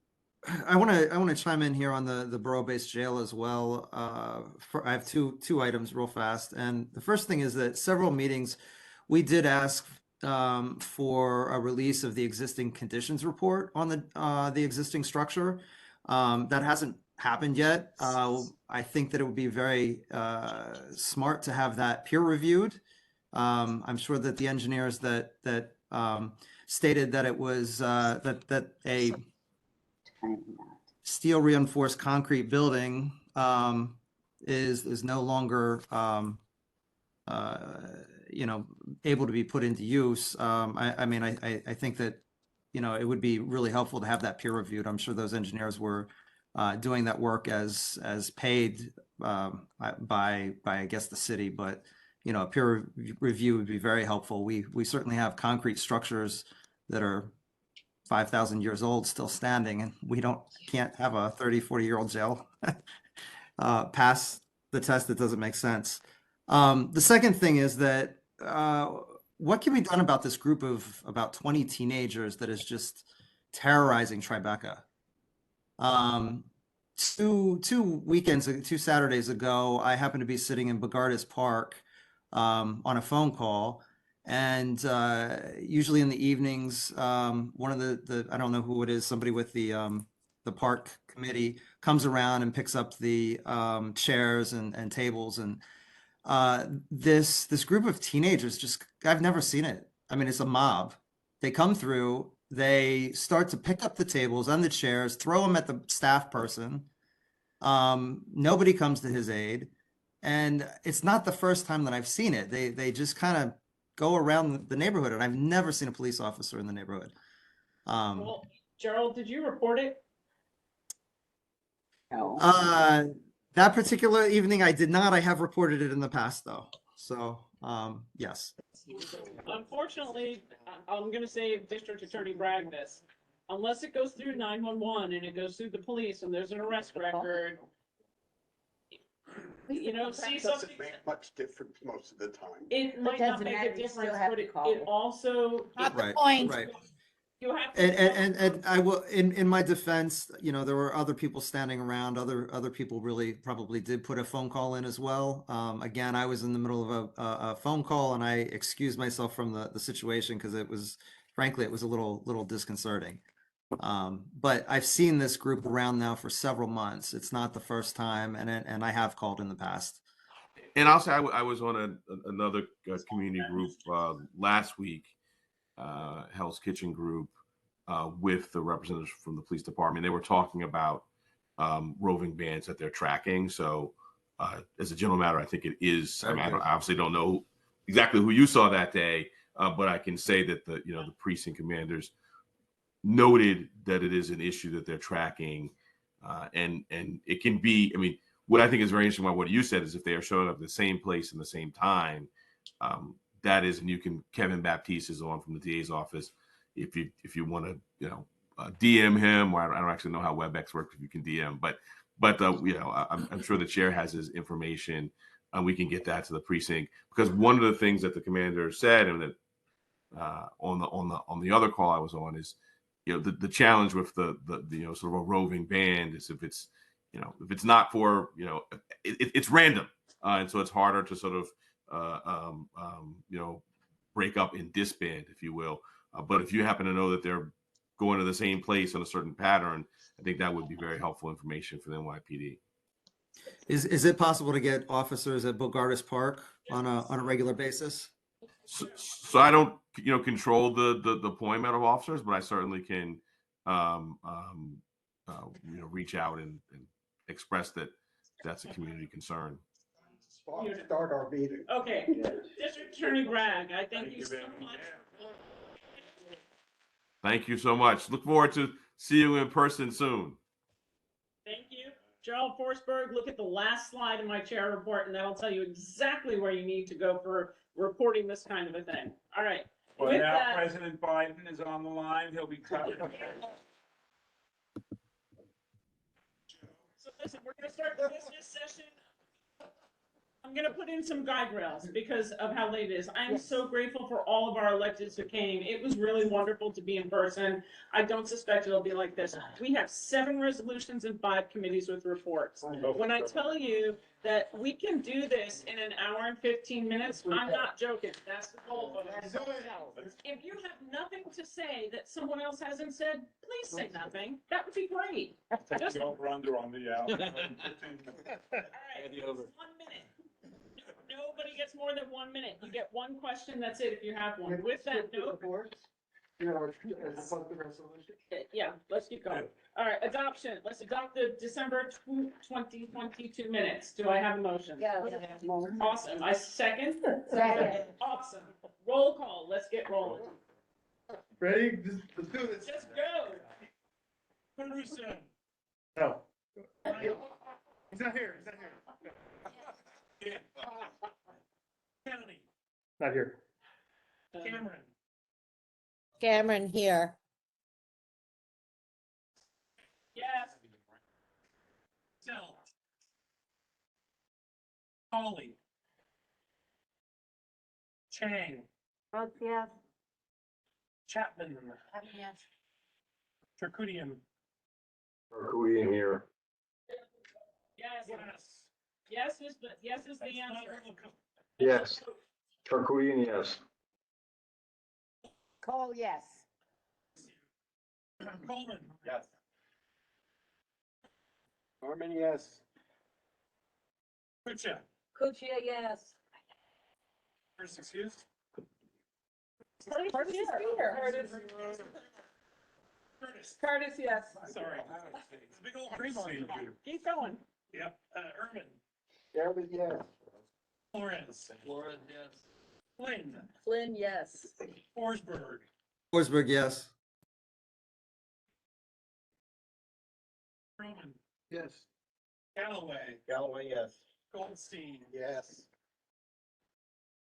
I want to chime in here on the borough-based jail as well. I have two items real fast, and the first thing is that several meetings we did ask for a release of the existing conditions report on the existing structure. That hasn't happened yet. I think that it would be very smart to have that peer reviewed. I'm sure that the engineers that stated that it was that a steel reinforced concrete building is no longer able to be put into use. I mean, I think that it would be really helpful to have that peer reviewed. I'm sure those engineers were doing that work as paid by I guess the city, but a peer review would be very helpful. We certainly have concrete structures that are 5,000 years old still standing, and we can't have a 30-40-year-old jail pass the test. That doesn't make sense. The second thing is that what can be done about this group of about 20 teenagers that is just terrorizing Tribeca? Two Saturdays ago, I happened to be sitting in Bogardus Park on a phone call. And usually in the evenings, one of the I don't know who it is, somebody with the park committee comes around and picks up the chairs and tables. And this group of teenagers, I've never seen it. I mean, it's a mob. They come through, they start to pick up the tables and the chairs, throw them at the staff person. Nobody comes to his aid. And it's not the first time that I've seen it. They just kind of go around the neighborhood, and I've never seen a police officer in the neighborhood. Well, Gerald, did you report it? No. That particular evening, I did not. I have reported it in the past, though. So, yes. Unfortunately, I'm going to say District Attorney Bragg this. Unless it goes through 911 and it goes through the police and there's an arrest record, see something. Doesn't make much difference most of the time. It might not make a difference, but it also. Not the point. Right. You have to. And I will, in my defense, there were other people standing around. Other people really probably did put a phone call in as well. Again, I was in the middle of a phone call, and I excused myself from the situation because it was, frankly, it was a little disconcerting. But I've seen this group around now for several months. It's not the first time, and I have called in the past. And I'll say I was on another community group last week, Hell's Kitchen group, with the representatives from the police department. They were talking about roving bands that they're tracking. So as a general matter, I think it is. I mean, I obviously don't know exactly who you saw that day, but I can say that the precinct commanders noted that it is an issue that they're tracking, and it can be. I mean, what I think is very interesting about what you said is if they are showing up at the same place in the same time, that is, and you can. Kevin Baptiste is on from the DA's office. If you want to DM him, or I don't actually know how WebEx works if you can DM, but I'm sure the chair has his information, and we can get that to the precinct, because one of the things that the commander said, and that on the other call I was on, is the challenge with the sort of a roving band is if it's not for it's random, and so it's harder to sort of break up and disband, if you will. But if you happen to know that they're going to the same place on a certain pattern, I think that would be very helpful information for the NYPD. Is it possible to get officers at Bogardus Park on a regular basis? So I don't control the deployment of officers, but I certainly can reach out and express that that's a community concern. Start our meeting. Okay, District Attorney Bragg, I thank you so much. Thank you so much. Look forward to see you in person soon. Thank you. Gerald Forsberg, look at the last slide in my chair report, and that'll tell you exactly where you need to go for reporting this kind of a thing. All right. Well, With now that, President Biden is on the line. He'll be covering. So listen, we're going to start the business session. I'm gonna put in some guide rails because of how late it is. I am so grateful for all of our electeds who came. It was really wonderful to be in person. I don't suspect it'll be like this. We have 7 resolutions and 5 committees with reports. When I tell you that we can do this in an hour and 15 minutes, I'm not joking. That's the goal of it. If you have nothing to say that someone else hasn't said, please say nothing. That would be great. Just, all Over under on the, right, 15 it's 1 minute. Nobody gets more than 1 minute. You get one question, that's it, if you have one. With that note. Yeah, let's keep going. All right, adoption. Let's adopt the December 2022 minutes. Do I have a motion? Yeah. Awesome. I second. Second. Awesome. Roll call. Let's get rolling. Ready? Let's do this. Just go. Caruso, No. He's not here. He's not here. Kennedy, Not here. Cameron, Cameron here. Yes. Tell, Polly, Chang, Yes. Chapman, Yes. Charcudian, Charcudian here. Yes. Yes. Yes is the answer. Yes. Charcudian, yes. Cole, yes. Coleman, Yes. Norman, yes. Kucha, Kuchia, yes. first excused. Curtis is here. Curtis, yes. Sorry. It's a big old cream on you. Keep going. Yep, Urban, Garrett, yes. Flores. Flores, yes. Flynn, Flynn, yes. Forsberg, Forsberg, yes. Truman, Yes. Galloway, Galloway, yes. Goldstein, Yes.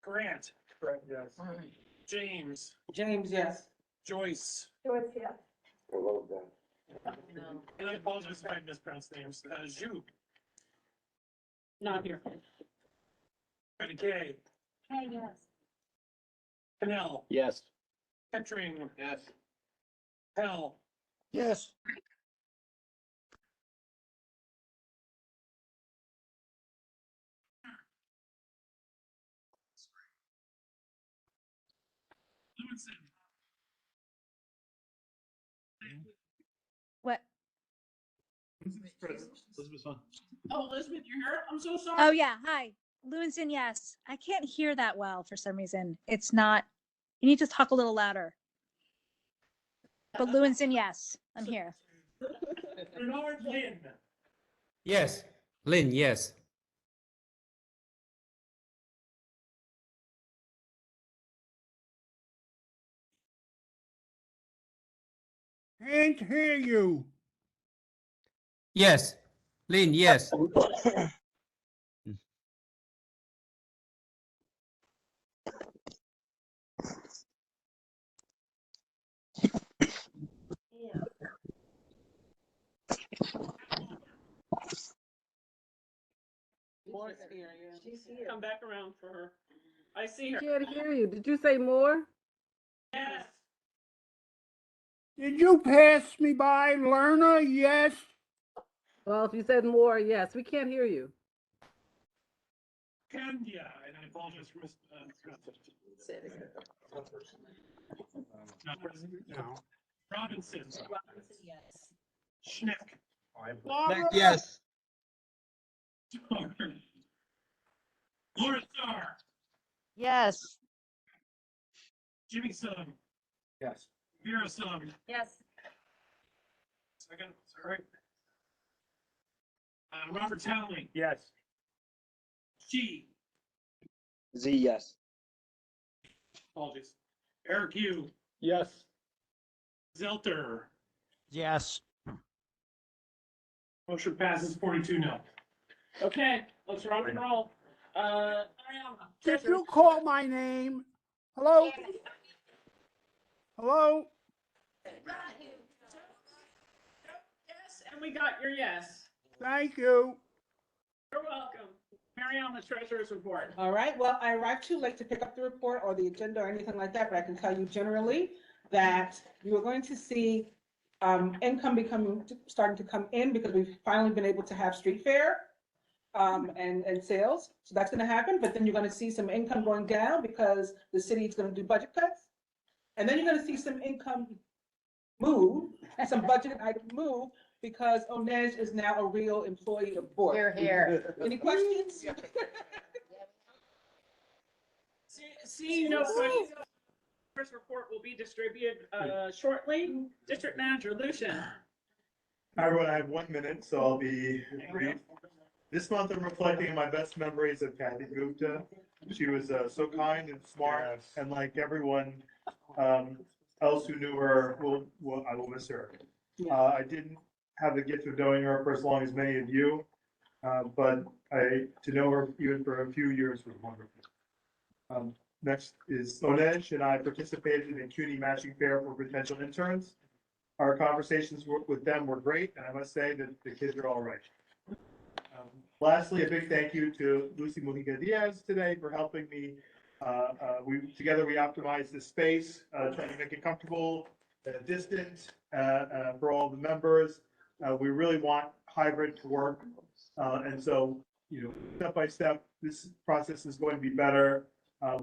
Grant, Grant, yes. James, James, yes. Joyce, George, yes. I love that. and I apologize if I mispronounced names, Zhu, Not here. Betty Kay, Hey, yes. Canal, Yes. Kettering, Yes. Pell, Yes. Lewinson, What? Elizabeth's on. Oh, Elizabeth, you're here? I'm so sorry. Oh, yeah. Hi. Lewinson, yes. I can't hear that well for some reason. It's not, you need to talk a little louder. But Lewinson, yes, I'm here. Bernard Lynn, Yes. Lynn, yes. Can't hear you. Yes. Lynn, yes. Moore's here, yeah. She's here. Come back around for her. I see her. Can't hear you. Did you say more? Yes. Did you pass me by, Lerna? Yes. Well, if you said more, yes. We can't hear you. Candia, and I apologize for Not present? No. Robinson, Robinson, yes. Schnick, Nick, yes. Laura Starr, Yes. Jimmy Sung, Yes. Vera Sung, Yes. second, sorry. Robert Townley, Yes. G, Z, yes. apologies. Eric Yu, Yes. Zelter, Yes. motion passes 42-0. Okay, let's rock and roll. Ariana. Did you call my name? Hello? Hello? Yes, and we got your yes. Thank you. You're welcome. Mary on the treasurer's report. All right, well, I arrived too late to pick up the report or the agenda or anything like that, but I can tell you generally that you are going to see income starting to come in because we've finally been able to have street fair and sales. So that's gonna happen, but then you're gonna see some income going down because the city is gonna do budget cuts. And then you're gonna see some income move, some budgeted item move, because Onej is now a real employee of board. Here, here. Any questions? See, no questions. First report will be distributed shortly. District Manager Lucian. Hi, everyone, I have 1 minute, so I'll be brief. This month, I'm reflecting on my best memories of Kathy Gupta. She was so kind and smart, and like everyone else who knew her, I will miss her. I didn't have the gift of knowing her for as long as many of you, but to know her even for a few years was wonderful. Next is Onej and I participated in the CUNY matching fair for potential interns. Our conversations with them were great, and I must say that the kids are all right. Lastly, a big thank you to Lucy Mujica Diaz today for helping me. Together we optimized the space, trying to make it comfortable, distant for all the members. We really want hybrid to work, and so step by step, this process is going to be better.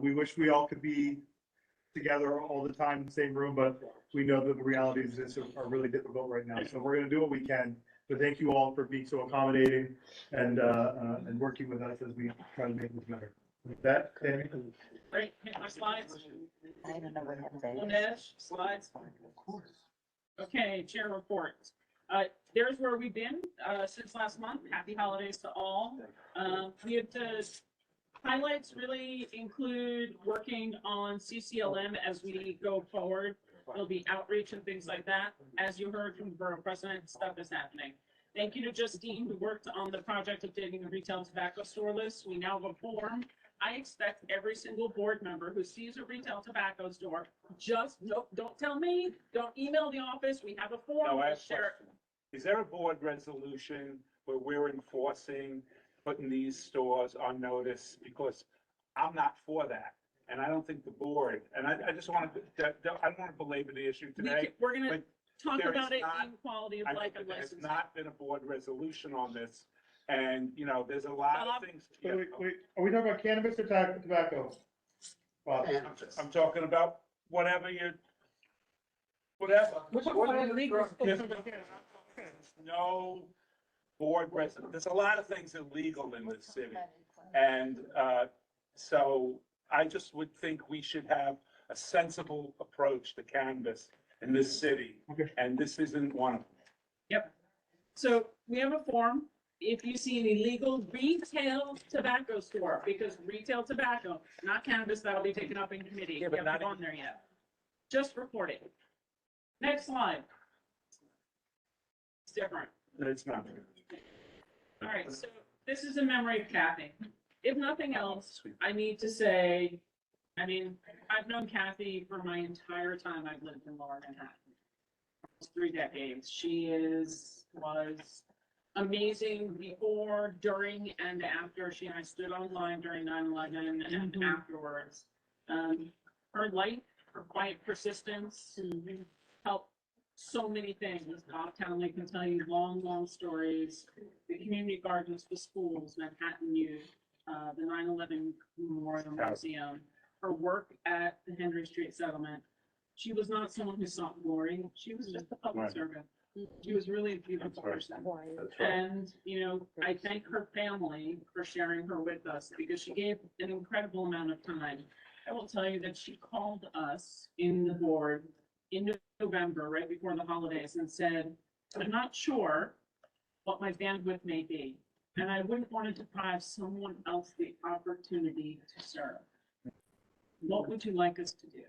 We wish we all could be together all the time in the same room, but we know that the realities of this are really difficult right now. So we're going to do what we can. But thank you all for being so accommodating and working with us as we try to make this better. With that, Tammy. Great, hit my slides. I don't know what happened. Onej, slides. Okay, chair reports. There's where we've been since last month. Happy holidays to all. We have to highlights really include working on CCLM as we go forward. There'll be outreach and things like that. As you heard from the borough president, stuff is happening. Thank you to Justine who worked on the project of updating the retail tobacco store list. We now have a form. I expect every single board member who sees a retail tobacco store, don't tell me, don't email the office. We have a form. No, I We'll have a share it. question. Is there a board resolution where we're enforcing putting these stores on notice? Because I'm not for that. And I don't think the board, and I just want to, I don't want to belabor the issue today. We're going to but talk there is about it not- in quality of I life know and that there's license. not been a board resolution on this. And, there's a lot of things. Wait, are we talking about cannabis or tobacco? Bob? I'm talking about whatever. Which one is legal? There's no board resident. There's a lot of things illegal in this city. And so I just would think we should have a sensible approach to cannabis in this city. And this isn't one of them. Yep. So we have a form. If you see an illegal retail tobacco store, because retail tobacco, not cannabis, that'll be taken up in committee. Yeah, but You haven't not- gone there yet. Just report it. Next slide. It's different. It's not. All right, so this is in memory of Kathy. If nothing else, I need to say, I've known Kathy for my entire time I've lived in Lower Manhattan. Almost 3 decades. She was amazing before, during, and after. She and I stood on line during 9/11 and afterwards. Her light, her quiet persistence helped so many things. Bob Townley can tell you long stories. The community gardens for schools, Manhattan Youth, the 9/11 Memorial Museum, her work at the Henry Street Settlement. She was not someone who sought glory. She was just a public servant. She was really a beautiful person. And, I thank her family for sharing her with us because she gave an incredible amount of time. I will tell you that she called us in the board in November, right before the holidays, and said, I'm not sure what my bandwidth may be, and I wouldn't want to deprive someone else the opportunity to serve. What would you like us to do?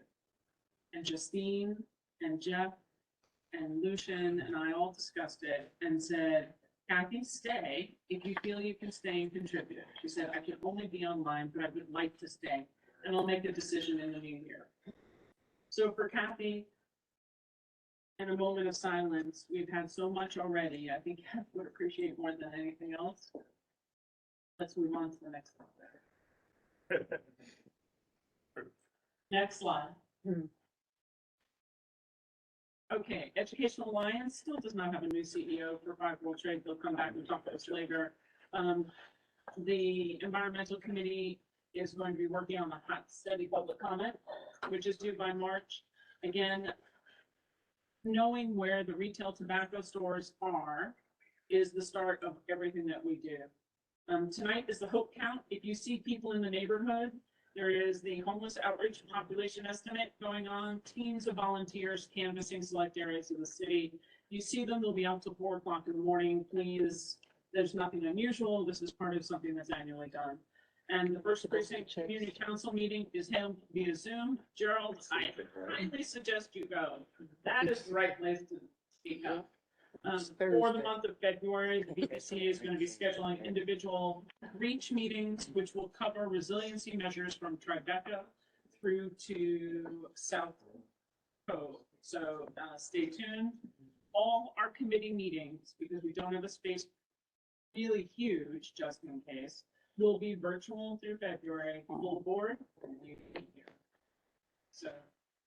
And Justine and Jeff and Lucian and I all discussed it and said, Kathy, stay if you feel you can stay and contribute. She said, I can only be online, but I would like to stay, and I'll make a decision in the new year. So for Kathy, in a moment of silence, we've had so much already. I think Kathy would appreciate more than anything else. Let's move on to the next one. Next slide. Okay, Educational Alliance still does not have a new CEO for Five World Trade. They'll come back and talk about this later. The Environmental Committee is going to be working on the hot study public comment, which is due by March. Again, knowing where the retail tobacco stores are is the start of everything that we do. Tonight is the Hope Count. If you see people in the neighborhood, there is the homeless outreach population estimate going on, teams of volunteers canvassing select areas of the city. You see them, they'll be out till 4 o'clock in the morning. Please, there's nothing unusual. This is part of something that's annually done. And the First Precinct Community Council meeting is held via Zoom. Gerald, I highly suggest you go. That is the right place to speak up. For the month of February, the VPC is going to be scheduling individual reach meetings, which will cover resiliency measures from Tribeca through to South Cove. So stay tuned. All our committee meetings, because we don't have a space really huge, just in case, will be virtual through February. Full board. So,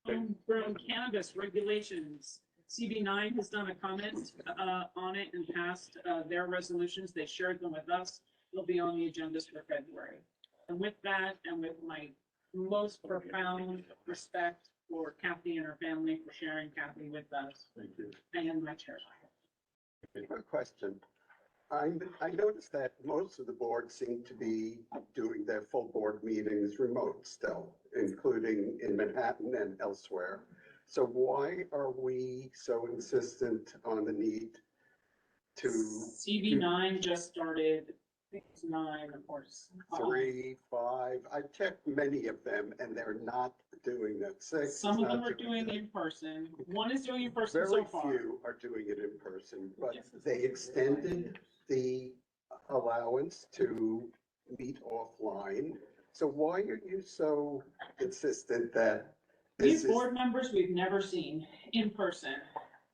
homegrown cannabis regulations. CB9 has done a comment on it and passed their resolutions. They shared them with us. They'll be on the agendas for February. And with that, and with my most profound respect for Kathy and her family for sharing Kathy with us. Thank you. And my chair. A question. I noticed that most of the boards seem to be doing their full board meetings remote still, including in Manhattan and elsewhere. So why are we so insistent on the need to? CB9 just started, I think it's 9, of course. 3, 5, I've checked many of them and they're not doing that. 6. Some of them are doing in person. One is doing in person so far. Very few are doing it in person, but they extended the allowance to meet offline. So why are you so insistent that These board members we've never seen in person.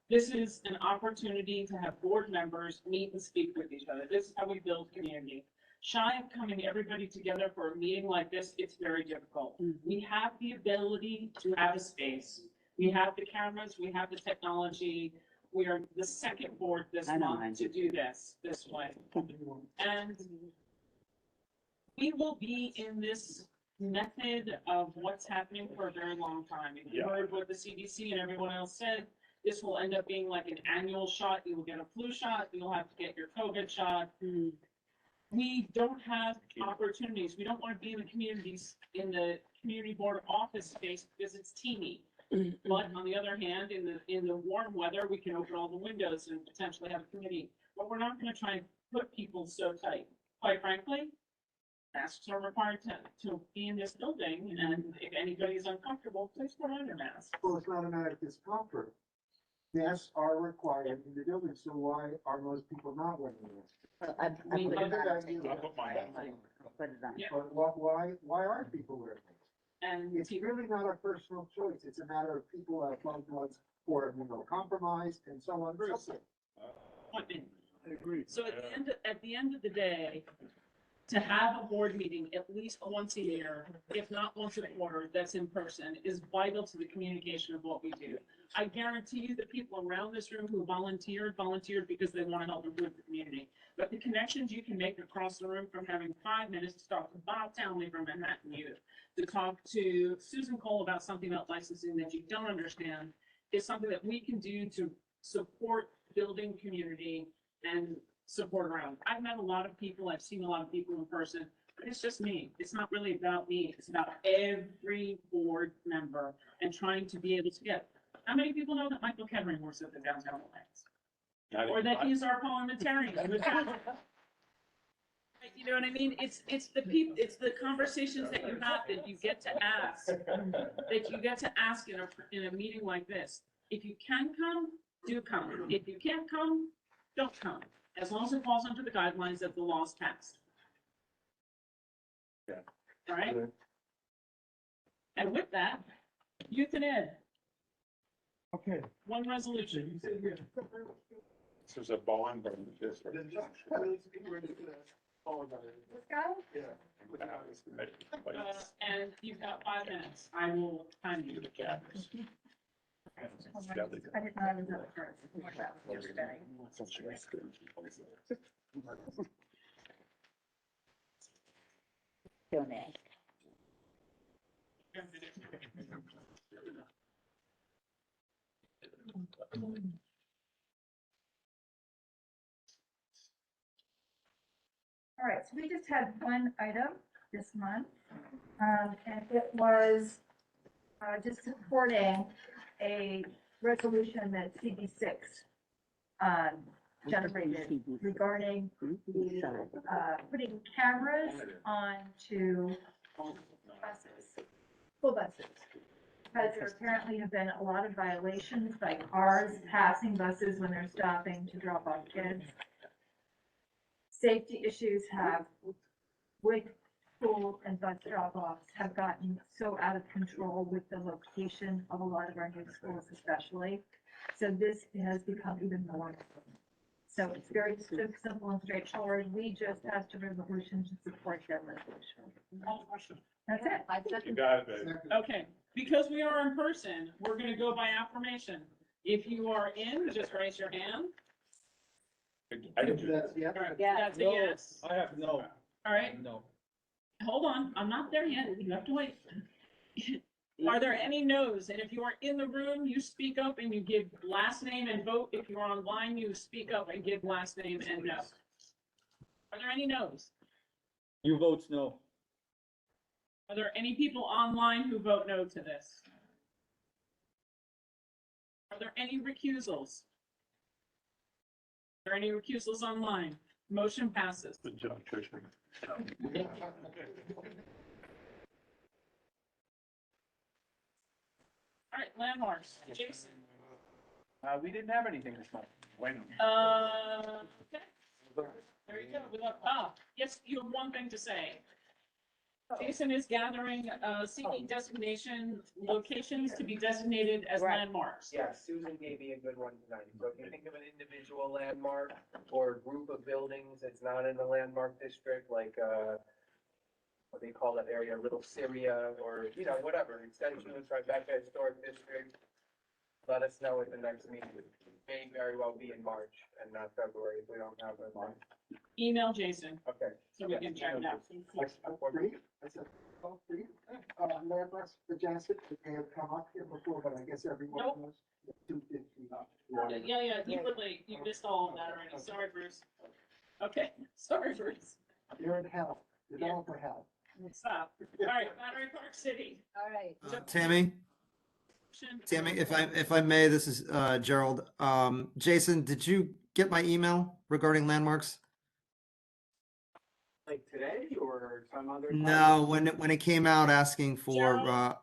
This is an opportunity to have board members meet and speak with each other. This is how we build community. Shy of coming everybody together for a meeting like this, it's very difficult. We have the ability to have a space. We have the cameras, we have the technology. We are the second board this month to do this way. And we will be in this method of what's happening for a very long time. If you heard what the CDC and everyone else said, this will end up being like an annual shot. You will get a flu shot, you'll have to get your COVID shot. We don't have opportunities. We don't want to be in the communities, in the community board office space because it's teeny. But on the other hand, in the warm weather, we can open all the windows and potentially have a committee. But we're not going to try and put people so tight. Quite frankly, masks are required to be in this building, and if anybody is uncomfortable, please put on your mask. Well, it's not a matter of discomfort. Masks are required in the building, so why are most people not wearing masks? I'll put mine on. But why aren't people wearing masks? And it's really not a personal choice. It's a matter of people have loved ones who are compromised and so on. I agree. So at the end of the day, to have a board meeting at least once a year, if not once a quarter, that's in person, is vital to the communication of what we do. I guarantee you the people around this room who volunteered because they want to help improve the community. But the connections you can make across the room from having 5 minutes to talk to Bob Townley from Manhattan Youth, to talk to Susan Cole about something about licensing that you don't understand, is something that we can do to support building community and support around. I've met a lot of people, I've seen a lot of people in person, but it's just me. It's not really about me. It's about every board member and trying to be able to get. How many people know that Michael Kettering works at the Downtown Alliance? Or that he's our parliamentarian? You know what I mean? It's the people, it's the conversations that you have that you get to ask, in a meeting like this. If you can come, do come. If you can't come, don't come. As long as it falls under the guidelines that the law's passed. Yeah. All right? And with that, youth and ed. Okay. One resolution. This is a bond from the district. And you've got 5 minutes. I will time you. I didn't know I was up first. What about yesterday? Don't ask. All right, so we just had one item this month, and it was just supporting a resolution that CB6 generated regarding the, putting cameras onto buses, school buses. Because there apparently have been a lot of violations by cars passing buses when they're stopping to drop off kids. Safety issues have, with school and bus drop-offs, have gotten so out of control with the location of a lot of our new schools especially. So this has become even more. So it's very simple and straightforward. We just passed a resolution to support that resolution. That's it. I You got it, baby. Okay, because we are in person, we're gonna go by affirmation. If you are in, just raise your hand. I didn't do that. All right, Yeah. that's a yes. I have no. All right, No. hold on, I'm not there yet. You have to wait. Are there any no's? And if you are in the room, you speak up and you give last name and vote. If you are online, you speak up and give last name and no. Are there any no's? You votes no. Are there any people online who vote no to this? Are there any recusals? Are there any recusals online? Motion passes. Good job, Tricia. All right, landmarks. Jason. We didn't have anything this month. Wait. Okay. There you go. Yes, you have one thing to say. Jason is gathering, seeking designation locations to be designated as Right. landmarks. Yeah, Susan gave me a good one tonight. So if you think of an individual landmark or a group of buildings that's not in the landmark district, like, what do you call that area, Little Syria, or, you know, whatever, Extension of Tribeca Historic District, let us know at the next meeting. It may very well be in March and not February if we don't have a month. Email Jason, Okay. so we can check it out. Landmarks for Jansen, they have come up here before, but I guess everyone Nope. knows. Yeah, you were late. You missed all of that already. Sorry, Bruce. Okay, sorry, Bruce. You're in hell, developer hell. Stop. All right, Battery Park City. All right. Tammy, if I may, this is Gerald. Jason, did you get my email regarding landmarks? Like today or some other time? No, when it came out asking for,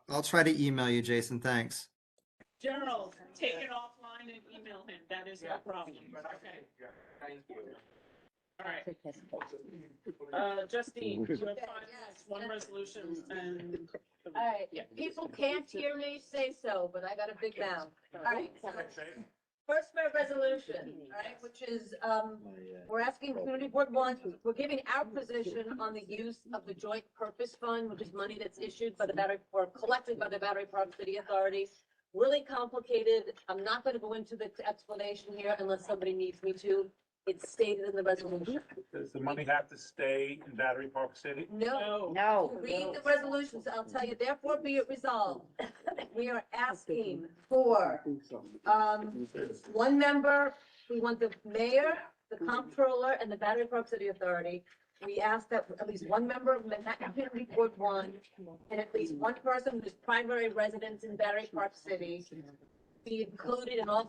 I'll try to email you, Jason. Thanks. Gerald, take it offline and email him. That is no problem. Okay. Thank you. All right. Justine, you have 5 minutes, one resolution and. All right, Yeah. if people can't hear me, say so, but I got a big mouth. All right, so first my resolution, all right, which is, we're asking community board one, we're giving our position on the use of the joint purpose fund, which is money that's issued by the Battery, or collected by the Battery Park City Authority. Really complicated. I'm not gonna go into the explanation here unless somebody needs me to. It's stated in the resolution. Does the money have to stay in Battery Park City? No. No. Read the resolutions, I'll tell you, therefore be it resolved. We are asking for, one member, we want the mayor, the comptroller, and the Battery Park City Authority. We ask that at least one member of Manhattan Community Board one, and at least one person whose primary residence in Battery Park City be included in all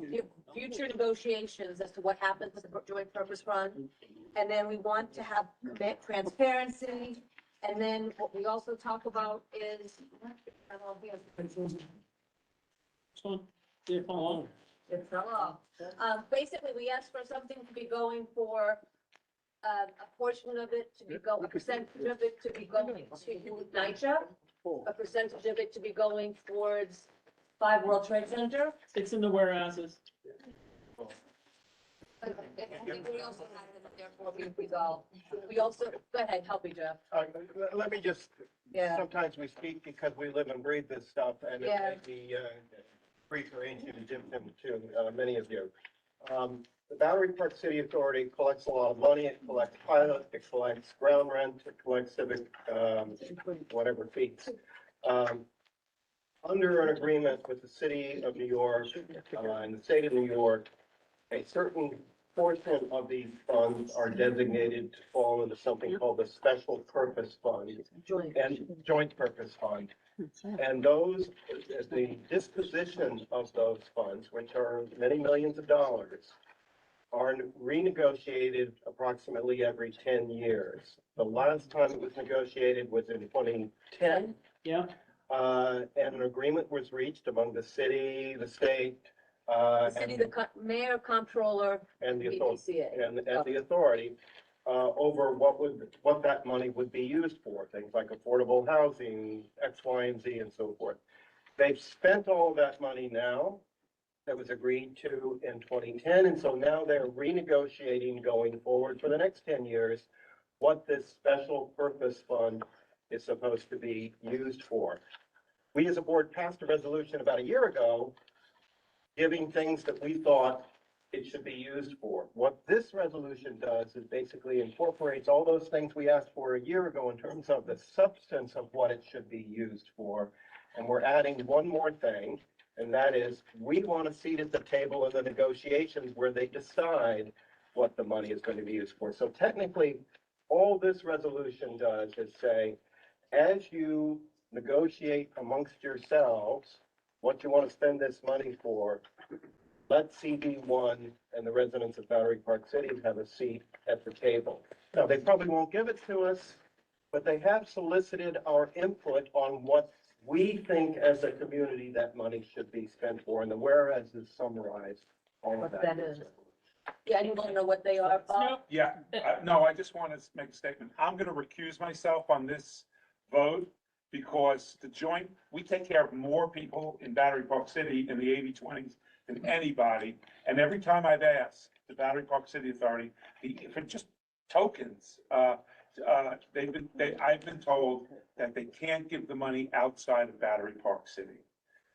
future negotiations as to what happens with the joint purpose fund. And then we want to have transparency. And then what we also talk about is, I don't know if we have. It fell off. Basically, we asked for something to be going for, a portion of it to be a percentage of it to be going to NYCHA, a percentage of it to be going towards 5 World Trade Center. It's in the whereases. We also had it, therefore we resolved. We also, go ahead, help me, Jeff. Let me just, Yeah. sometimes we speak because we live and breathe this stuff, and it Yeah. may be prearranged to Jim to many of you. The Battery Park City Authority collects a lot of money. It collects pilot, it collects ground rent, it collects civic, whatever fees. Under an agreement with the city of New York, and the state of New York, a certain portion of these funds are designated to fall into something called the Special Purpose Fund and Joint Purpose Fund. And those, the disposition of those funds, which are many millions of dollars, are renegotiated approximately every 10 years. The last time it was negotiated was in 2010. Yeah. And an agreement was reached among the city, the state, The city, the mayor, comptroller, and the BPCA. and the authority, over what that money would be used for, things like affordable housing, X, Y, and Z, and so forth. They've spent all of that money now, that was agreed to in 2010, and so now they're renegotiating going forward for the next 10 years, what this special purpose fund is supposed to be used for. We as a board passed a resolution about a year ago, giving things that we thought it should be used for. What this resolution does is basically incorporates all those things we asked for a year ago in terms of the substance of what it should be used for. And we're adding one more thing, and that is we want a seat at the table in the negotiations where they decide what the money is going to be used for. So technically, all this resolution does is say, as you negotiate amongst yourselves what you want to spend this money for, let CB1 and the residents of Battery Park City have a seat at the table. Now, they probably won't give it to us, but they have solicited our input on what we think as a community that money should be spent for, and the whereas is summarized all of What that. that is. Yeah, you want to know what they are, Bob? Yeah, no, I just want to make a statement. I'm going to recuse myself on this vote because we take care of more people in Battery Park City in the 80/20s than anybody. And every time I've asked the Battery Park City Authority, for just tokens, I've been told that they can't give the money outside of Battery Park City.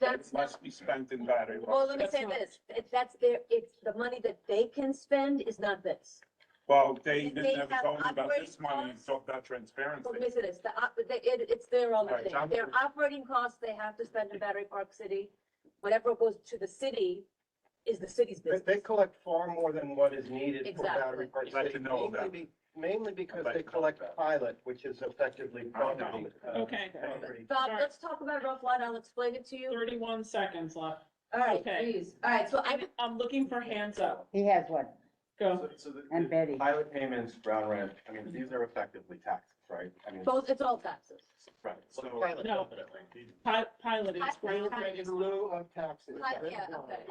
It must be spent in Battery Park. Well, let me say this, it's the money that they can spend is not this. Well, they They never have told me about operating this money and talk about transparency. But listen, it's there all the Right, thing. I'm- Their operating costs they have to spend in Battery Park City, whatever goes to the city is the city's business. They collect far more than what is needed for Exactly. Battery Park I'd like City. to know about Mainly because they collect pilot, which is effectively property. Okay. property. Bob, let's talk about it offline. I'll explain it to you. 31 seconds left. All right, Okay. please. All right, so I'm looking for hands up. He has one. Go. And Betty. Pilot payments, ground rent, I mean, these are effectively taxes, right? I mean, both, it's all taxes. right, so. No. Pilot is ground rent In lieu of taxes. Yeah, okay.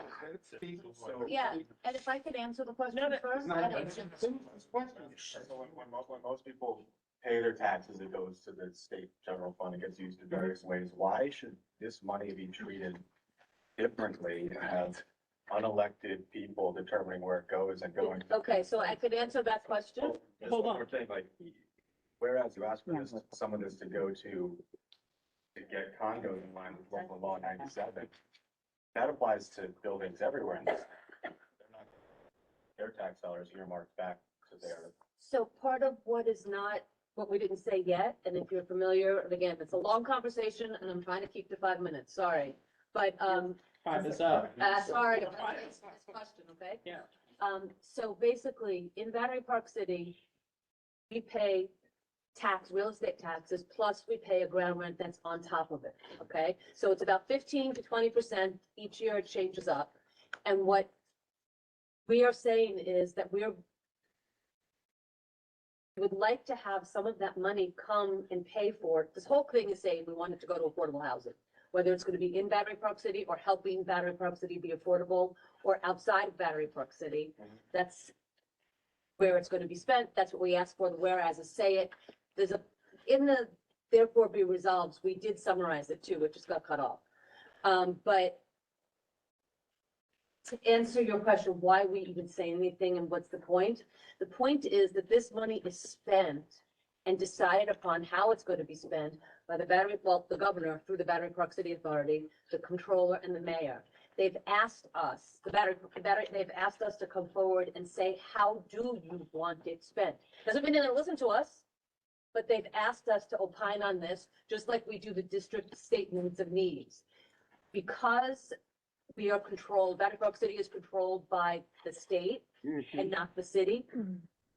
So- Yeah, and if I could answer the question first. No, I no, don't- it's So when most people pay their taxes, it goes to the state general fund, it gets used in various ways. Why should this money be treated differently and have unelected people determining where it goes and going? Okay, so I could answer that question. Just Hold one on. more thing, like, whereas you asked for this, some of this to go to get condos in line with local law 97, that applies to buildings everywhere in this. They're not, their tax dollars earmarked back to their. So part of what is not, what we didn't say yet, and if you're familiar, and again, it's a long conversation and I'm trying to keep to 5 minutes, sorry. But, 5 is up. sorry, to this question, okay? Yeah. So basically, in Battery Park City, we pay real estate taxes, plus we pay a ground rent that's on top of it, okay? So it's about 15 to 20%, each year it changes up. And what we are saying is that we would like to have some of that money come and pay for it. This whole thing is saying we want it to go to affordable housing, whether it's going to be in Battery Park City or helping Battery Park City be affordable or outside of Battery Park City. That's where it's going to be spent. That's what we asked for. The whereas is say it. There's in the therefore be resolved, we did summarize it too, it just got cut off. But To answer your question, why we even say anything and what's the point? The point is that this money is spent and decided upon how it's going to be spent by the governor through the Battery Park City Authority, the controller and the mayor. They've asked us, they've asked us to come forward and say, how do you want it spent? Doesn't mean they're gonna listen to us, but they've asked us to opine on this, just like we do the district statements of needs. Because we are controlled, Battery Park City is controlled by the state and not the city.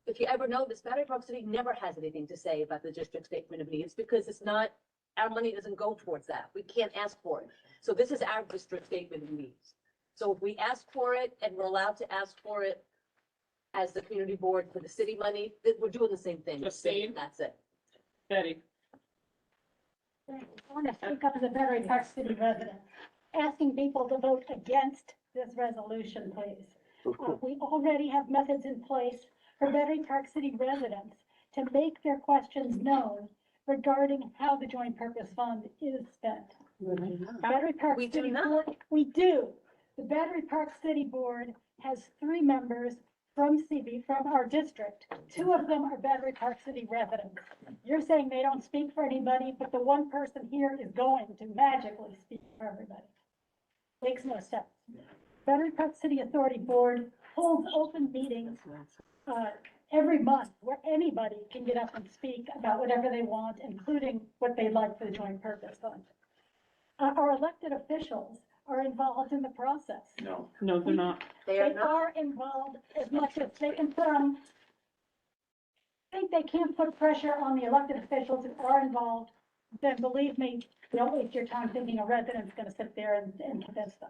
If you ever notice, Battery Park City never has anything to say about the district statement of needs because it's not, our money doesn't go towards that. We can't ask for it. So this is our district statement of needs. So if we ask for it and we're allowed to ask for it as the community board for the city money, we're doing the same thing. Just saying. That's it. Betty? I want to speak up as a Battery Park City resident, asking people to vote against this resolution, please. We already have methods in place for Battery Park City residents to make their questions known regarding how the joint purpose fund is spent. Battery Park We do City not. Board, we do. The Battery Park City Board has 3 members from CB, from our district. 2 of them are Battery Park City residents. You're saying they don't speak for anybody, but the one person here is going to magically speak for everybody. Makes no sense. Battery Park City Authority Board holds open meetings every month where anybody can get up and speak about whatever they want, including what they'd like for the joint purpose fund. Our elected officials are involved in the process. No. No, they're not. They are not. Involved as much as they can put on. I think they can't put pressure on the elected officials who are involved, then believe me, don't waste your time thinking a resident's gonna sit there and convince them.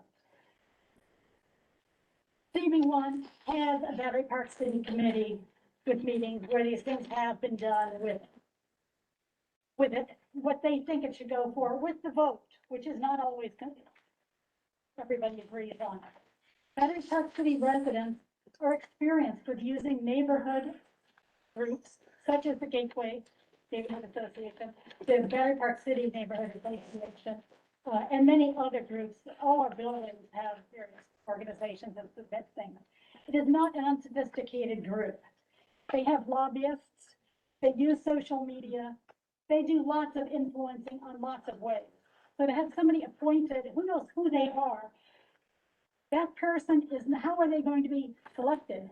CB1 has a Battery Park City Committee with meetings where these things have been done with it, what they think it should go for, with the vote, which is not always everybody agrees on. Battery Park City residents are experienced with using neighborhood groups such as the Gateway Neighborhood Association, the Battery Park City Neighborhood Association, and many other groups. All our buildings have various organizations and that thing. It is not an unsophisticated group. They have lobbyists, they use social media, they do lots of influencing on lots of ways. So to have somebody appointed, who knows who they are, that person is, how are they going to be selected?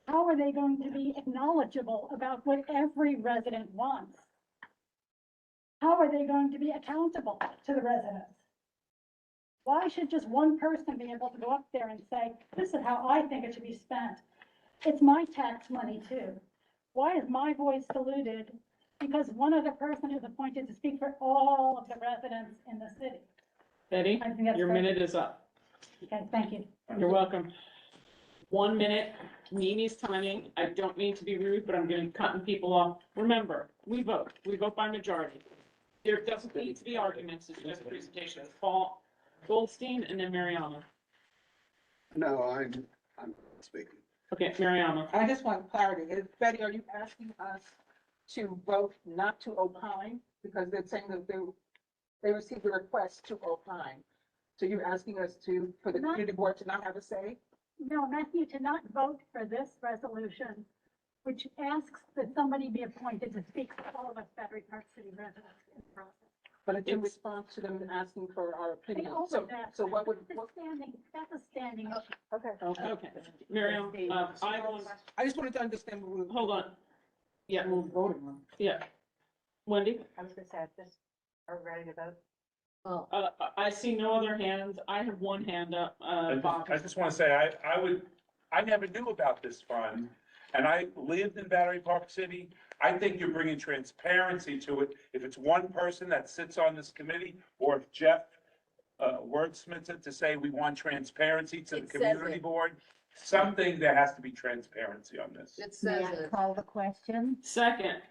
How are they going to be knowledgeable about what every resident wants? How are they going to be accountable to the residents? Why should just one person be able to go up there and say, this is how I think it should be spent? It's my tax money too. Why is my voice diluted? Because one other person is appointed to speak for all of the residents in the city. Betty, I think that's your fair. minute is up. Okay, thank you. You're welcome. 1 minute, Mimi's timing. I don't mean to be rude, but I'm getting cutting people off. Remember, we vote by majority. There doesn't need to be arguments, it's just presentations. Paul Goldstein and then Mariama. No, I'm speaking. Okay, Mariama. I just want clarity. Betty, are you asking us to vote not to opine? Because they're saying that they received a request to opine. So you're asking us for the community board to not have a say? No, Matthew, to not vote for this resolution, which asks that somebody be appointed to speak for all of us Battery Park City residents in the process. But it's in response to them asking for our opinion. So what would? That's a standing issue. Okay. Okay, Miriam, I just wanted to understand. Hold on. Yeah. We're voting on. Yeah. Wendy? I was gonna say, this, are we ready to vote? I see no other hands. I have one hand up. I just want to say, I never knew about this fund, and I lived in Battery Park City. I think you're bringing transparency to it. If it's one person that sits on this committee, or if Jeff wordsmiths it to say we want transparency to the It says community it. board, something, there has to be transparency on this. It says it. Call the question. Second.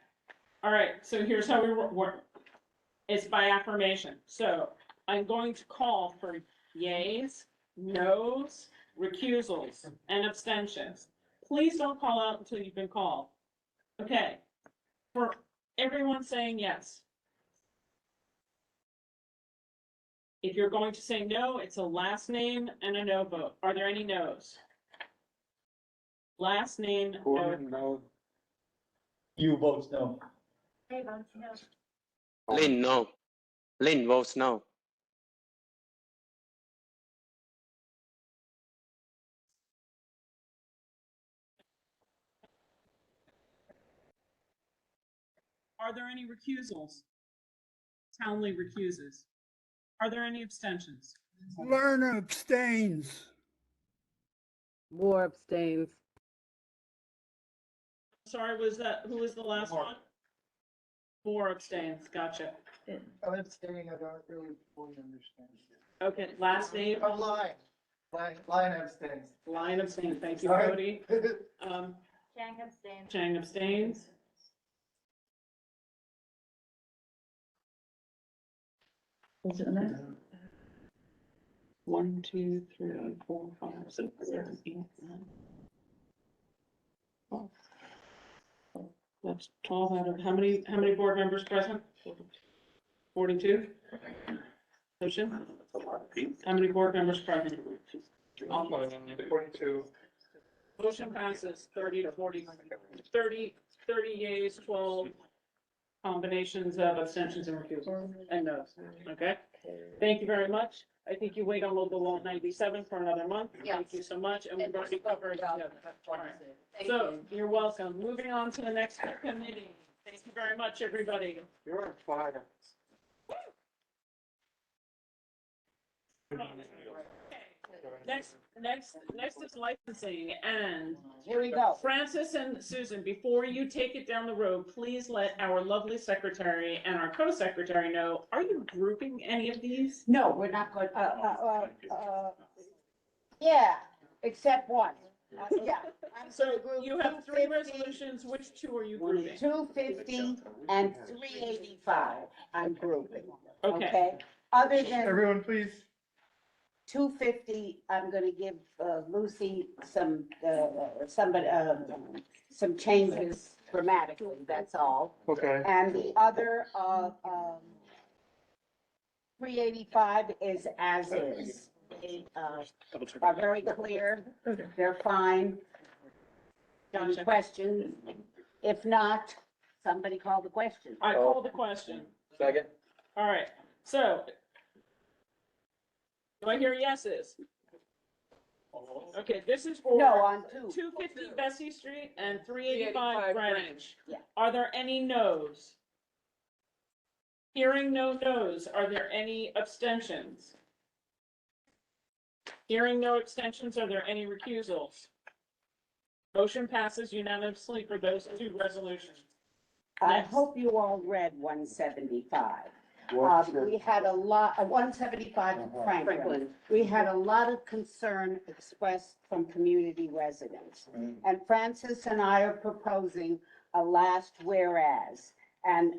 All right, so here's how we work. It's by affirmation. So I'm going to call for yays, noes, recusals, and abstentions. Please don't call out until you've been called. Okay. For everyone saying yes. If you're going to say no, it's a last name and a no vote. Are there any no's? Last name, no. No. You votes no. Lynn, no. Lynn votes no. Are there any recusals? Townley recuses. Are there any abstentions? Lerner abstains. Moore abstains. Sorry, who was the last one? Moore abstains, gotcha. I'm abstaining, I don't really fully understand. Okay, last name? Oh, Line abstains. Line abstains, thank you, Sorry. Cody. Chang abstains. Chang abstains. Is it enough? 1, 2, 3, 4, 5, 6, 7, 8, 9. 12. That's 12 out of, how many board members present? 42? Motion? How many board members present? 42. Motion passes 30 to 40, 30 yeas, 12 combinations of abstentions and recusals and no's. Okay? Thank you very much. I think you wait on local law 97 for another month. Thank you so much. And we've already covered. All right. So you're welcome. Moving on to the next committee. Thank you very much, everybody. You're on fire. Next is licensing, and Here we go. Francis and Susan, before you take it down the road, please let our lovely secretary and our co-secretary know, are you grouping any of these? No, we're not going, yeah, except one. Yeah. So you have 3 resolutions, which 2 are you grouping? 250 and 385, I'm grouping. Okay. Other than Everyone, please. 250, I'm gonna give Lucy some changes grammatically, that's all. Okay. And the other, 385 is as is. They, are very clear, they're fine. Any Gotcha. questions? If not, somebody call the question. I call the question. Second. All right, so. Do I hear yeses? Okay, this is for. No, on 250 Bessie Street and 385 Greenwich. Yeah. Are there any no's? Hearing no no's, are there any abstentions? Hearing no abstentions, are there any recusals? Motion passes unanimously for those 2 resolutions. I Next. hope you all read 175. We had a lot, 175 Franklin. We had a lot of concern expressed from community residents. And Francis and I are proposing a last whereas. And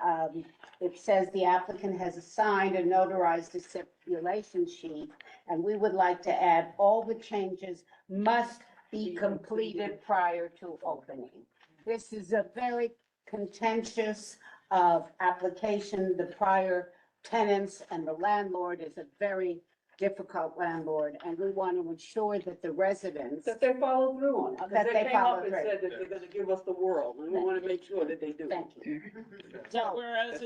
it says the applicant has assigned and notarized a stipulation sheet. And we would like to add all the changes must be completed prior to opening. This is a very contentious application. The prior tenants and the landlord is a very difficult landlord, and we want to ensure that the residents. That they follow through on. it, 'cause That they came follow up and through. said that they're gonna give us the world, and we wanna make sure that they do. Thank you. So whereas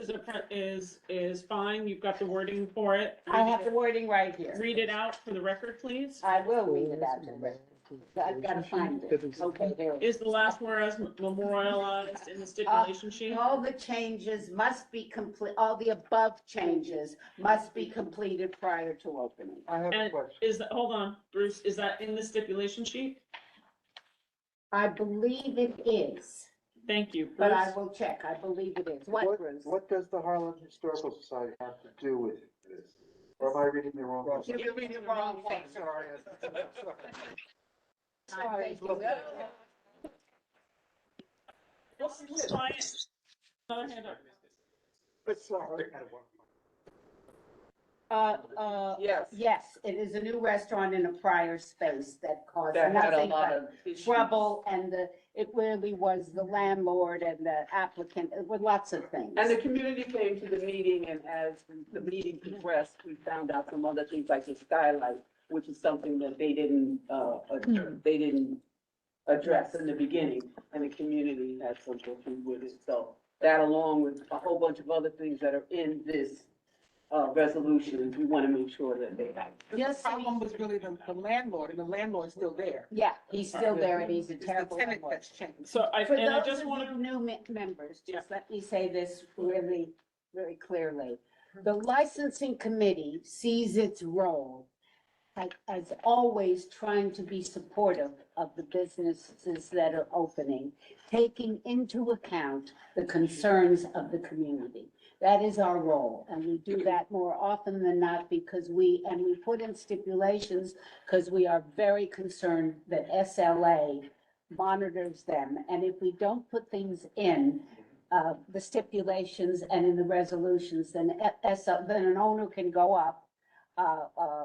is fine, you've got the wording for it. I have the wording right here. Read it out for the record, please. I will read it out to the record. I've got to find it. Okay, there it is. Is the last whereas memorialized in the stipulation sheet? All the changes must be complete, all the above changes must be completed prior to opening. I have a And question. is that, hold on, Bruce, is that in the stipulation sheet? I believe it is, Thank you, but I Bruce. will check. I believe it is. What, Bruce? What does the Harlem Historical Society have to do with this? Or am I reading the wrong? You're reading the wrong thing. Sorry. Sorry. Let's try it. Another hand up. Sorry. Yes, it is a new restaurant in a prior space that caused That had a nothing lot but of issues. trouble, and It really was the landlord and the applicant, with lots of things. And the community came to the meeting, and as the meeting progressed, we found out some other things like the skylight, which is something that they didn't address in the beginning, and the community had some issues with it. So that, along with a whole bunch of other things that are in this resolution, we want to make sure that they have. Yes, The problem was really the landlord, and the landlord's still there. Yeah, he's still there and he's a It's the terrible tenant landlord. that's changed. So For and I those just of want you new members, just let me say this really, very clearly. The licensing committee sees its role as always trying to be supportive of the businesses that are opening, taking into account the concerns of the community. That is our role, and we do that more often than not because we put in stipulations because we are very concerned that SLA monitors them. And if we don't put things in the stipulations and in the resolutions, then an owner can go up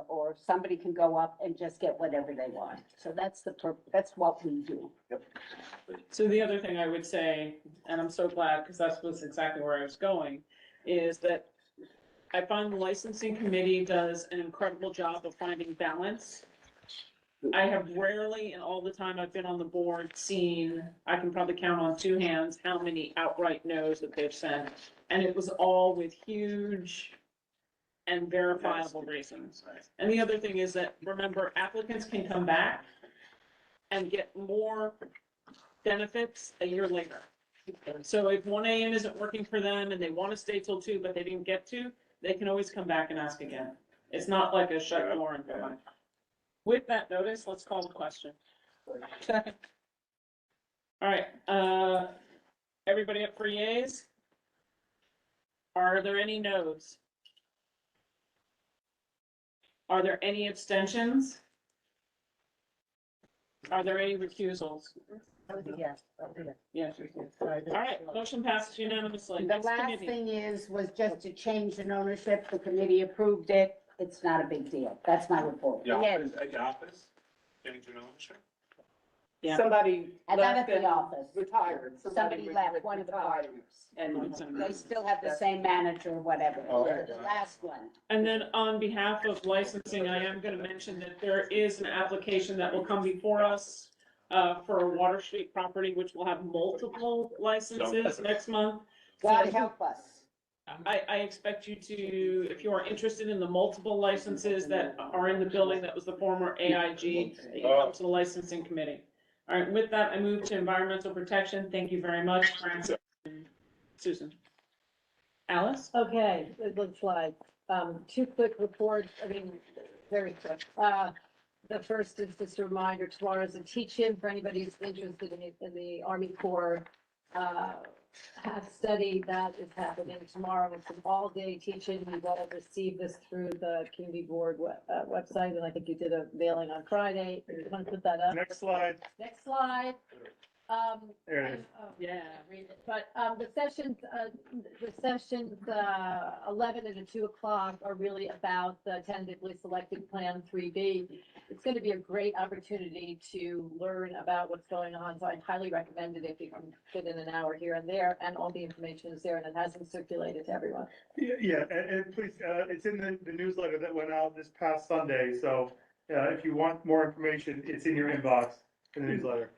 or somebody can go up and just get whatever they want. So that's that's what we do. So the other thing I would say, and I'm so glad, because that was exactly where I was going, is that I find the licensing committee does an incredible job of finding balance. I have rarely, in all the time I've been on the board, seen, I can probably count on two hands, how many outright no's that they've sent. And it was all with huge and verifiable reasons. And the other thing is that, remember, applicants can come back and get more benefits a year later. So if 1 AM isn't working for them and they want to stay till 2, but they didn't get to, they can always come back and ask again. It's not like a shut door and go on. With that notice, let's call the question. All right, everybody up for yays? Are there any no's? Are there any abstentions? Are there any recusals? Yes. Yes. All right, motion passes unanimously. The Next last committee. thing was just to change an ownership. The committee approved it. It's not a big deal. That's my report. The office, at the office, change in ownership? Yeah. Somebody And not left at the and office. retired. Somebody left, one of the retired. partners. And They still have the same manager or whatever. Okay. The last one. And then on behalf of licensing, I am gonna mention that there is an application that will come before us for a Water Street property, which will have multiple licenses next month. God So help us. I expect you to, if you are interested in the multiple licenses that are in the building that was the former AIG, that you come to the licensing committee. All right, with that, I move to environmental protection. Thank you very much, Francis and Susan. Alice? Okay, it looks like, two quick reports, very quick. The first is just a reminder, tomorrow is a teach-in for anybody who's interested in the Army Corps, half study that is happening tomorrow. It's an all-day teach-in. You all received this through the community board website, and I think you did a mailing on Friday. You want to put that up? Next slide. Next slide. There it is. Yeah, read it. But, the sessions 11 and 2 o'clock are really about the tentatively selected Plan 3B. It's going to be a great opportunity to learn about what's going on. So I highly recommend it if you can fit in an hour here and there, and all the information is there and it hasn't circulated to everyone. Yeah, and please, it's in the newsletter that went out this past Sunday, so, if you want more information, it's in your inbox in the newsletter.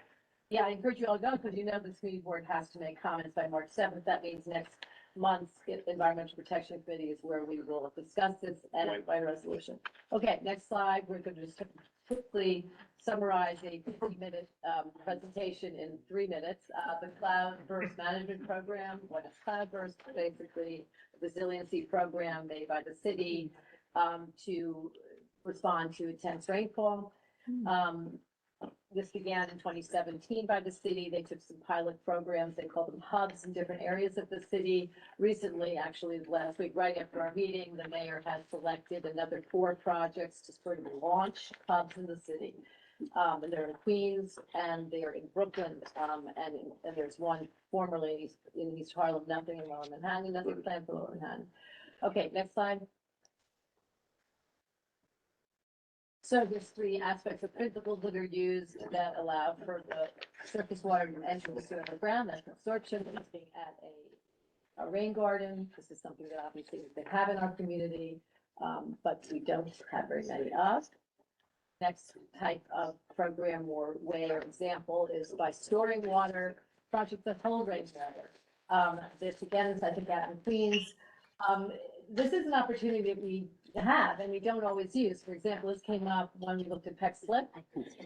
Yeah, I encourage you all to go because you know the community board has to make comments by March 7th. That means next month's Environmental Protection Committee is where we will discuss this and by resolution. Okay, next slide. We're going to just quickly summarize a 50-minute presentation in 3 minutes. The Cloud Burst Management Program. What is Cloud Burst? Basically, a resiliency program made by the city to respond to intense rainfall. This began in 2017 by the city. They took some pilot programs, they called them hubs in different areas of the city. Recently, actually last week, right after our meeting, the mayor has selected another 4 projects to sort of launch hubs in the city. And they're in Queens and they're in Brooklyn, and there's one formerly in East Harlem, nothing in Lower Manhattan, nothing planned for Lower Manhattan. Okay, next slide. So there's three aspects of principles that are used that allow for the surface water to enter the sewer underground. That's absorption, looking at a rain garden. This is something that obviously they have in our community, but we don't have very many of. Next type of program or way or example is by storing water, projects that hold rainwater. This again is, I think, out in Queens. This is an opportunity that we have and we don't always use. For example, this came up when we looked at Peck Slip,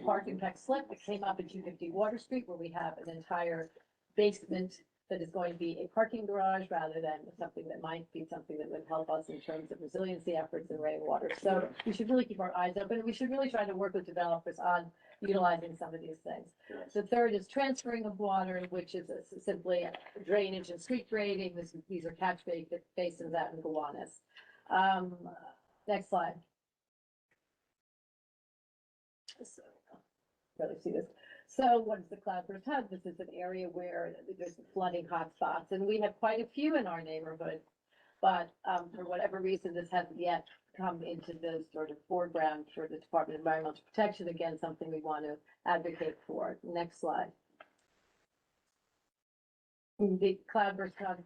park in Peck Slip. It came up in 250 Water Street where we have an entire basement that is going to be a parking garage rather than something that might be something that would help us in terms of resiliency efforts and rainwater. So we should really keep our eyes open. We should really try to work with developers on utilizing some of these things. The third is transferring of water, which is simply drainage and street grading. These are catch basins out in Gowanus. Next slide. So, really see this. So what is the Cloudburst Hub? This is an area where there's flooding hotspots, and we have quite a few in our neighborhood. But for whatever reason, this hasn't yet come into the sort of foreground for the Department of Environmental Protection. Again, something we want to advocate for. Next slide. The Cloudburst Hub,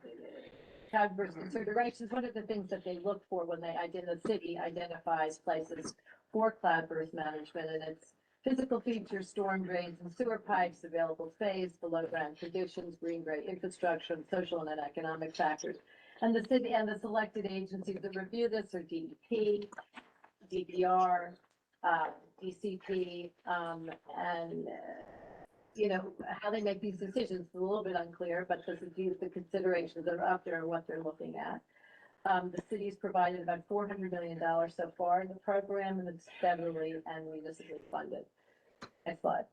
Cloudburst considerations, one of the things that they look for when they the city identifies places for cloudburst management, and it's physical features, storm drains and sewer pipes, available phase, below ground conditions, green gray infrastructure, and social and economic factors. And the city and the selected agencies that review this are DEP, DPR, DCP, and you know, how they make these decisions is a little bit unclear, but the considerations that are up there and what they're looking at. The city's provided about $400 million so far in the program, and it's federally and municipally funded. Next slide.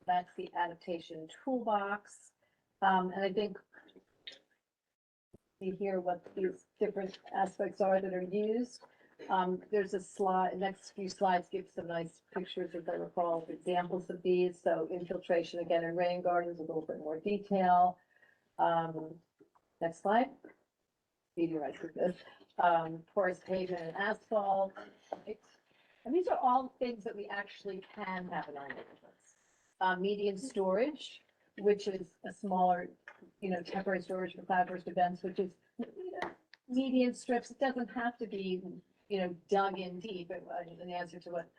That's the adaptation toolbox. And I think you hear what these different aspects are that are used. There's a slide, next few slides give some nice pictures, as I recall, examples of these. So infiltration again in rain gardens, a little bit more detail. Next slide. Speeding right through this. Porous pavement and asphalt. And these are all things that we actually can have in our neighborhoods. Median storage, which is a smaller, you know, temporary storage for cloudburst events, which is, you know, median strips. It doesn't have to be, you know, dug in deep. In answer to what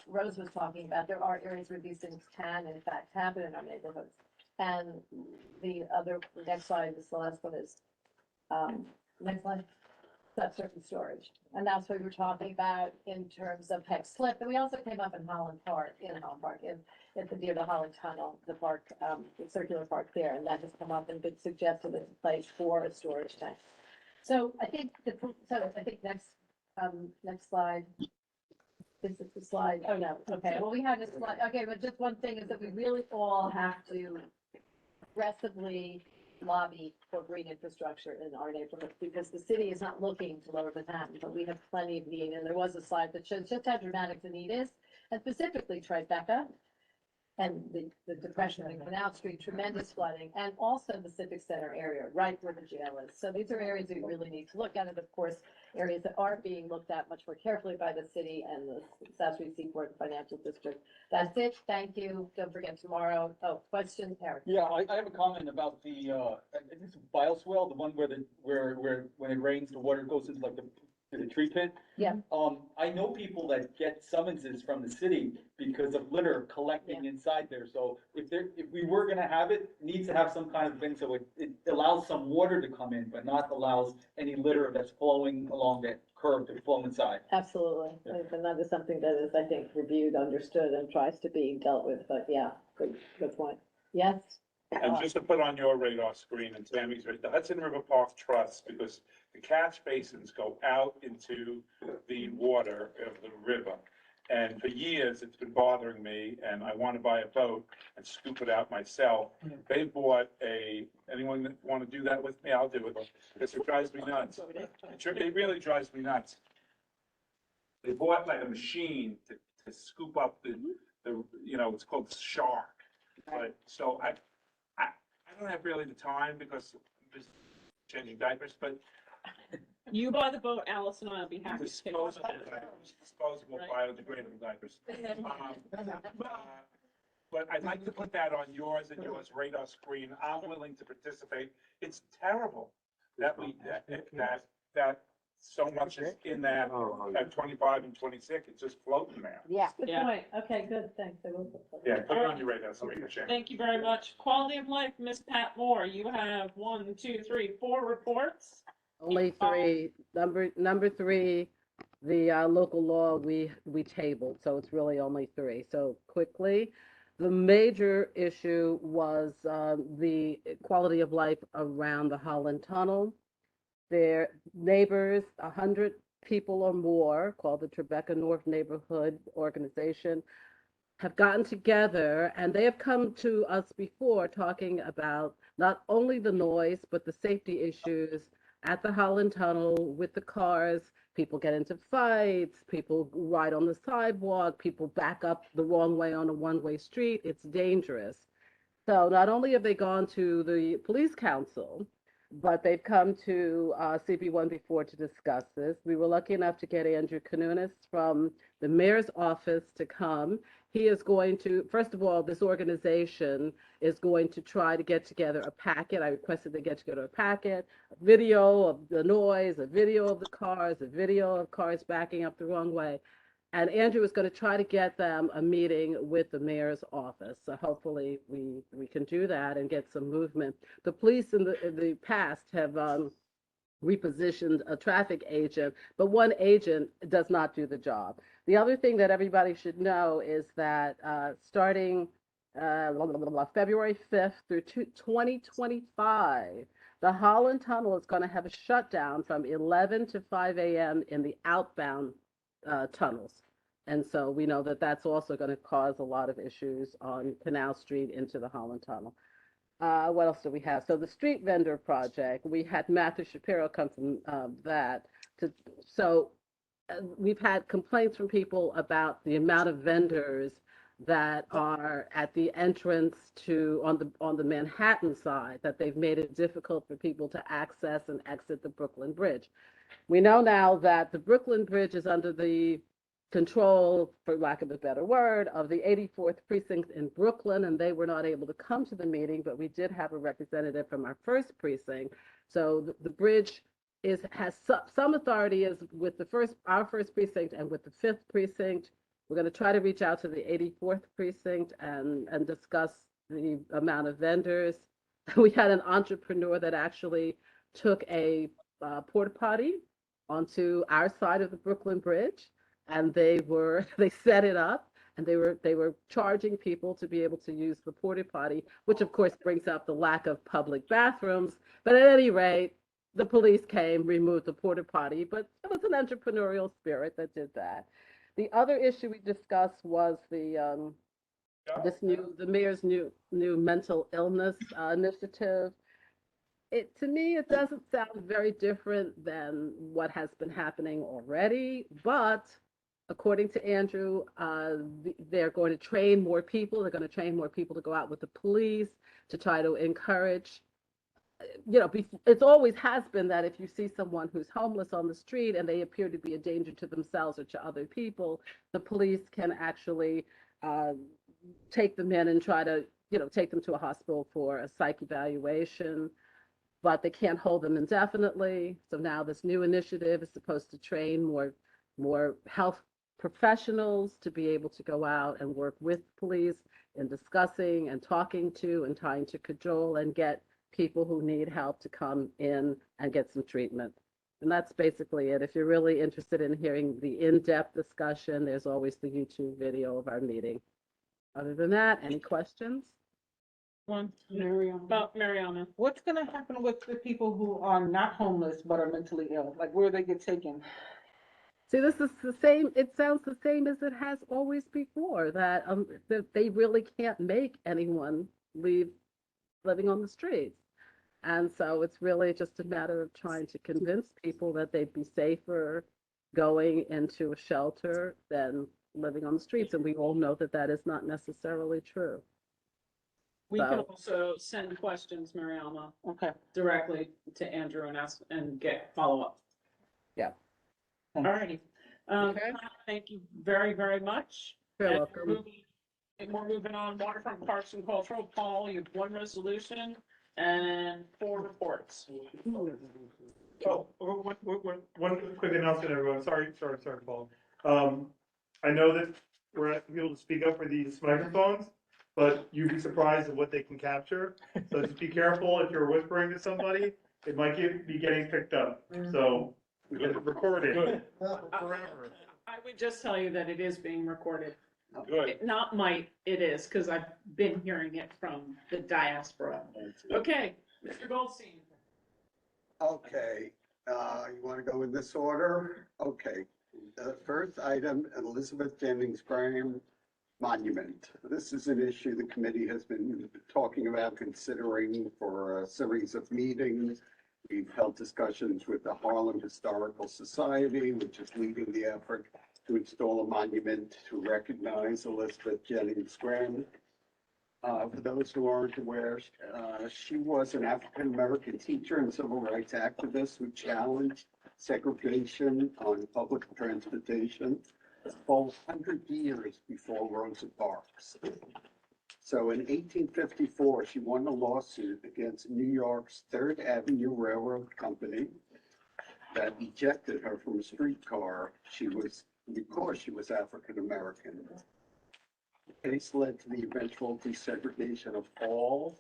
Rose was talking about, there are areas where these things can, in fact, happen in our neighborhoods. And the other, next slide, this last one is, next slide, subsurface storage. And that's what we were talking about in terms of Peck Slip. And we also came up in Holland Park, near the Holland Tunnel, the park, the circular park there. And that has come up and been suggested as a place for a storage tank. So I think, next slide. This is the slide. Oh, no. Okay. Well, we had a slide. Okay. But just one thing is that we really all have to aggressively lobby for green infrastructure in our neighborhood, because the city is not looking to lower Manhattan, but we have plenty of need. And there was a slide that shows just how dramatic the need is, and specifically Tribeca and the depression in Canal Street, tremendous flooding, and also the Civic Center area, right where the jail is. So these are areas we really need to look at, and of course, areas that are being looked at much more carefully by the city and the South Street Seaport Financial District. That's it. Thank you. Don't forget tomorrow. Oh, question, Eric. Yeah, I have a comment about the, I think it's bioswale, the one where when it rains, the water goes into like the tree pit. Yeah. I know people that get summonses from the city because of litter collecting inside there. So if we were gonna have it, it needs to have some kind of thing, so it allows some water to come in, but not allows any litter that's flowing along that curb to flow inside. Absolutely. And that is something that is, I think, reviewed, understood, and tries to be dealt with, but yeah, good point. Yes? And just to put on your radar screen, and Tammy's right, the Hudson River Park Trust, because the catch basins go out into the water of the river. And for years, it's been bothering me, and I want to buy a boat and scoop it out myself. They bought anyone that want to do that with me, I'll do it, because it drives me nuts. It really drives me nuts. They bought like a machine to scoop up the, you know, it's called shark. But, so I don't have really the time because I'm just changing diapers, but You buy the boat, Alice and I'll be happy to take it. Disposable biodegradable diapers. But I'd like to put that on yours and yours radar screen. I'm willing to participate. It's terrible that that so much is in that at 25 and 26. It's just floating there. Yeah. Good Yeah. point. Okay, good, thanks. I will- Yeah, put it on your radar so we can share. Thank you very much. Quality of life, Miss Pat Moore, you have 1, 2, 3, 4 reports. Only three. Number three, the local law we tabled, so it's really only three. So quickly, the major issue was the quality of life around the Holland Tunnel. Their neighbors, 100 people or more, called the Tribeca North Neighborhood Organization, have gotten together, and they have come to us before talking about not only the noise, but the safety issues at the Holland Tunnel with the cars. People get into fights, people ride on the sidewalk, people back up the wrong way on a one-way street. It's dangerous. So not only have they gone to the police council, but they've come to CB1 before to discuss this. We were lucky enough to get Andrew Kanunis from the mayor's office to come. He is going to, first of all, this organization is going to try to get together a packet. I requested they get together a packet, a video of the noise, a video of the cars, a video of cars backing up the wrong way. And Andrew is going to try to get them a meeting with the mayor's office. So hopefully we can do that and get some movement. The police in the past have repositioned a traffic agent, but one agent does not do the job. The other thing that everybody should know is that starting February 5th through 2025, the Holland Tunnel is going to have a shutdown from 11 to 5 a.m. in the outbound tunnels. And so we know that that's also going to cause a lot of issues on Canal Street into the Holland Tunnel. What else do we have? So the street vendor project, we had Matthew Shapiro come from that. We've had complaints from people about the amount of vendors that are at the entrance to on the Manhattan side, that they've made it difficult for people to access and exit the Brooklyn Bridge. We know now that the Brooklyn Bridge is under the control, for lack of a better word, of the 84th precinct in Brooklyn, and they were not able to come to the meeting, but we did have a representative from our first precinct. So the bridge has some authority is with our first precinct and with the 5th precinct. We're going to try to reach out to the 84th precinct and discuss the amount of vendors. We had an entrepreneur that actually took a porta potty onto our side of the Brooklyn Bridge, and they set it up, and they were charging people to be able to use the porta potty, which of course brings up the lack of public bathrooms. But at any rate, the police came, removed the porta potty, but it was an entrepreneurial spirit that did that. The other issue we discussed was the mayor's new mental illness initiative. To me, it doesn't sound very different than what has been happening already, but according to Andrew, they're going to train more people. They're going to train more people to go out with the police to try to encourage. It's always has been that if you see someone who's homeless on the street and they appear to be a danger to themselves or to other people, the police can actually take them in and try to, take them to a hospital for a psych evaluation, but they can't hold them indefinitely. So now this new initiative is supposed to train more health professionals to be able to go out and work with police in discussing and talking to and trying to cajole and get people who need help to come in and get some treatment. And that's basically it. If you're really interested in hearing the in-depth discussion, there's always the YouTube video of our meeting. Other than that, any questions? Mariana. What's gonna happen with the people who are not homeless but are mentally ill? Like, where do they get taken? See, this is the same, it sounds the same as it has always before, that they really can't make anyone leave living on the streets. And so it's really just a matter of trying to convince people that they'd be safer going into a shelter than living on the streets. And we all know that that is not necessarily true. We can also send questions, Mariama, directly to Andrew and ask and get follow-up. Yeah. All righty. Thank you very, very much. You're And welcome. we're moving on, Waterfront Parks and Cultural. Paul, you have one resolution and 4 reports. Oh, one quick announcement, everyone. Sorry, Paul. I know that we're asking people to speak up for these microphones, but you'd be surprised at what they can capture. So just be careful if you're whispering to somebody, it might be getting picked up. So it's recorded forever. I would just tell you that it is being recorded. Good. Not might, it is, because I've been hearing it from the diaspora. Okay, Mr. Goldstein. Okay, you want to go in this order? Okay. The first item, Elizabeth Jennings Graham Monument. This is an issue the committee has been talking about, considering for a series of meetings. We've held discussions with the Harlem Historical Society, which is leading the effort to install a monument to recognize Elizabeth Jennings Graham. For those who aren't aware, she was an African-American teacher and civil rights activist who challenged segregation on public transportation for 100 years before Rosa Parks. So in 1854, she won a lawsuit against New York's Third Avenue Railroad Company that ejected her from a streetcar. Because she was African-American. The case led to the eventual desegregation of all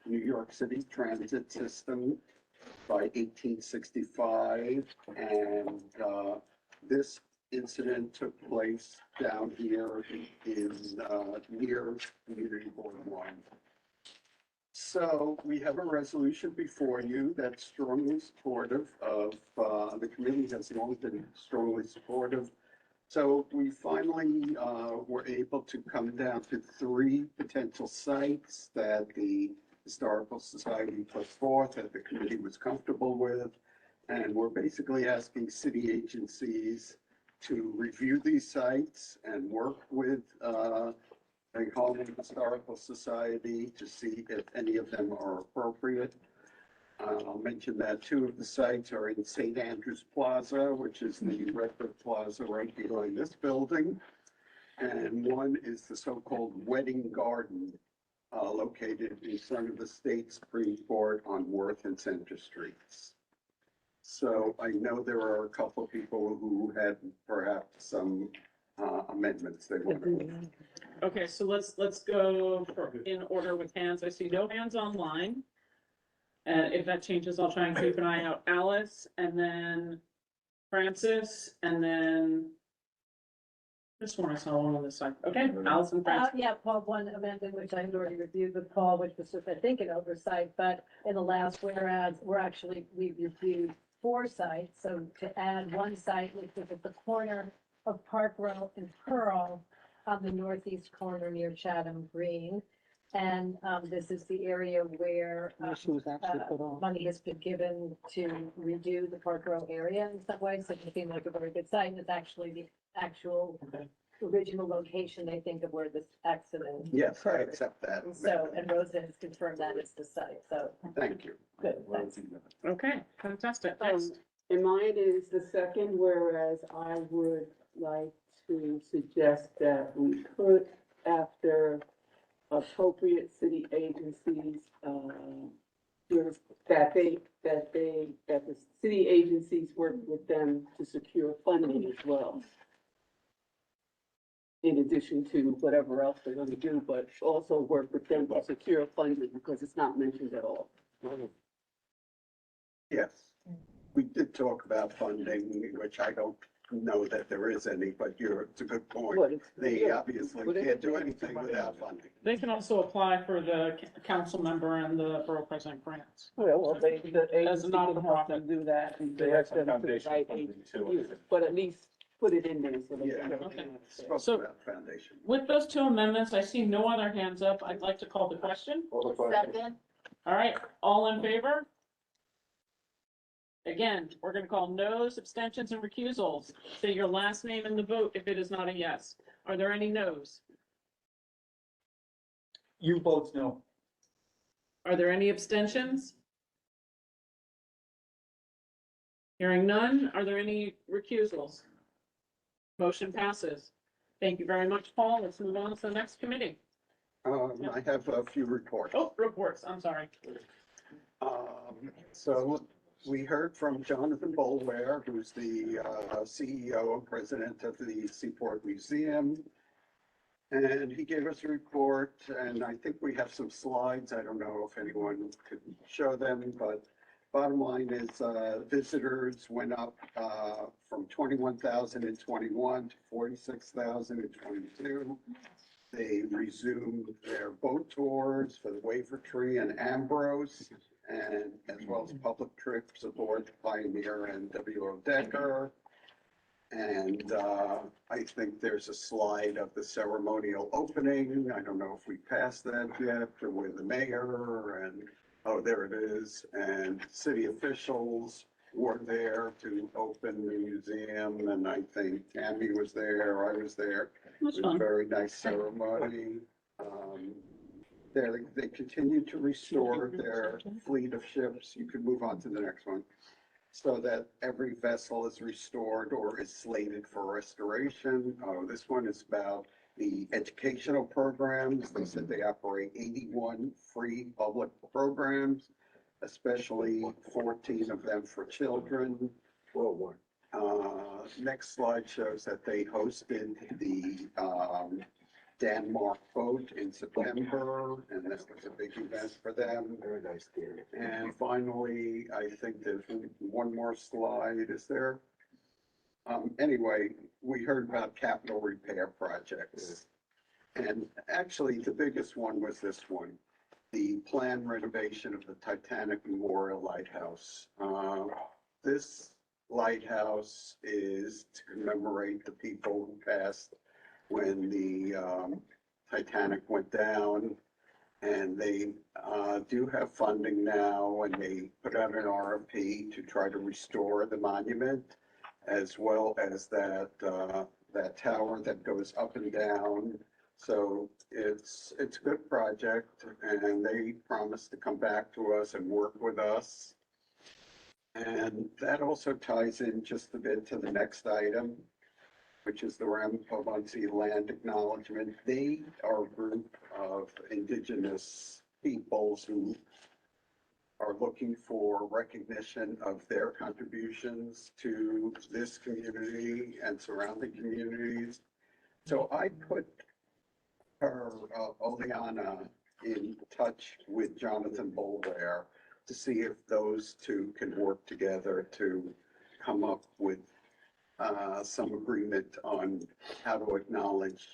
New York City transit system by 1865. And this incident took place down here in near Community Board 1. So we have a resolution before you that's strongly supportive of, the committee has long been strongly supportive. So we finally were able to come down to 3 potential sites that the Historical Society put forth that the committee was comfortable with. And we're basically asking city agencies to review these sites and work with the Harlem Historical Society to see if any of them are appropriate. I'll mention that 2 of the sites are in St. Andrews Plaza, which is the Redwood Plaza right behind this building. And one is the so-called Wedding Garden, located in front of the State Supreme Court on Worth and Center Streets. So I know there are a couple of people who had perhaps some amendments they want to make. Okay, so let's go in order with hands. I see no hands online. If that changes, I'll try and keep an eye out. Alice, and then Francis, and then this one I saw one on this side. Okay, Alice and Francis. Yeah, Paul, one amendment, which I had already reviewed with Paul, which was just, I think, an oversight, but in the last whereas, we reviewed 4 sites. So to add 1 site, which was at the corner of Park Row and Pearl on the northeast corner near Chatham Green. And this is the area where money has been given to redo the Park Row area in some ways. So it seemed like a very good site. It's actually the actual original location, I think, of where this accident. Yes, I accept that. So, and Rosa has confirmed that it's the site, so. Thank you. Good, thanks. Okay, fantastic. Next. And mine is the second, whereas I would like to suggest that we put after appropriate city agencies, that the city agencies work with them to secure funding as well. In addition to whatever else they're gonna do, but also work with them to secure funding because it's not mentioned at all. Yes, we did talk about funding, which I don't know that there is any, but it's a good point. They obviously can't do anything without funding. They can also apply for the council member and the borough president grants. Well, the As a agency can help not-for-profit. them do that and They have direct some them to the foundation right funding agency, too. use it, but at least put it in there so they can. Okay. Spoke So- about foundation. With those 2 amendments, I see no other hands up. I'd like to call the question. Second. All right, all in favor? Again, we're gonna call no's, abstentions, and recusals. Say your last name in the vote if it is not a yes. Are there any no's? You votes no. Are there any abstentions? Hearing none, are there any recusals? Motion passes. Thank you very much, Paul. Let's move on to the next committee. I have a few reports. Oh, reports, I'm sorry. So we heard from Jonathan Boulware, who's the CEO and president of the Seaport Museum. And he gave us a report, and I think we have some slides. I don't know if anyone could show them, but bottom line is visitors went up from 21,000 in 21 to 46,000 in 22. They resumed their boat tours for the Wavertree and Ambrose, and as well as public trips aboard Pioneer and W.O. Decker. And I think there's a slide of the ceremonial opening. I don't know if we passed that yet, or with the mayor and, oh, there it is. And city officials were there to open the museum, and I think Tammy was there, I was there. It was a very nice ceremony. They continue to restore their fleet of ships. You can move on to the next one. So that every vessel is restored or is slated for restoration. Oh, this one is about the educational programs. They said they operate 81 free public programs, especially 14 of them for children. Next slide shows that they hosted the Denmark boat in September, and that was a big event for them. Very nice theater. And finally, I think there's one more slide, is there? Anyway, we heard about capital repair projects. And actually, the biggest one was this one, the planned renovation of the Titanic Memorial Lighthouse. This lighthouse is to commemorate the people who passed when the Titanic went down, and they do have funding now, and they put out an RFP to try to restore the monument, as well as that tower that goes up and down. So it's a good project, and they promised to come back to us and work with us. And that also ties in just a bit to the next item, which is the Ramapo-Muncie Land Acknowledgement. They are a group of indigenous peoples who are looking for recognition of their contributions to this community and surrounding communities. So I put her, Oleana, in touch with Jonathan Boulware to see if those two can work together to come up with some agreement on how to acknowledge,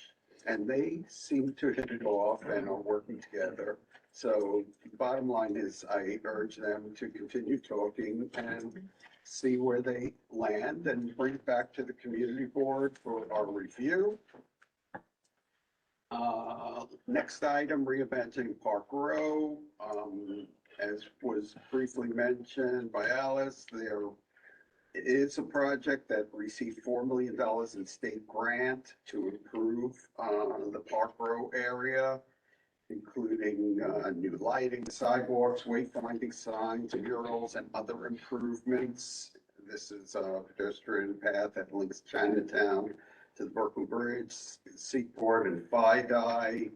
and they seem to hit it off and are working together. So bottom line is I urge them to continue talking and see where they land and bring it back to the community board for our review. Next item, reimagining Park Row. As was briefly mentioned by Alice, there is a project that received $4 million in state grant to improve the Park Row area, including new lighting, sidewalks, wayfinding signs, murals, and other improvements. This is a pedestrian path that links Chinatown to the Brooklyn Bridge, Seaport, and Fidei.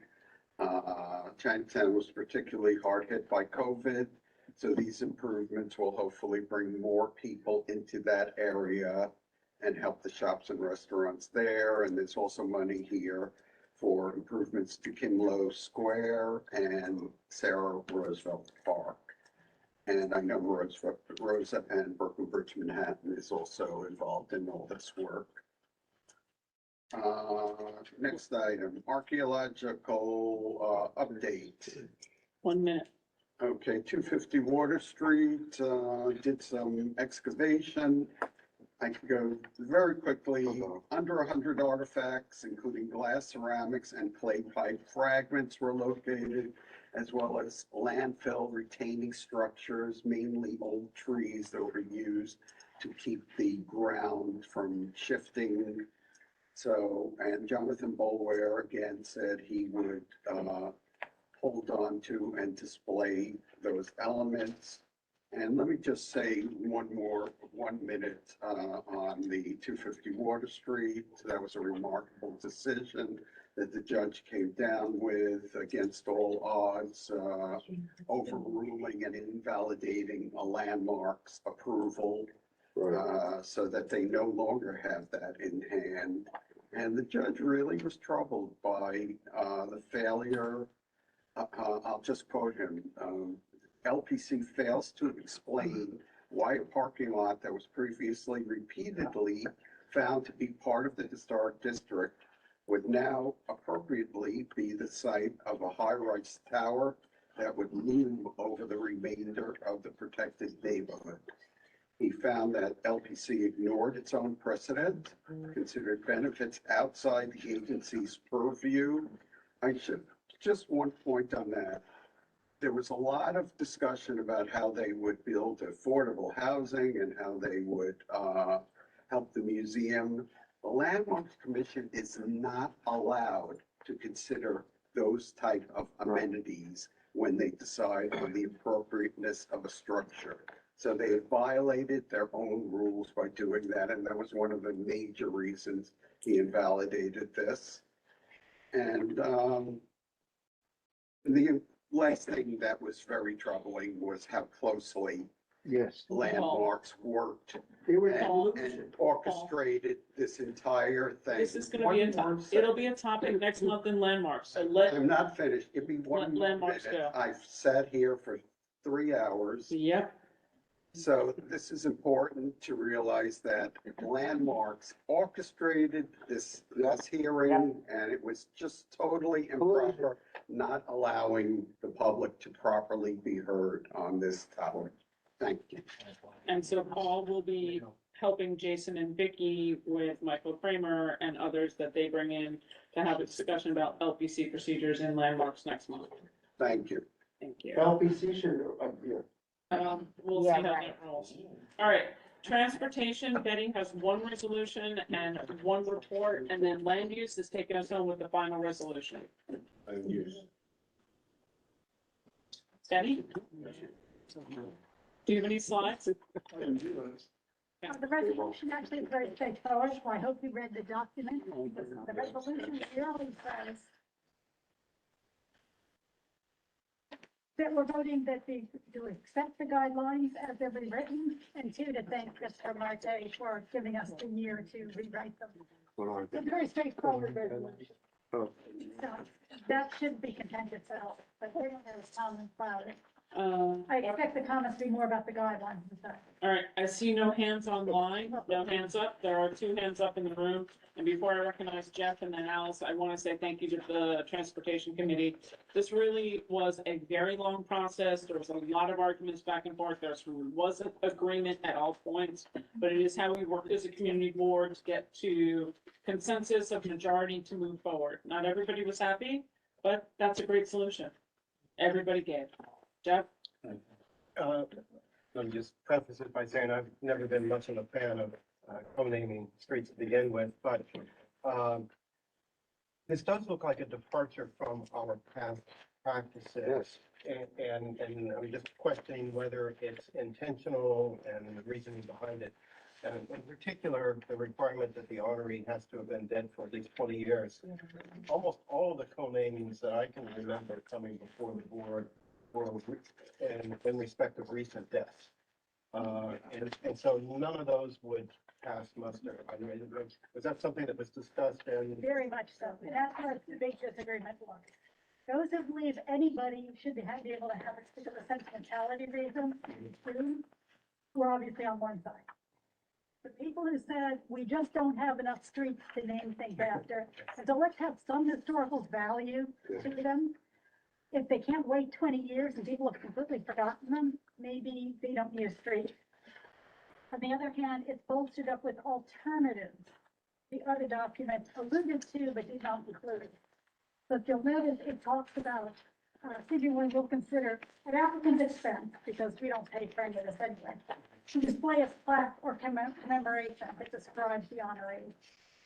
Chinatown was particularly hard hit by COVID, so these improvements will hopefully bring more people into that area and help the shops and restaurants there. And there's also money here for improvements to Kinlow Square and Sarah Roosevelt Park. And I know Rosa and Brooklyn Bridge Manhattan is also involved in all this work. Next item, archaeological update. 1 minute. Okay, 250 Water Street, did some excavation. I can go very quickly. Under 100 artifacts, including glass, ceramics, and clay pipe fragments were located, as well as landfill retaining structures, mainly old trees that were used to keep the ground from shifting. So, and Jonathan Boulware again said he would hold on to and display those elements. And let me just say one minute, on the 250 Water Street. That was a remarkable decision that the judge came down with against all odds, overruling and invalidating a landmarks approval, so that they no longer have that in hand. And the judge really was troubled by, the failure, I'll just quote him, LPC fails to explain why a parking lot that was previously repeatedly found to be part of the historic district would now appropriately be the site of a high-rise tower that would loom over the remainder of the protected neighborhood. He found that LPC ignored its own precedent, considered benefits outside the agency's purview. I should, just one point on that. There was a lot of discussion about how they would build affordable housing and how they would help the museum. The Landmarks Commission is not allowed to consider those type of amenities when they decide on the appropriateness of a structure. So they have violated their own rules by doing that, and that was one of the major reasons he invalidated this. And the last thing that was very troubling was how closely Landmarks worked and orchestrated this entire thing. This is gonna be a topic, it'll be a topic next month in Landmarks, so let. I'm not finished. Give me Let one more Landmarks minute. go. I've sat here for 3 hours. Yep. So this is important to realize that Landmarks orchestrated this hearing, and it was just totally improper, not allowing the public to properly be heard on this topic. Thank you. And so Paul will be helping Jason and Vicky with Michael Kramer and others that they bring in to have a discussion about LPC procedures in Landmarks next month. Thank you. Thank you. LPC should appear. We'll see how that rolls. All right, transportation, Betty has one resolution and one report, and then land use is taking us home with the final resolution. Betty? Do you have any slides? The resolution actually is very straightforward, so I hope you read the document. The resolution clearly says that we're voting that to accept the guidelines as they've been written, and two, to thank Christopher Marte for giving us the year to rewrite them. It's a very straightforward resolution. So that shouldn't be content itself, but they don't have comments about it. I expect the comments to be more about the guidelines. All right, I see no hands online, no hands up. There are 2 hands up in the room. And before I recognize Jeff and then Alice, I want to say thank you to the Transportation Committee. This really was a very long process. There was a lot of arguments back and forth. There wasn't agreement at all points, but it is how we worked as a community board to get to consensus of majority to move forward. Not everybody was happy, but that's a great solution. Everybody gave. Jeff? Let me just preface it by saying I've never been much of a fan of co-naming streets to begin with, but this does look like a departure from our past practices. And I'm just questioning whether it's intentional and the reasoning behind it. And in particular, the requirement that the honoree has to have been dead for at least 20 years. Almost all of the co-namings that I can remember coming before the board were in respect of recent deaths. And so none of those would pass muster. I mean, was that something that was discussed and? Very much so, and that's where the big disagreement was. Those who believe anybody should be able to have it because of sentimentality reasons, were obviously on one side. The people who said, we just don't have enough streets to name things after, and so let's have some historical value to them. If they can't wait 20 years and people have completely forgotten them, maybe they don't need a street. On the other hand, it's bolstered up with alternatives. The other document alluded to, but did not include. So if you'll notice, it talks about, CG1 will consider at applicant's expense, because we don't pay for any of this anyway, to display a plaque or commemoration that describes the honoree.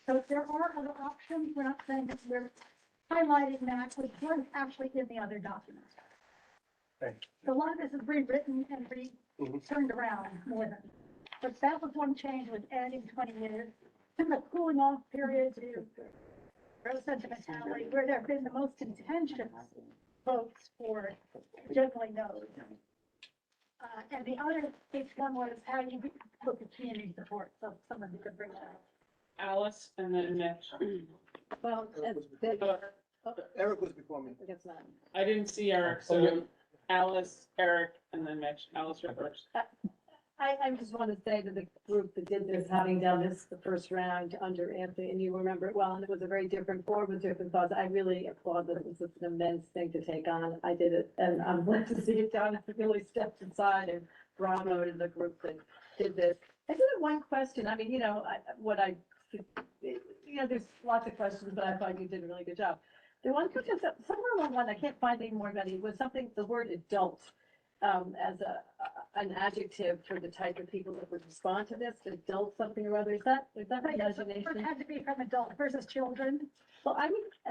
So there are other options. We're not saying that we're highlighting that, which was actually in the other documents. Thanks. So a lot of this is rewritten and turned around more than. But that was one change with adding 20 years to the cooling off period to gross sentimentality, where there have been the most contentious votes for generally no. And the other big one was how you look at community support, so someone who could bring that up. Alice and then Mitch. Well, Eric was before me. I guess not. I didn't see Eric, so Alice, Eric, and then Mitch. Alice, you're first. I just want to say to the group that did this, having done this the first round under Anthony, and you remember it well, and it was a very different form with different thoughts. I really applaud that. It was an immense thing to take on. I did it, and I'm glad to see it done. I really stepped inside and bravo to the group that did this. I did have one question. I mean, there's lots of questions, but I thought you did a really good job. The one question, somewhere along the line, I can't find any more about it, was something, the word adult, as an adjective for the type of people that would respond to this, adult something or other. Is that Right, so imagination? it had to be from adult versus children. Well,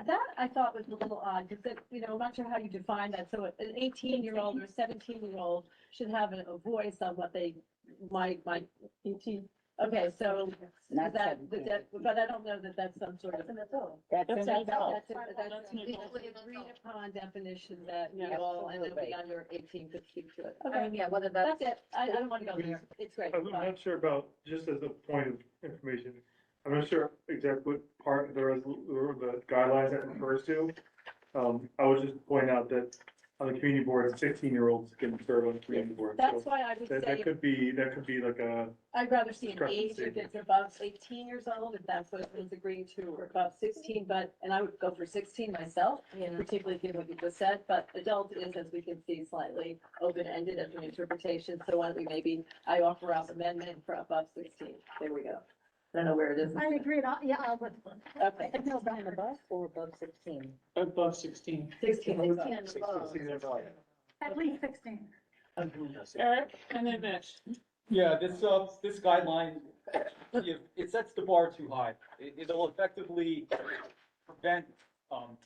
that I thought was a little odd, because I'm not sure how you define that. So an 18-year-old or a 17-year-old should have a voice on what they might, 18. Okay, so Not that, 17. but I don't know that that's some sort of. That's an adult. That's an equally agreed upon definition that you all, and nobody under 18 could speak to it. Okay, yeah, whether That's that's, it. I don't want to go there. It's great. I'm not sure about, just as a point of information, I'm not sure exactly what part of the guidelines that refers to. I was just pointing out that on the community board, 16-year-olds can serve on the community board. That's So why I would that say, could be like a, I'd rather see an age discrepancy. if it's above 18 years old, if that's what it was agreed to, or above 16, and I would go for 16 myself, particularly given what you just said, but adult is, as we can see, slightly open-ended as an interpretation, so why don't we I offer up amendment for above 16. There we go. I don't know where it is. I agree, I'll with. Okay. I feel better. above or above 16? Above 16. 16 is up. 16 and above. At least 16. Eric and then Mitch. Yeah, this guideline, it sets the bar too high. It'll effectively prevent,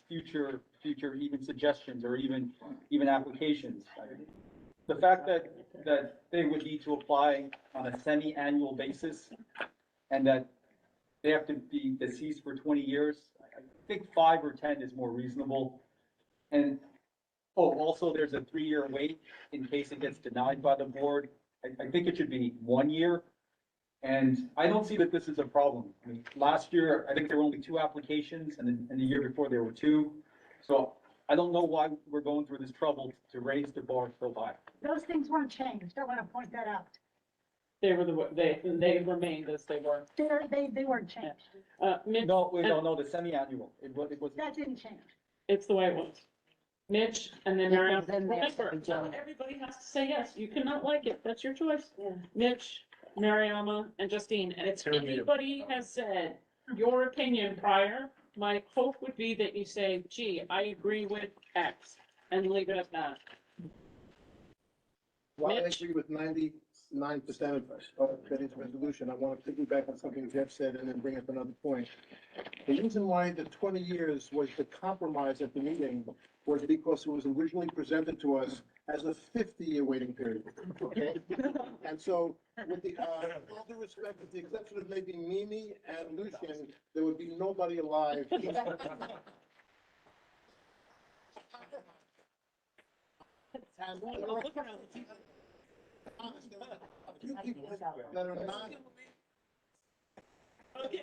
future even suggestions or even applications. The fact that they would need to apply on a semi-annual basis and that they have to be deceased for 20 years, I think 5 or 10 is more reasonable. And, also there's a 3-year wait in case it gets denied by the board. I think it should be 1 year. And I don't see that this is a problem. I mean, last year, I think there were only 2 applications, and the year before there were 2. So I don't know why we're going through this trouble to raise the bar so high. Those things weren't changed. I want to point that out. They remained as they were. They weren't changed. Mitch. No, the semi-annual. It was. That didn't change. It's the way it was. Mitch and then Mariam. then there's Remember, the not everybody has to say yes. You cannot like it. That's your choice. Yeah. Mitch, Mariama, and Justine. And if anybody has said your opinion prior, my hope would be that you say, gee, I agree with X, and leave it at that. While I Mitch? agree with 99% of Betty's resolution, I want to piggyback on something Jeff said and then bring up another point. The reason why the 20 years was the compromise at the meeting was because it was originally presented to us as a 50-year waiting period. Okay? And so, with the, all due respect, with the exception of maybe Mimi and Lucian, there would be nobody alive. And a few people that are not. Okay.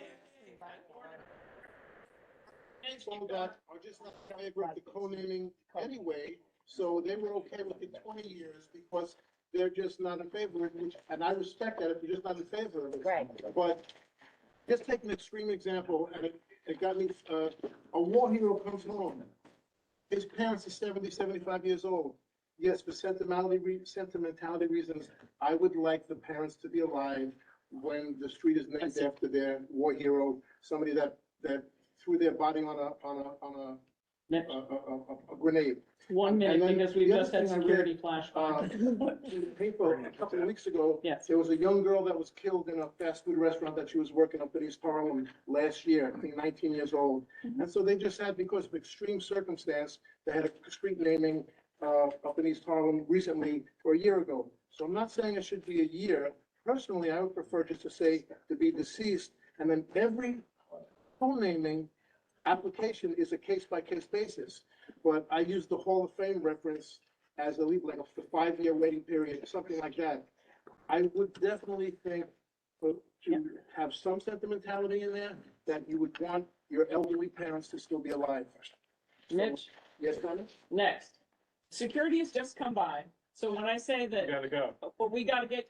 So that are just not in favor of the co-naming anyway, so they were okay with the 20 years because they're just not in favor of it, which, and I respect that if you're just not in favor of it. Right. But just take an extreme example, and it got me, a war hero comes home. His parents are 70, 75 years old. Yes, for sentimentality reasons, I would like the parents to be alive when the street is named after their war hero, somebody that threw their body on a grenade. 1 minute, And then because we the other just had thing I read, security flashback. in the paper a couple of weeks ago, there was a young girl that was killed in a fast food restaurant that she was working up in East Harlem last year, I think 19 years old. And so they just had, because of extreme circumstance, they had a street naming up in East Harlem recently, or a year ago. So I'm not saying it should be a year. Personally, I would prefer just to say to be deceased, and then every co-naming application is a case-by-case basis. But I use the Hall of Fame reference as a lead, like a 5-year waiting period, something like that. I would definitely think to have some sentimentality in there, that you would want your elderly parents to still be alive. Mitch, Yes, Donna? next. Security has just come by, so when I say that. Gotta go. Well, we gotta get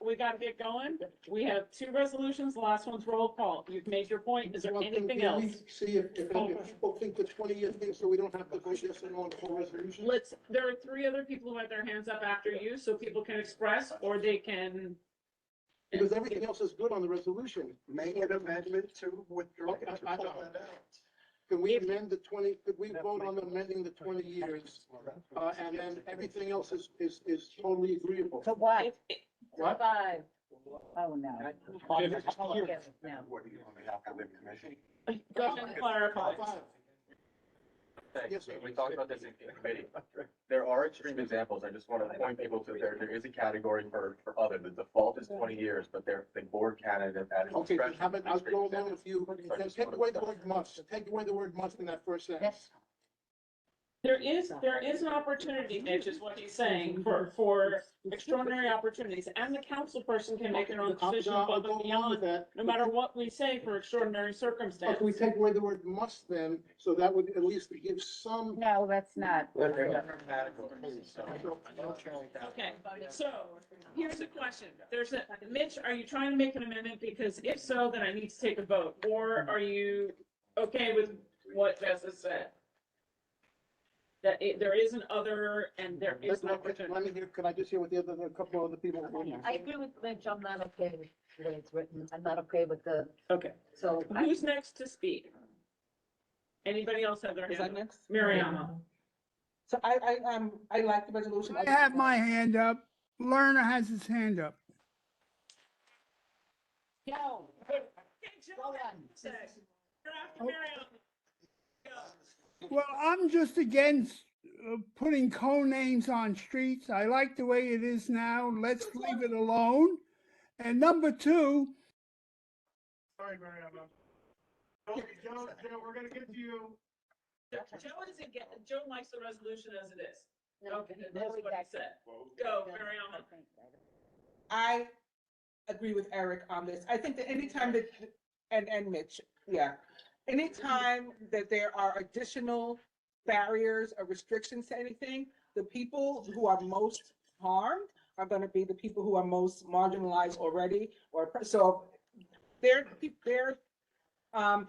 going. We have 2 resolutions, the last one's roll call. You've made your point. Is there Well, can anything we else? See if people think the 20-year thing, so we don't have to go yes or no on the whole resolution? There are 3 other people who had their hands up after you, so people can express, or they can. Because everything else is good on the resolution. Make an amendment to withdraw. Can we amend the 20, could we vote on amending the 20 years? And then everything else is totally agreeable. To what? What? 5. Oh, no. What do you on behalf of the commission? Go ahead and clarify. Yes, sir. We talked about this in committee. There are extreme examples. I just want to point people to there is a category for other. The default is 20 years, but the board candidate at his Okay, discretion. how about, I'll go along with you, then take away the word must, take away the word must in that first sentence. There is an opportunity, Mitch, is what he's saying, for extraordinary opportunities, and the council person can make their own decision I'll above go and along with beyond, that. no matter what we say for extraordinary But circumstances. can we take away the word must then, so that would at least give some. No, that's not. Okay, so here's a question. Mitch, are you trying to make an amendment? Because if so, then I need to take a vote. Or are you okay with what Jess has said? That there is an other and there is an opportunity. Let me hear, can I just hear what a couple of other people? I agree with Mitch, I'm not okay with the way it's written, I'm not okay with the, Okay, so. who's next to speak? Anybody else have their Is hand that up? next? Mariama. So I like the resolution. I have my hand up. Lerner has his hand up. No. Okay, Joe, say. You're after Mariama. Go. Well, I'm just against putting co-names on streets. I like the way it is now. Let's leave it alone. And number 2, Sorry, Mariama. Joe, we're gonna get to you. Joe likes the resolution as it is. No, Okay, no, that's what he exactly. said. Go, Mariama. I agree with Eric on this. I think that anytime that, and Mitch, yeah. Anytime that there are additional barriers or restrictions to anything, the people who are most harmed are gonna be the people who are most marginalized already, so their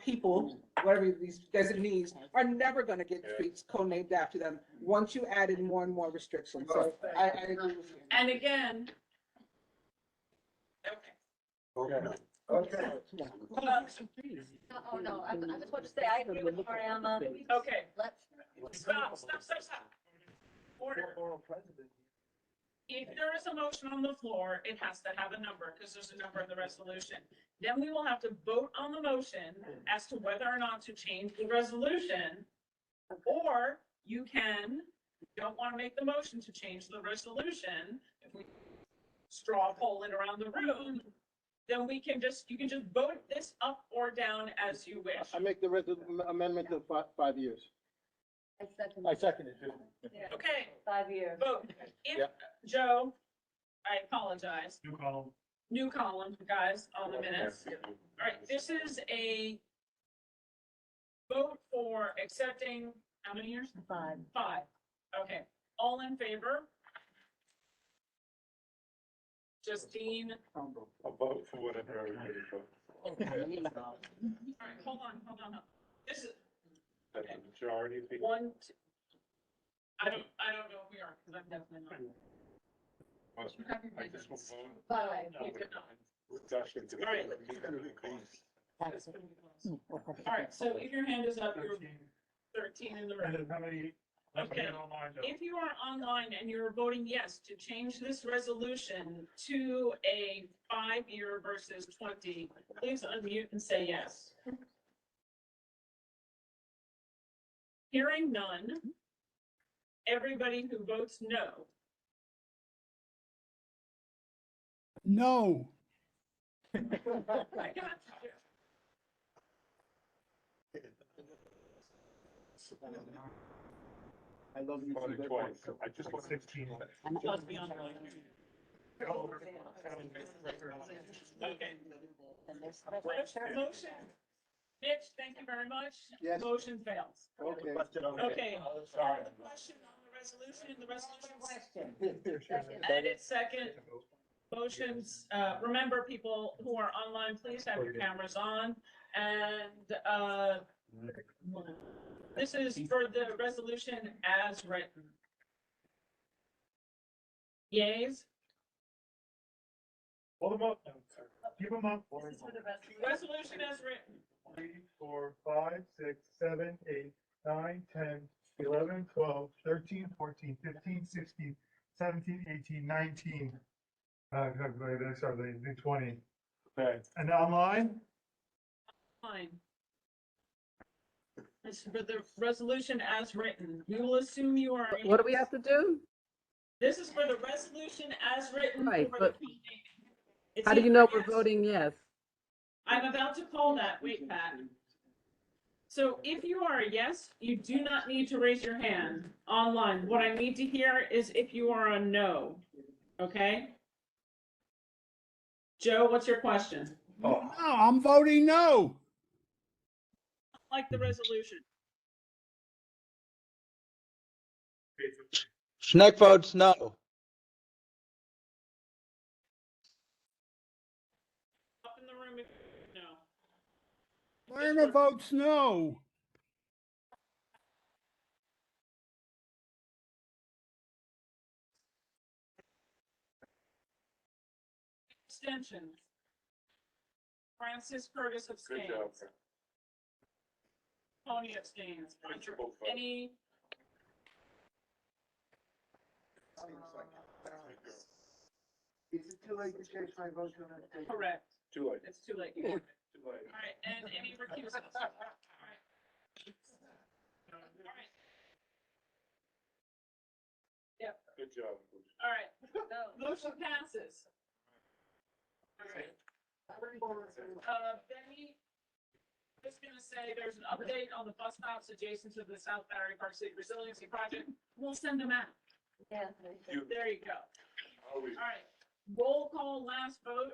people, whatever these designees, are never gonna get streets co-named after them, once you add in more and more restrictions, so I agree with you. And again. Okay. Okay. Oh, no, I just want to say, I agree with Mariama. Okay, Let's, stop. Order. If there is a motion on the floor, it has to have a number, because there's a number in the resolution. Then we will have to vote on the motion as to whether or not to change the resolution. Or you don't want to make the motion to change the resolution, if we straw poll it around the room, then you can just vote this up or down as you wish. I make the amendment to 5 years. I second it. Okay, 5 years. vote. If, Yeah. Joe, I apologize. New column. New column, guys, on the minutes. All right, this is a vote for accepting, how many years? 5. 5. Okay, all in favor? Justine? I'll vote for whatever everybody votes. All right, hold on. This is That's the majority of people. 1, 2. I don't know if we are, because I'm definitely not. I just will vote. 5. You could not. Discussion to- All right. All right, so if your hand is up, you're 13 in the And room. then how many? Okay. Online, Joe? If you are online and you're voting yes to change this resolution to a 5-year versus 20, please unmute and say yes. Hearing none, everybody who votes no No. I got you. I love you. Twice. I just want 16. Must be online. Okay. Motion. Mitch, thank you very much. Yes. Motion fails. Okay. Okay. Sorry. Question on the resolution, Question. Edit second. Motions, remember people who are online, please have your cameras on. And, this is for the resolution as written. Yays? Hold them up. Keep them up. This is for the resolution as written. 3, 4, 5, 6, 7, 8, 9, 10, 11, 12, 13, 14, 15, 16, 17, 18, 19. Sorry, the 20. Okay. And online? Fine. This is for the resolution as written. We will assume you are. What do we have to do? This is for the resolution as written. Right, for but the meeting. It's how do you either know we're yes- voting yes? I'm about to call that. Wait, Pat. So if you are a yes, you do not need to raise your hand online. What I need to hear is if you are a no. Okay? Joe, what's your question? No, I'm voting no. Like the resolution. Schneck votes no. Up in the room if no. Lerner votes no. Abstentions. Francis Curtis Good abstains. job. Tony abstains. Any? Is it too late to change my vote to an? Correct. Too late. It's too late. Too late. All right, and any recusals? All right. All right. Yep. Good job. All right. Motion passes. All right. Benny, just gonna say there's an update on the bus stops adjacent to the South Battery Park City Resiliency Project. We'll send them out. Yeah. There you go. All right. Roll call, last vote.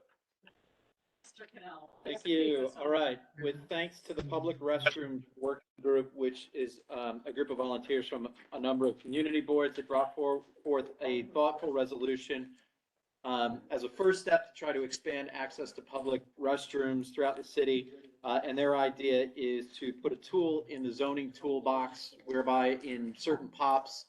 Mr. Cannell. Thank you. All right. With thanks to the Public Restroom Working Group, which is a group of volunteers from a number of community boards that brought forth a thoughtful resolution as a first step to try to expand access to public restrooms throughout the city. And their idea is to put a tool in the zoning toolbox whereby in certain POPs,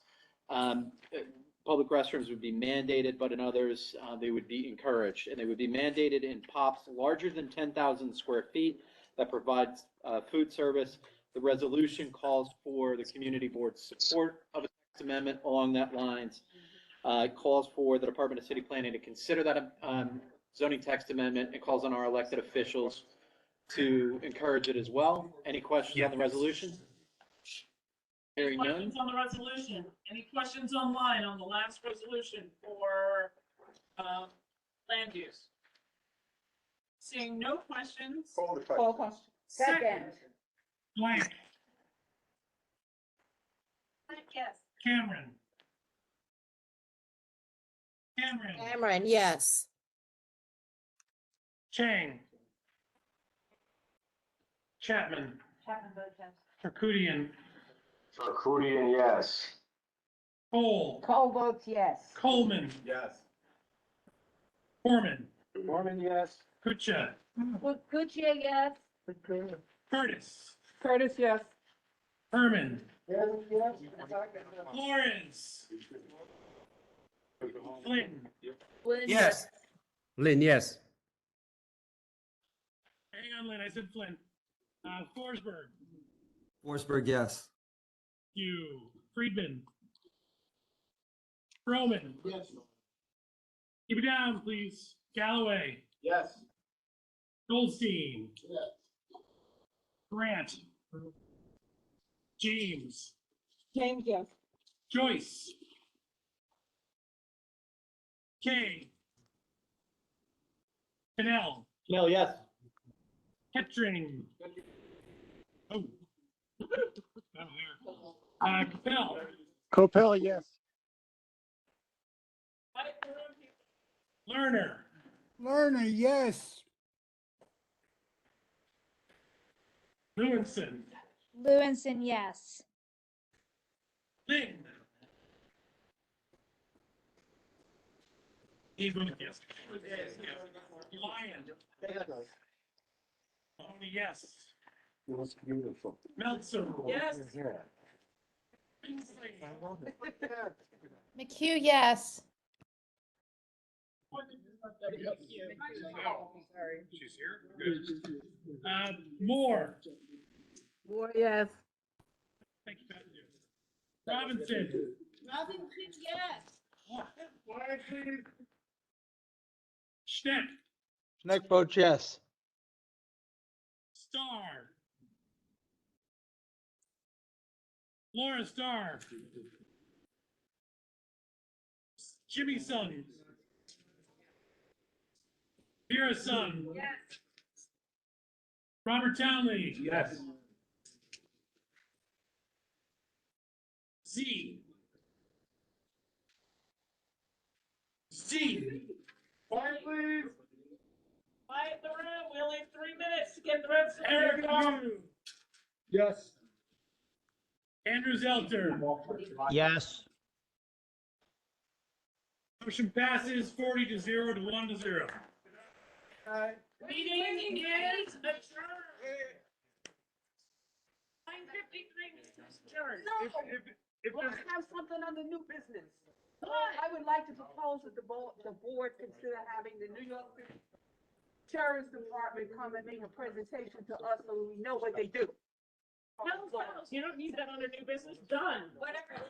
public restrooms would be mandated, but in others, they would be encouraged. And they would be mandated in POPs larger than 10,000 square feet that provides food service. The resolution calls for the community board's support of a text amendment along that lines. It calls for the Department of City Planning to consider that zoning text amendment. It calls on our elected officials to encourage it as well. Any questions on the resolution? Hearing none. Questions on the resolution? Any questions online on the last resolution for land use? Seeing no questions. Call the Call question. question. Second. Blank. Yes. Cameron. Cameron, yes. Chang. Chapman. Chapman votes yes. Harkutian. Harkutian, yes. Cole. Cole votes yes. Coleman. Yes. Foreman. Mormon, yes. Kucha. Gucci, yes. Curtis. Curtis, yes. Herman. Yes, yes. Lawrence. Clinton. Yes. Lynn, yes. Hang on, Lynn, I said Flynn. Forsberg. Forsberg, yes. You. Friedman. Roman. Yes. Keep it down, please. Galloway. Yes. Goldstein. Yes. Grant. James. James, yes. Joyce. Kay. Canal, Snell, yes. Kettering. Oh. Capel. Copel, yes. Lerner. Lerner, yes. Lewinson. Lewinson, yes. Lynn. Even yes. Lyon. Mahoney, yes. It was beautiful. Meltzer. Yes. McHugh, yes. She's here. Good. Moore. Moore, yes. Thank you, Pat. Robinson. Robinson, yes. Quiet, please. Schneck. Schneck votes yes. Starr. Laura Starr. Jimmy Son. Vera Son. Yes. Robert Townley. Yes. Z. Z. Quiet, please. Quiet the room, we only have 3 minutes to get the rest of Eric Yu. Yes. Andrew Zelter. Yes. Motion passes 40-0 to 1-0. Meeting is adjourned. 9:53 is adjourned. Let's have something on the new business. I would like to propose that the board consider having the New York City Terrorist Department come and make a presentation to us so we know what they do. No, you don't need that under new business, done. Whatever.